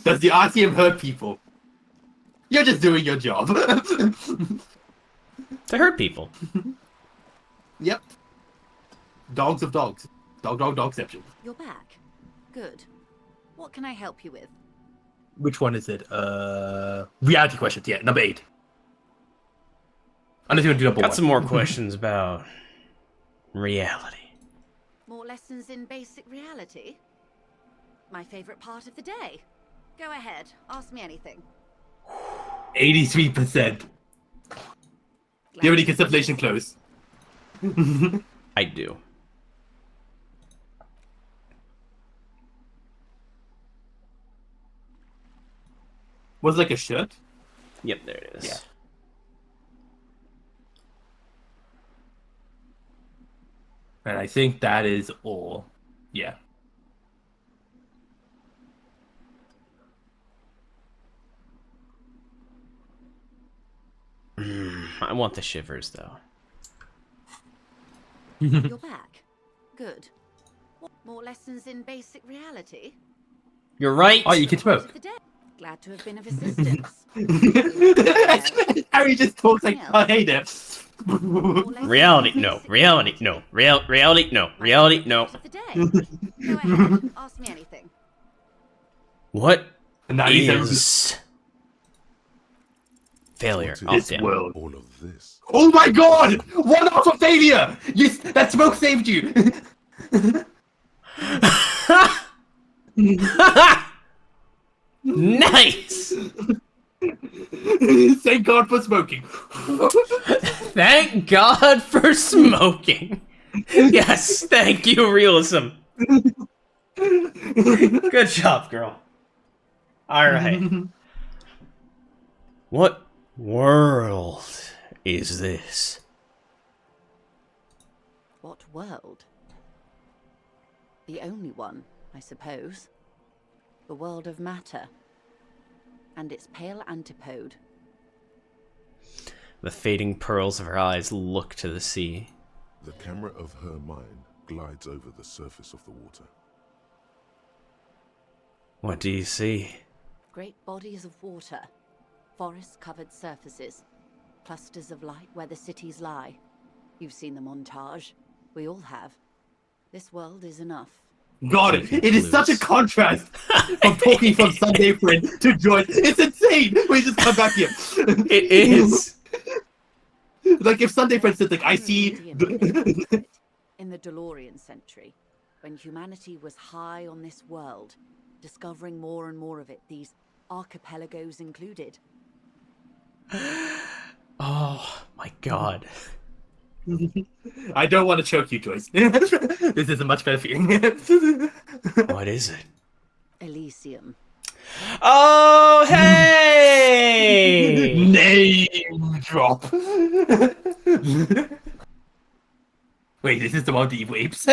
Does the RCM hurt people? You're just doing your job. To hurt people. Yep. Dogs of dogs. Dogception. You're back. Good. What can I help you with? Which one is it? Reality questions. Yeah, number 8. Unless you want to do number 1. Got some more questions about reality. More lessons in basic reality? My favorite part of the day. Go ahead, ask me anything. 83%. Do you have any contemplation close? I do. Was it like a shirt? Yep, there it is. Yeah. And I think that is all. Yeah. I want the shivers, though. You're back. Good. More lessons in basic reality? You're right. Oh, you can smoke. Glad to have been of assistance. Harry just talks like, oh, hey there. Reality, no. Reality, no. Reality, no. Reality, no. Go ahead, ask me anything. What 97%. is failure? Oh, This damn. world. All of this. Oh my god! 1 out of failure! Yes, that smoke saved you! Nice! Thank God for smoking. Thank God for smoking. Yes, thank you, Realism. Good job, girl. Alright. What world is this? What world? The only one, I suppose. The world of matter. And its pale antipode. The fading pearls of her eyes look to the sea. The camera of her mind glides over the surface of the water. What do you see? Great bodies of water. Forest-covered surfaces. Clusters of light where the cities lie. You've seen the montage. We all have. This world is enough. God, it is such a contrast from talking from Sunday Friend to Joyce. It's insane! We just come back here. It is. Like if Sunday Friend said, like, I see... In the DeLorean century, when humanity was high on this world, discovering more and more of it, these archipelagos included. Oh, my God. I don't want to choke you, Joyce. This is a much better feeling. What is it? Elysium. Oh, hey! Name drop. Wait, this is the one with the evil apes?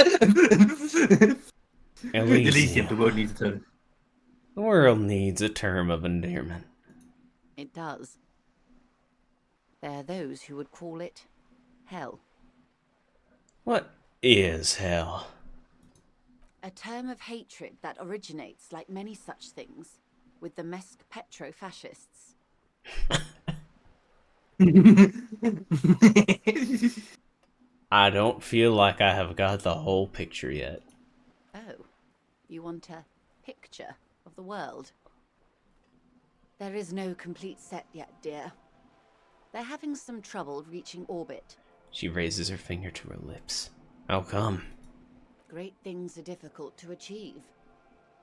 Elysium, the world needs a term. The world needs a term of endearment. It does. There are those who would call it hell. What is hell? A term of hatred that originates, like many such things, with the Mesk petro-fascists. I don't feel like I have got the whole picture yet. Oh, you want a picture of the world? There is no complete set yet, dear. They're having some trouble reaching orbit. She raises her finger to her lips. How come? Great things are difficult to achieve.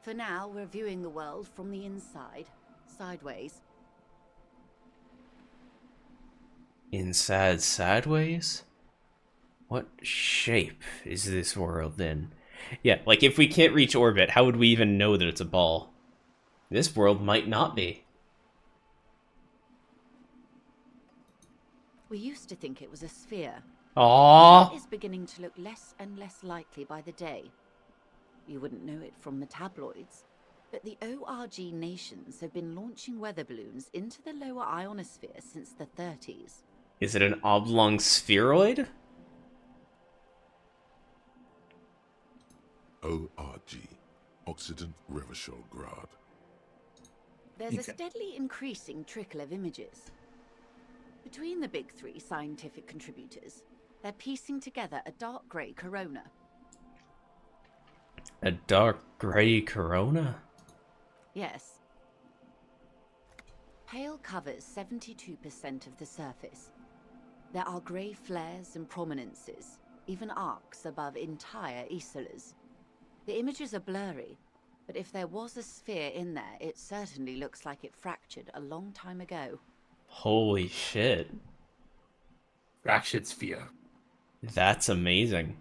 For now, we're viewing the world from the inside, sideways. Inside sideways? What shape is this world in? Yeah, like if we can't reach orbit, how would we even know that it's a ball? This world might not be. We used to think it was a sphere. Aww. That is beginning to look less and less likely by the day. You wouldn't know it from the tabloids, but the ORG nations have been launching weather balloons into the lower ionosphere since the 30s. Is it an oblong spheroid? ORG, Occident Revischolgrad. There's a steadily increasing trickle of images. Between the big three scientific contributors, they're piecing together a dark grey corona. A dark grey corona? Yes. Pale covers 72% of the surface. There are grey flares and prominences, even arcs above entire isolas. The images are blurry, but if there was a sphere in there, it certainly looks like it fractured a long time ago. Holy shit. Fractured sphere. That's amazing.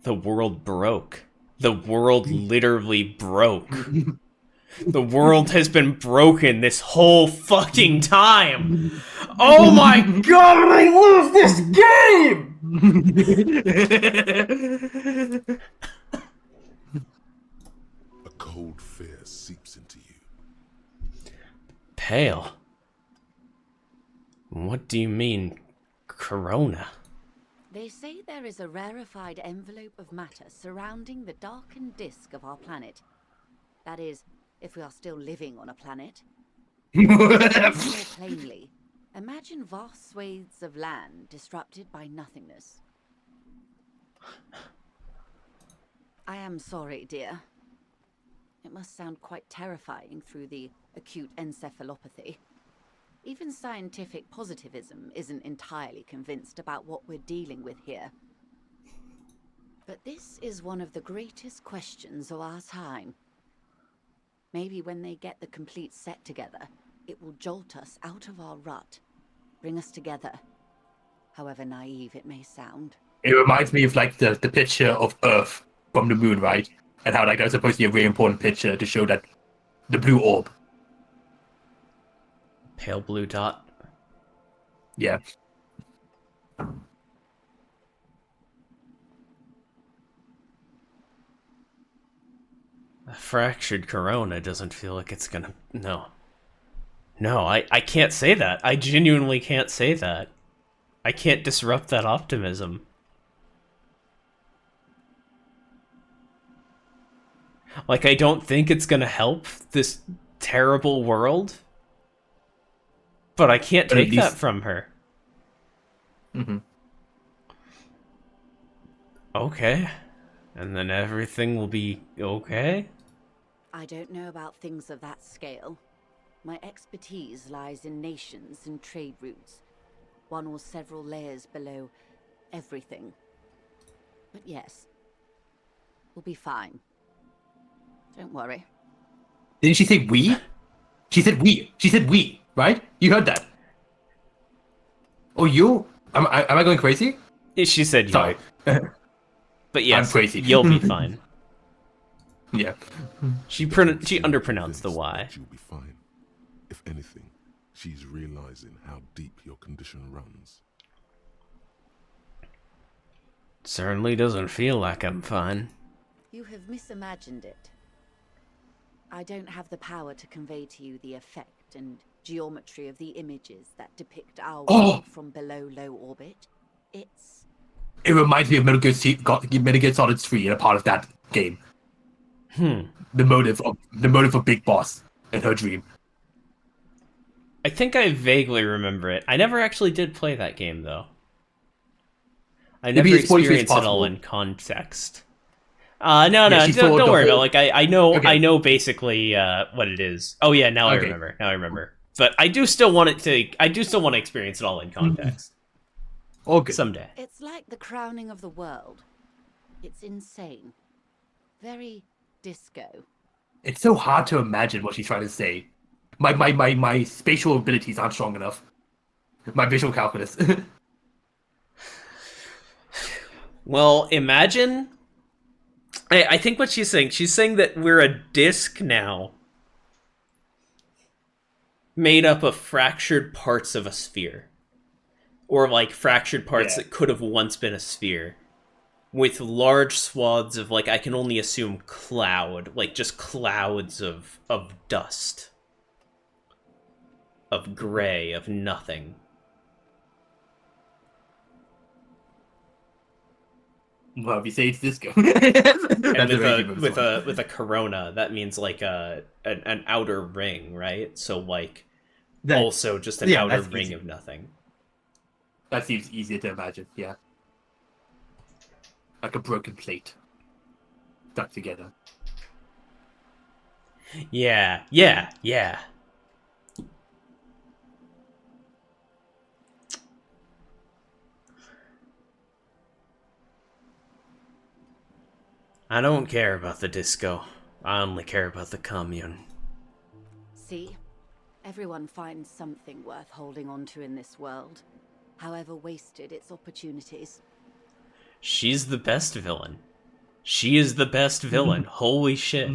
The world broke. The world literally broke. The world has been broken this whole fucking time. Oh my god, I love this game! A cold fear seeps into you. Pale? What do you mean, corona? They say there is a rarefied envelope of matter surrounding the darkened disk of our planet. That is, if we are still living on a planet. More plainly, imagine vast swathes of land disrupted by nothingness. I am sorry, dear. It must sound quite terrifying through the acute encephalopathy. Even scientific positivism isn't entirely convinced about what we're dealing with here. But this is one of the greatest questions of our time. Maybe when they get the complete set together, it will jolt us out of our rut, bring us together, however naive it may sound. It reminds me of like the picture of Earth from the moon, right? And how like that's supposed to be a really important picture to show that the blue orb. Pale blue dot. Yeah. A fractured corona doesn't feel like it's gonna... No. No, I can't say that. I genuinely can't say that. I can't disrupt that optimism. Like, I don't think it's gonna help this terrible world. But I can't take that from her. Mm-hmm. Okay. And then everything will be okay? I don't know about things of that scale. My expertise lies in nations and trade routes, one or several layers below everything. But yes, we'll be fine. Don't worry. Didn't she say we? She said we. She said we, right? You heard that. Oh, you? Am I going crazy? She said you. Sorry. But yes, I'm crazy. You'll be fine. Yeah. She underpronounced the Y. You'll be fine. If anything, she's realizing how deep your condition runs. Certainly doesn't feel like I'm fine. You have misimagined it. I don't have the power to convey to you the effect and geometry of the images that depict our world from below low orbit. It reminds me of Metal Gear Solid 3 and a part of that game. The motive of Big Boss in her dream. I think I vaguely remember it. I never actually did play that game, though. I never experienced it all in context. No, don't worry about it. Like, I know basically what it is. Oh yeah, now I remember. But I do still want to experience it all in context. Okay. Someday. It's like the crowning of the world. It's insane. Very disco. It's so hard to imagine what she's trying to say. My spatial abilities aren't strong enough. My visual calculus. Well, imagine. I think what she's saying that we're a disc now, made up of fractured parts of a sphere, or like fractured parts that could have once been a sphere, with large swaths of, like, I can only assume cloud, like just clouds of dust, of gray, of nothing. Well, if you say it's disco. And with a corona, that means like an outer ring, right? So like also just an outer ring of nothing. That seems easier to imagine, yeah. Like a broken plate stuck together. Yeah. I don't care about the disco. I only care about the commune. See? Everyone finds something worth holding on to in this world, however wasted its opportunities. She's the best villain. She is the best villain. Holy shit.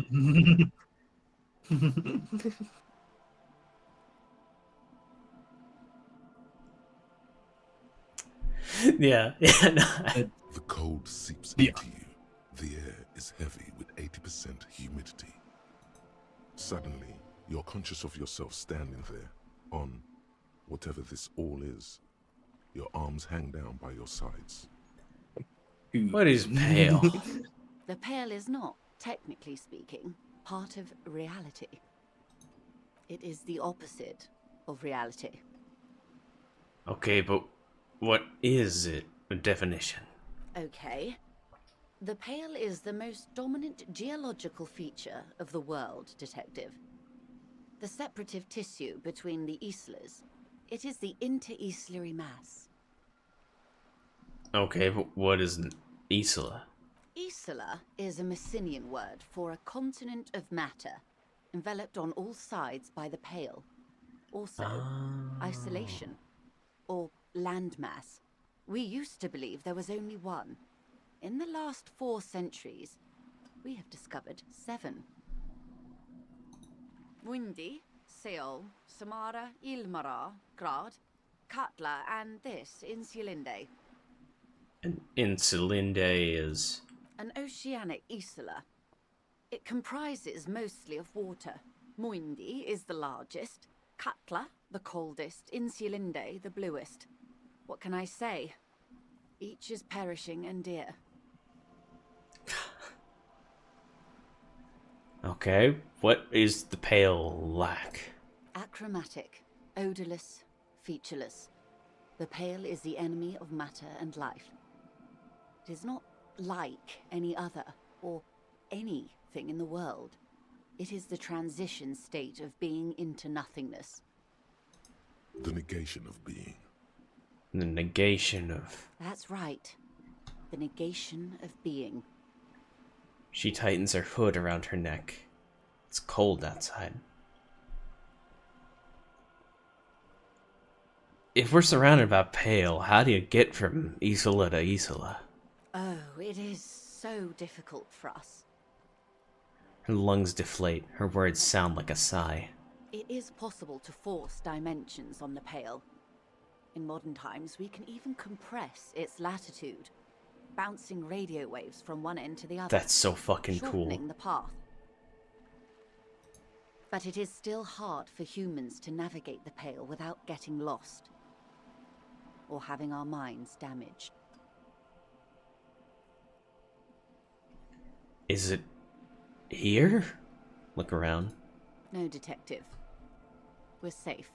Yeah. The cold seeps into you. The air is heavy with 80% humidity. Suddenly, you're conscious of yourself standing there, on whatever this all is. Your arms hang down by your sides. What is pale? The pale is not, technically speaking, part of reality. It is the opposite of reality. Okay, but what is it? A definition? Okay. The pale is the most dominant geological feature of the world, Detective. The separative tissue between the islas. It is the inter-islary mass. Okay, but what is an isla? Isla is a Messinian word for a continent of matter, enveloped on all sides by the pale. Also, isolation, or landmass. We used to believe there was only one. In the last 4 centuries, we have discovered 7. Mundi, Seol, Samara, Ilmara, Grad, Katla, and this, Insulinde. An Insulinde is... an oceanic isla. It comprises mostly of water. Muindi is the largest, Katla the coldest, Insulinde the bluest. What can I say? Each is perishing and dear. Okay, what is the pale like? Achromatic, odorless, featureless. The pale is the enemy of matter and life. It is not like any other, or anything in the world. It is the transition state of being into nothingness. The negation of being. The negation of... That's right. The negation of being. She tightens her hood around her neck. It's cold outside. If we're surrounded by pale, how do you get from Isola to Isola? Oh, it is so difficult for us. Her lungs deflate. Her words sound like a sigh. It is possible to force dimensions on the pale. In modern times, we can even compress its latitude, bouncing radio waves from one end to the other. That's so fucking shortening cool. the path. But it is still hard for humans to navigate the pale without getting lost. or having our minds damaged. Is it here? Look around. No, Detective. We're safe.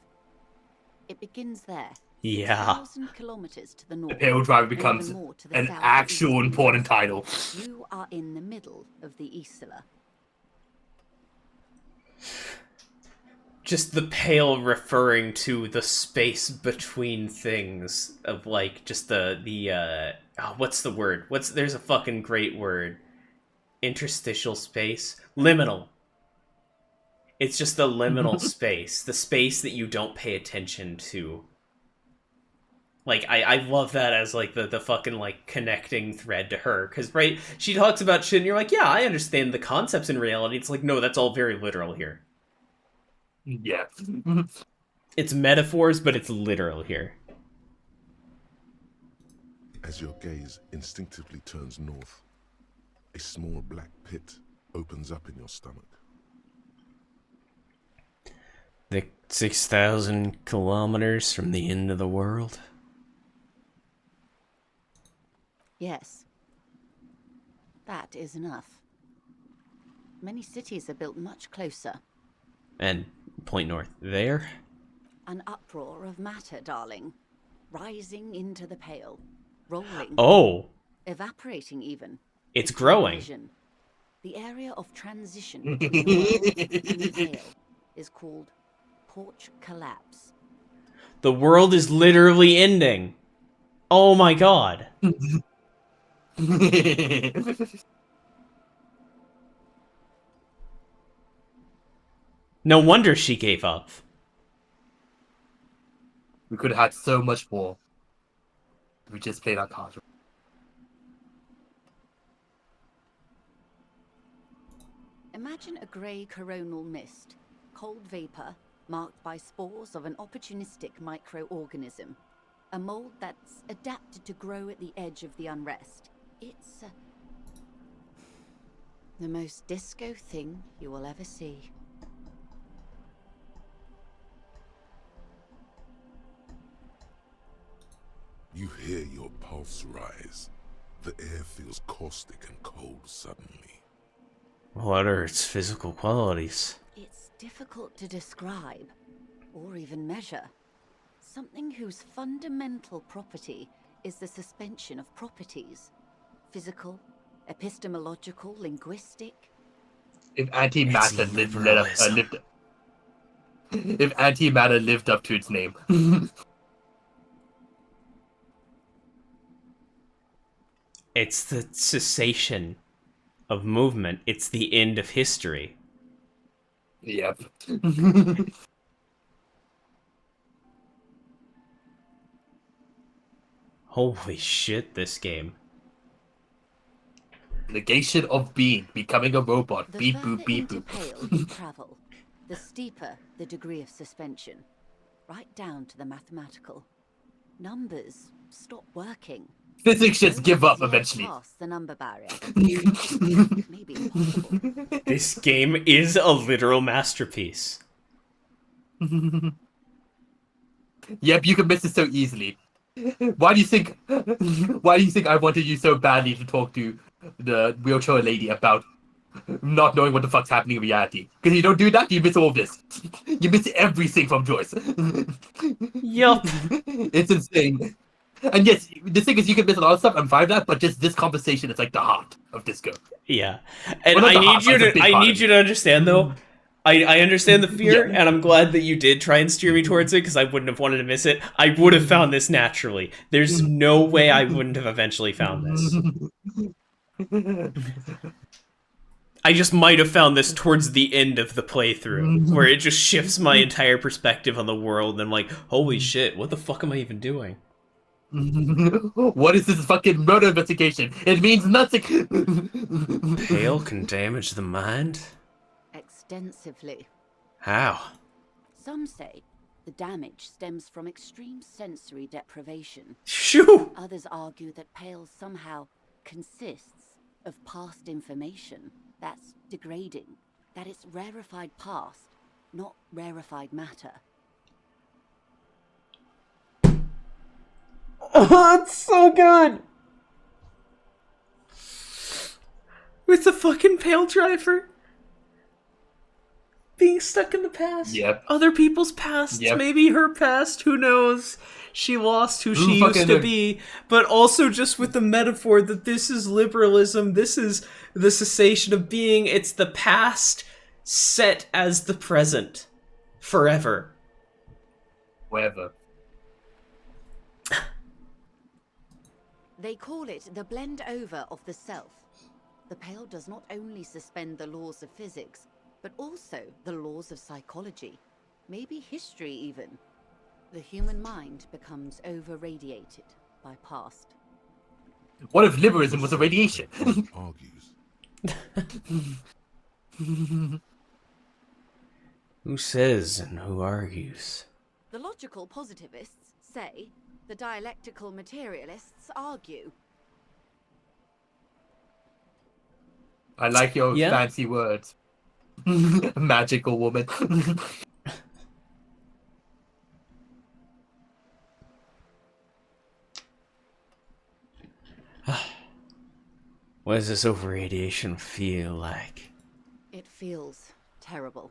It begins there. Yeah. 6,000 kilometers to the north. The Pale Driver and becomes even more to the an south actual and east. important title. You are in the middle of the Isla. Just the pale referring to the space between things of like just what's the word? There's a fucking great word. Interstitial space? Liminal. It's just the liminal space. The space that you don't pay attention to. Like, I love that as, like, the fucking, like, connecting thread to her. Because, right, she talks about shit and you're like, yeah, I understand the concepts in reality. It's like, no, that's all very literal here. Yeah. It's metaphors, but it's literal here. As your gaze instinctively turns north, a small black pit opens up in your stomach. The 6,000 kilometers from the end of the world? Yes. That is enough. Many cities are built much closer. And point north there? An uproar of matter, darling. Rising into the pale. Rolling. Oh! Evaporating even. It's growing. Vision. The area of transition between the world and the pale is called porch collapse. The world is literally ending. Oh my god. No wonder she gave up. We could have had so much more. We just played our cards. Imagine a grey coronal mist, cold vapor marked by spores of an opportunistic microorganism, a mold that's adapted to grow at the edge of the unrest. It's the most disco thing you will ever see. You hear your pulse rise. The air feels caustic and cold suddenly. What are its physical qualities? It's difficult to describe, or even measure. Something whose fundamental property is the suspension of properties. Physical, epistemological, linguistic. If antimatter if antimatter lived up to its name. It's the cessation of movement. It's the end of history. Yep. Holy shit, this game. Negation of being, becoming a robot. The Beep further boop, beep into boop. pale you travel, the steeper the degree of suspension, right down to the mathematical. Numbers stop working. Physics just give up Yet eventually. past the number barrier. Maybe impossible. This game is a literal masterpiece. Yep, you can miss it so easily. Why do you think I wanted you so badly to talk to the wheelchair lady about not knowing what the fuck's happening in reality? Because you don't do that, you miss all this. You miss everything from Joyce. Yup. It's insane. And yes, the thing is, you can miss a lot of stuff. I'm fine with that, but just this conversation is like the heart of Disco. Yeah, and Well, I not the need heart, you but it's a to. big I part need of you to understand, though. I understand the fear, Yeah. and I'm glad that you did try and steer me towards it because I wouldn't have wanted to miss it. I would have found this naturally. There's no way I wouldn't have eventually found this. I just might have found this towards the end of the playthrough, where it just shifts my entire perspective on the world, and I'm like, holy shit, what the fuck am I even doing? What is this fucking murder investigation? It means nothing. Pale can damage the mind? Extensively. How? Some say the damage stems from extreme sensory deprivation. Shoo! Others argue that pale somehow consists of past information that's degrading, that it's rarefied past, not rarefied matter. Oh, it's so good! With the fucking Pale Driver being stuck in the past. Yep. Other people's past. Yep. Maybe her past. Who knows? She lost who she fucking used to knows? be. But also just with the metaphor that this is liberalism. This is the cessation of being. It's the past set as the present. Forever. Whatever. They call it the blend over of the self. The Pale does not only suspend the laws of physics, but also the laws of psychology, maybe history even. The human mind becomes over-radiated by past. What if liberalism was a radiation? Argues. Who says and who argues? The logical positivists say, the dialectical materialists argue. I like your fancy words. Magical woman. What does this overradiation feel like? It feels terrible.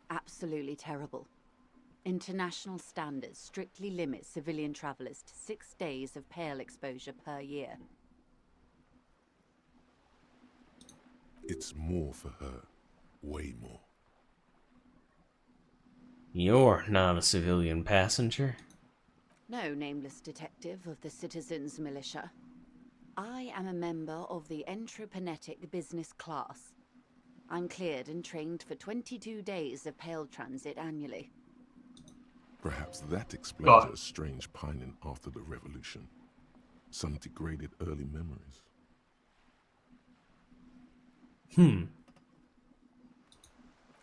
Absolutely terrible. International standards strictly limit civilian travelers to 6 days of Pale exposure per year. It's more for her. Way more. You're not a civilian passenger. No nameless detective of the Citizens Militia. I am a member of the Entropanetic Business Class. I'm cleared and trained for 22 days of Pale transit annually. Perhaps that explains her strange pining after the revolution. Some degraded early memories.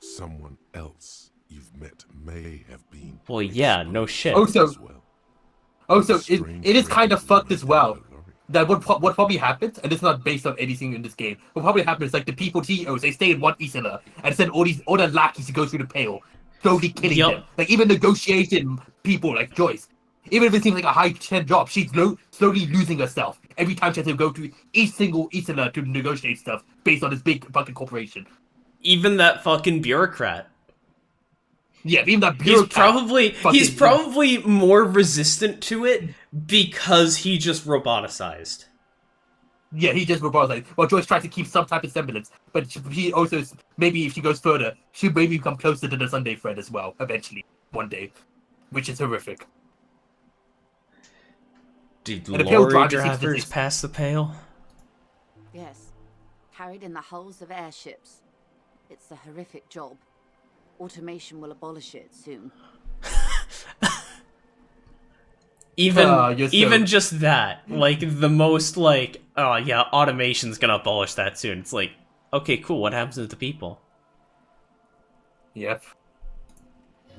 Someone else you've met may have been. Well, yeah, no shit. Also, it is kind of fucked as well. That what probably happens, and it's not based on anything in this game. What probably happens, like the people TOs, they stay in one Isola and send all the lackeys to go through the Pale, slowly killing them. Like even negotiation people like Joyce, even if it seems like a high-end job, she's slowly losing herself every time she has to go to each single Isola to negotiate stuff based on this big fucking corporation. Even that fucking bureaucrat. Yeah, even that bureaucrat. He's probably more resistant to it because he just roboticized. Yeah, he just roboticized. Well, Joyce tries to keep some type of semblance, but she also, maybe if she goes further, she'll maybe become closer to the Sunday friend as well, eventually, one day, which is horrific. Did lorry drivers pass the Pale? Yes, carried in the hulls of airships. It's a horrific job. Automation will abolish it soon. Even just that, like the most like, oh yeah, automation's gonna abolish that soon. It's like, okay, cool. What happens to the people? Yep.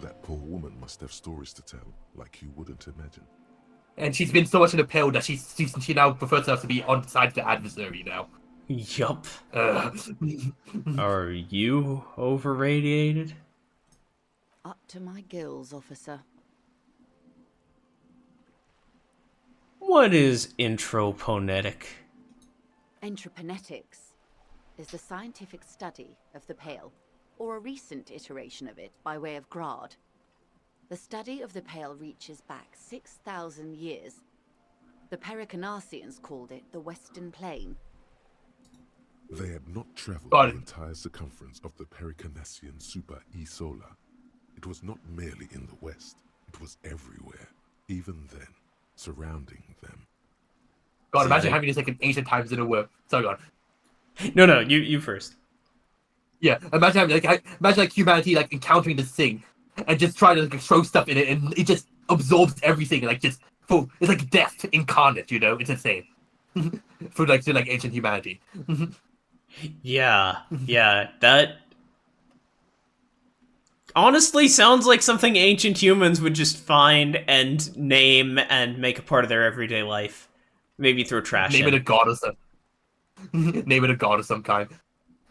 That poor woman must have stories to tell, like you wouldn't imagine. And she's been so much in the Pale that she now prefers herself to be on the side of the adversary now. Yup. Are you overradiated? Up to my gills, officer. What is introponetic? Entroponetics is the scientific study of the Pale, or a recent iteration of it by way of Grad. The study of the Pale reaches back 6,000 years. The Pericarnassians called it the Western Plain. They had not traveled the entire circumference of the Pericarnassian Super E-Solar. It was not merely in the west, it was everywhere, even then, surrounding them. God, imagine having this like in ancient times in a world. Sorry, God. No, you first. Yeah, imagine having humanity like encountering this thing and just trying to like throw stuff in it, and it just absorbs everything, like just full. It's like death incarnate, you know? It's insane. For like ancient humanity. Yeah, that honestly sounds like something ancient humans would just find and name and make a part of their everyday life. Maybe throw trash in. Name it a god or something. Name it a god of some kind.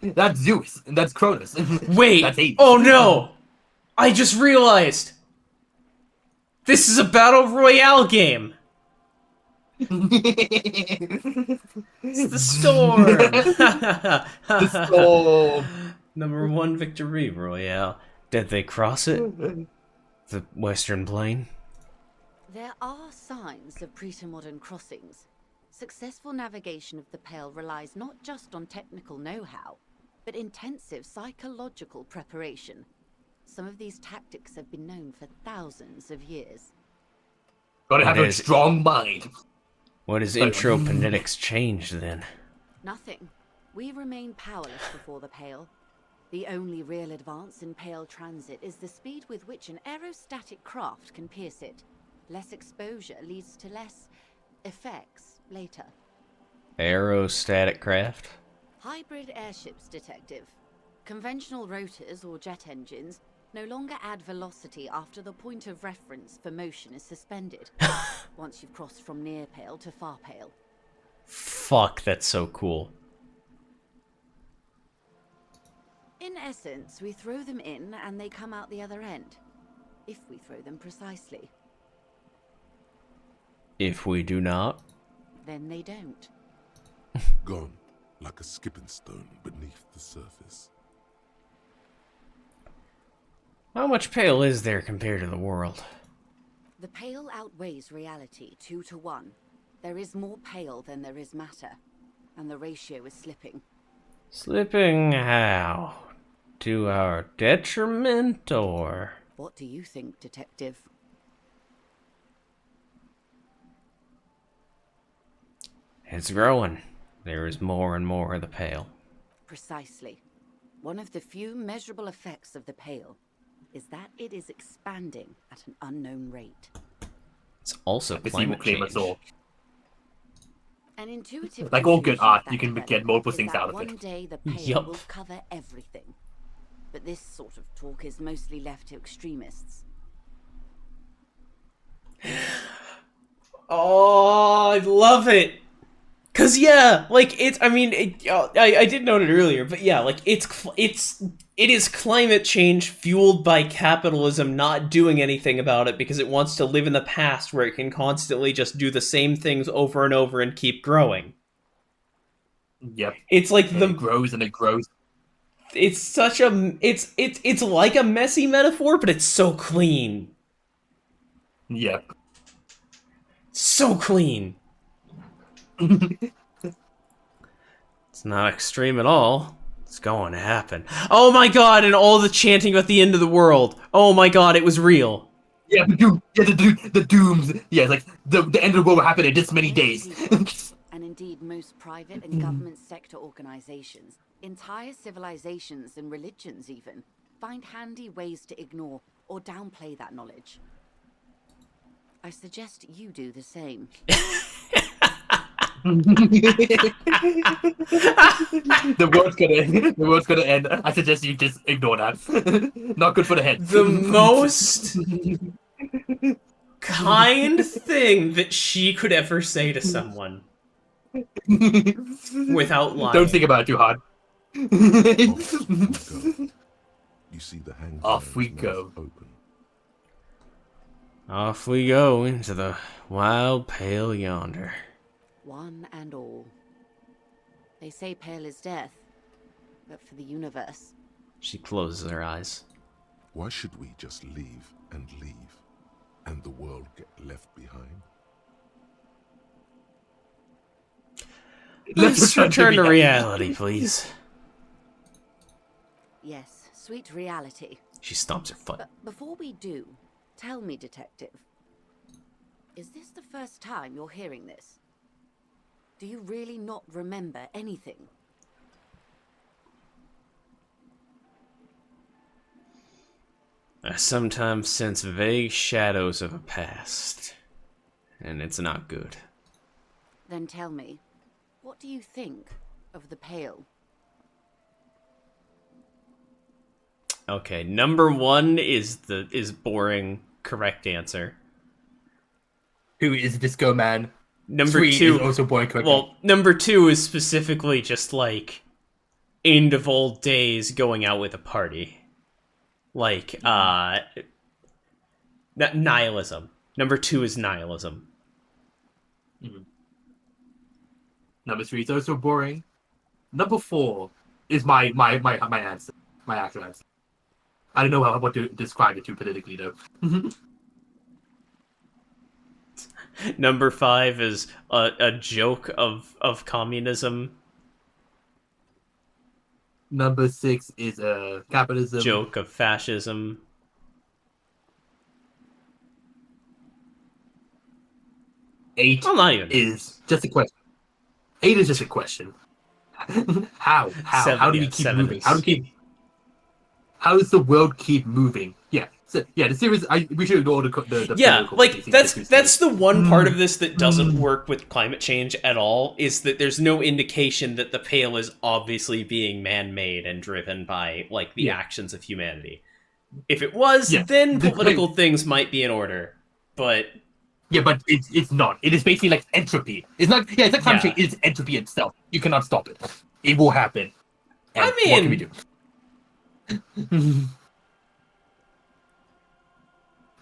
That's Zeus, and that's Cronus. Wait! That's Hades. Oh no! I just realized! This is a Battle Royale game! It's the storm! The storm! Number 1 victory royale. Did they cross it? The Western Plain? There are signs of pre-modern crossings. Successful navigation of the Pale relies not just on technical know-how, but intensive psychological preparation. Some of these tactics have been known for thousands of years. Gotta have a strong mind. What has introponetics changed then? Nothing. We remain powerless before the Pale. The only real advance in Pale transit is the speed with which an aerostatic craft can pierce it. Less exposure leads to less effects later. Aerostatic craft? Hybrid airships, Detective. Conventional rotors or jet engines no longer add velocity after the point of reference for motion is suspended. Once you've crossed from near Pale to far Pale. Fuck, that's so cool. In essence, we throw them in and they come out the other end. If we throw them precisely. If we do not? Then they don't. Gone, like a skipping stone beneath the surface. How much Pale is there compared to the world? The Pale outweighs reality 2 to 1. There is more Pale than there is matter, and the ratio is slipping. Slipping how? To our detriment, or...? What do you think, Detective? It's growing. There is more and more of the Pale. Precisely. One of the few measurable effects of the Pale is that it is expanding at an unknown rate. It's also climate change. An intuitive like all good conclusion art, of you that can get development multiple is things that out of one it. day the Pale will cover everything. But this sort of talk is mostly left to extremists. Oh, I love it! Cause yeah, like I did note it earlier, but yeah, like it is climate change fueled by capitalism not doing anything about it because it wants to live in the past where it can constantly just do the same things over and over and keep growing. Yep. It's like it grows and it grows. It's such a it's like a messy metaphor, but it's so clean. Yep. So clean. It's not extreme at all. It's going to happen. Oh my god, and all the chanting about the end of the world. Oh my god, it was real. Yeah, the dooms. Yeah, like the end of the world will happen in this many days. And indeed most private and government sector organizations, entire civilizations and religions even, find handy ways to ignore or downplay that knowledge. I suggest you do the same. The world's gonna end. I suggest you just ignore that. Not good for the head. The most kind thing that she could ever say to someone. Without lying. Don't think about it too hard. You see the hang Off we go. Open. Off we go into the wild Pale yonder. One and all. They say Pale is death, but for the universe. She closes her eyes. Why should we just leave, and the world get left behind? Let's return to reality, please. Yes, sweet reality. She stomps her foot. But before we do, tell me, Detective, is this the first time you're hearing this? Do you really not remember anything? I sometimes sense vague shadows of a past, and it's not good. Then tell me, what do you think of the Pale? Okay, number 1 is boring correct answer. Who is Disco Man? Number 3 2 is also boring correct. Well, number 2 is specifically just like end of old days going out with a party. Like nihilism. Number 2 is nihilism. Number 3 is also boring. Number 4 is my answer. My actual answer. I don't know what to describe it to politically, though. Number 5 is a joke of communism. Number 6 is capitalism. Joke of fascism. Eight is just a question. 8 is just a question. How? How do we keep moving? How does the world keep moving? Yeah. So, yeah, the series. We should ignore the yeah, like that's the one part of this that doesn't work with climate change at all. Is that there's no indication that the Pale is obviously being man-made and driven by like the actions of humanity. If it was, then political things might be in order. But yeah, but it's not. It is basically like entropy. It's not. Yeah, it's like climate change. It's entropy itself. You cannot stop it. It will happen. And I mean, what can we do?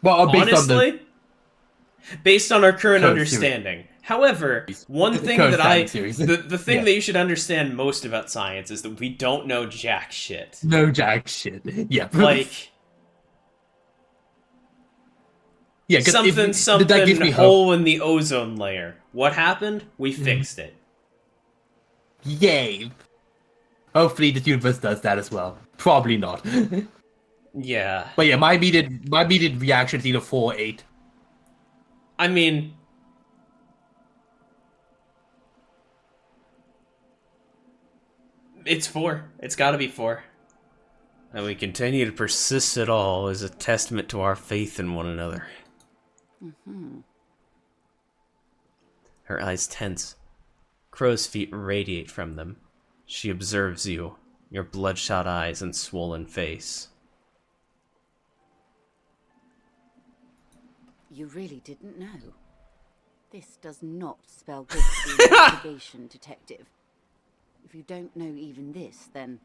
Well, honestly, based on our current understanding. Series. However, one thing that the thing that you should understand most about science is that we don't know jack shit. No jack shit. Yeah. Like, yeah, something hole in the ozone layer. What happened? We fixed it. Yay. Hopefully the universe does that as well. Probably not. Yeah. But yeah, my immediate reaction is either 4 or 8. I mean, it's 4. It's gotta be 4. And we continue to persist at all is a testament to our faith in one another. Mm-hmm. Her eyes tense. Crow's feet radiate from them. She observes you, your bloodshot eyes and swollen face. You really didn't know. This does not spell good for the investigation, detective. If you don't know even this, then...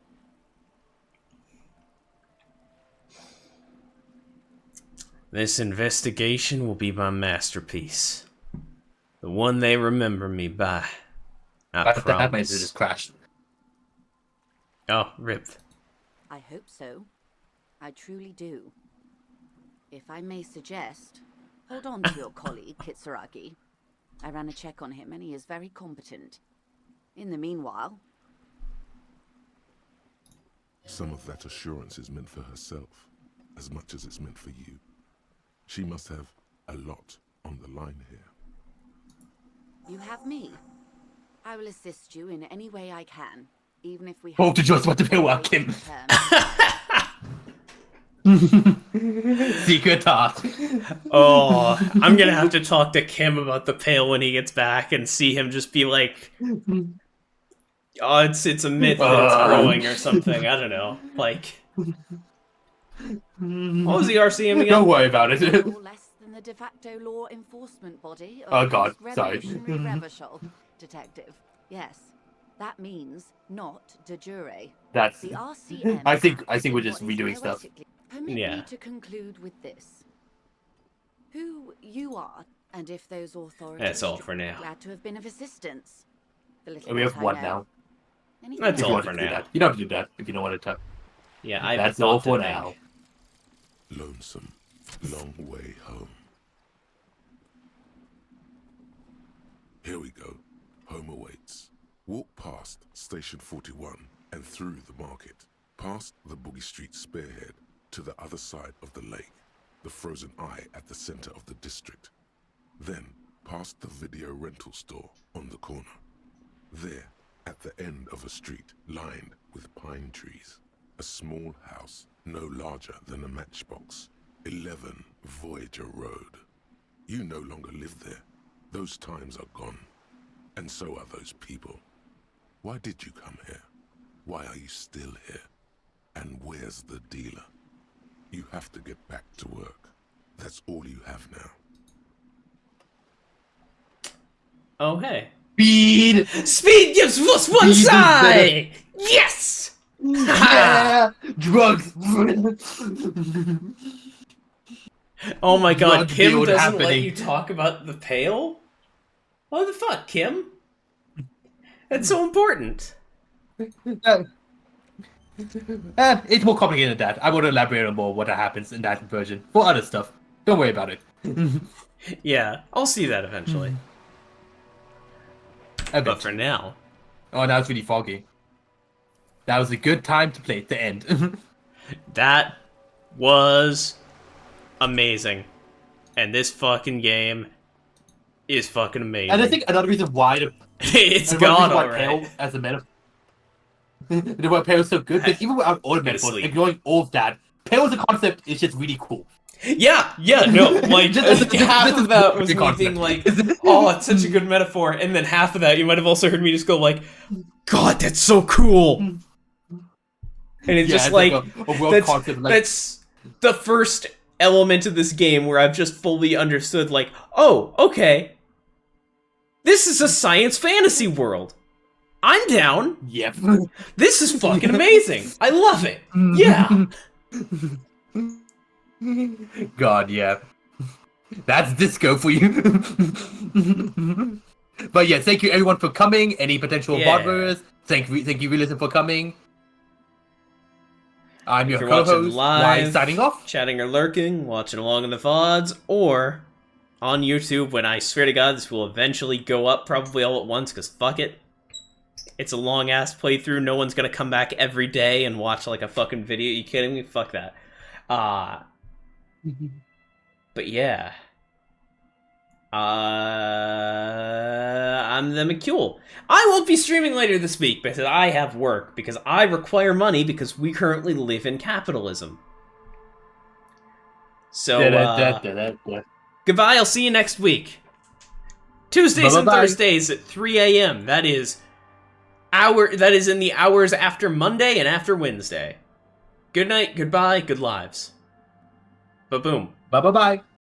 This investigation will be my masterpiece. The one they remember me by. I promise. That means it just crashed. Oh, rip. I hope so. I truly do. If I may suggest, hold on to your colleague, Kitsuragi. I ran a check on him and he is very competent. In the meanwhile... Some of that assurance is meant for herself, as much as it's meant for you. She must have a lot on the line here. You have me. I will assist you in any way I can, even if we... Oh, to just what to work him. Secret thought. Oh, I'm gonna have to talk to Kim about the Pale when he gets back and see him just be like, oh, it's a myth that it's growing or something. I don't know. Like, what was the RCM again? Don't worry about it. No less than the de facto law enforcement body of oh God, this sorry. revolutionary rebel detective. Yes, that means not de jure. That's. The RCM. I think we're just redoing stuff. Permit me to conclude with this: who you are, and if those authorities. That's all for now. Glad to have been of assistance. The little We have bit I one know. now. Anything That's else? all for now. You don't have to do that if you don't want to talk. Yeah, I've That's all for adopted now. Lonesome, long way home. Here we go. Home awaits. Walk past Station 41 and through the market, past the Boogie Street spearhead to the other side of the lake, the frozen eye at the center of the district. Then past the video rental store on the corner. There, at the end of a street lined with pine trees, a small house no larger than a matchbox, 11 Voyager Road. You no longer live there. Those times are gone. And so are those people. Why did you come here? Why are you still here? And where's the dealer? You have to get back to work. That's all you have now. Oh, hey. Speed! Speed gives us one side! Yes! Yeah! Drugs! Oh my god, Drug Kim deal doesn't happening. let you talk about the Pale? What the fuck, Kim? That's so important. It's more complicated than that. I want to elaborate on more what happens in that version for other stuff. Don't worry about it. Yeah, I'll see that eventually. But for now... Oh, now it's really foggy. That was a good time to play at the end. That was amazing. And this fucking game is fucking amazing. And I think another reason why it's god alright. As a metaphor. The why Pale is so good, because even without all the metaphors, ignoring all of that, Pale as a concept is just really cool. Yeah, no, like, half of that was me being like, oh, it's such a good metaphor, and then half of that, you might have also heard me just go like, God, that's so cool! And it's just it's like, a world concept, like... that's the first element of this game where I've just fully understood, like, oh, okay, this is a science fantasy world. I'm down. Yep. This is fucking amazing. I love it. Yeah. God, yeah. That's disco for you. But yeah, thank you everyone for coming. Any potential botherers, thank you, Realism, for coming. I'm your co-host, live, signing off. Chatting or lurking, watching along in the VODs, or on YouTube when I swear to God this will eventually go up probably all at once, because fuck it. It's a long-ass playthrough. No one's gonna come back every day and watch like a fucking video. Are you kidding me? Fuck that. But yeah. I'm the McCule. I won't be streaming later this week because I have work, because I require money, because we currently live in capitalism. So, goodbye, I'll see you next week. Tuesdays and Thursdays at 3 a.m. That is in the hours after Monday and after Wednesday. Good night, goodbye, good lives. Ba-boom. Bye-bye-bye.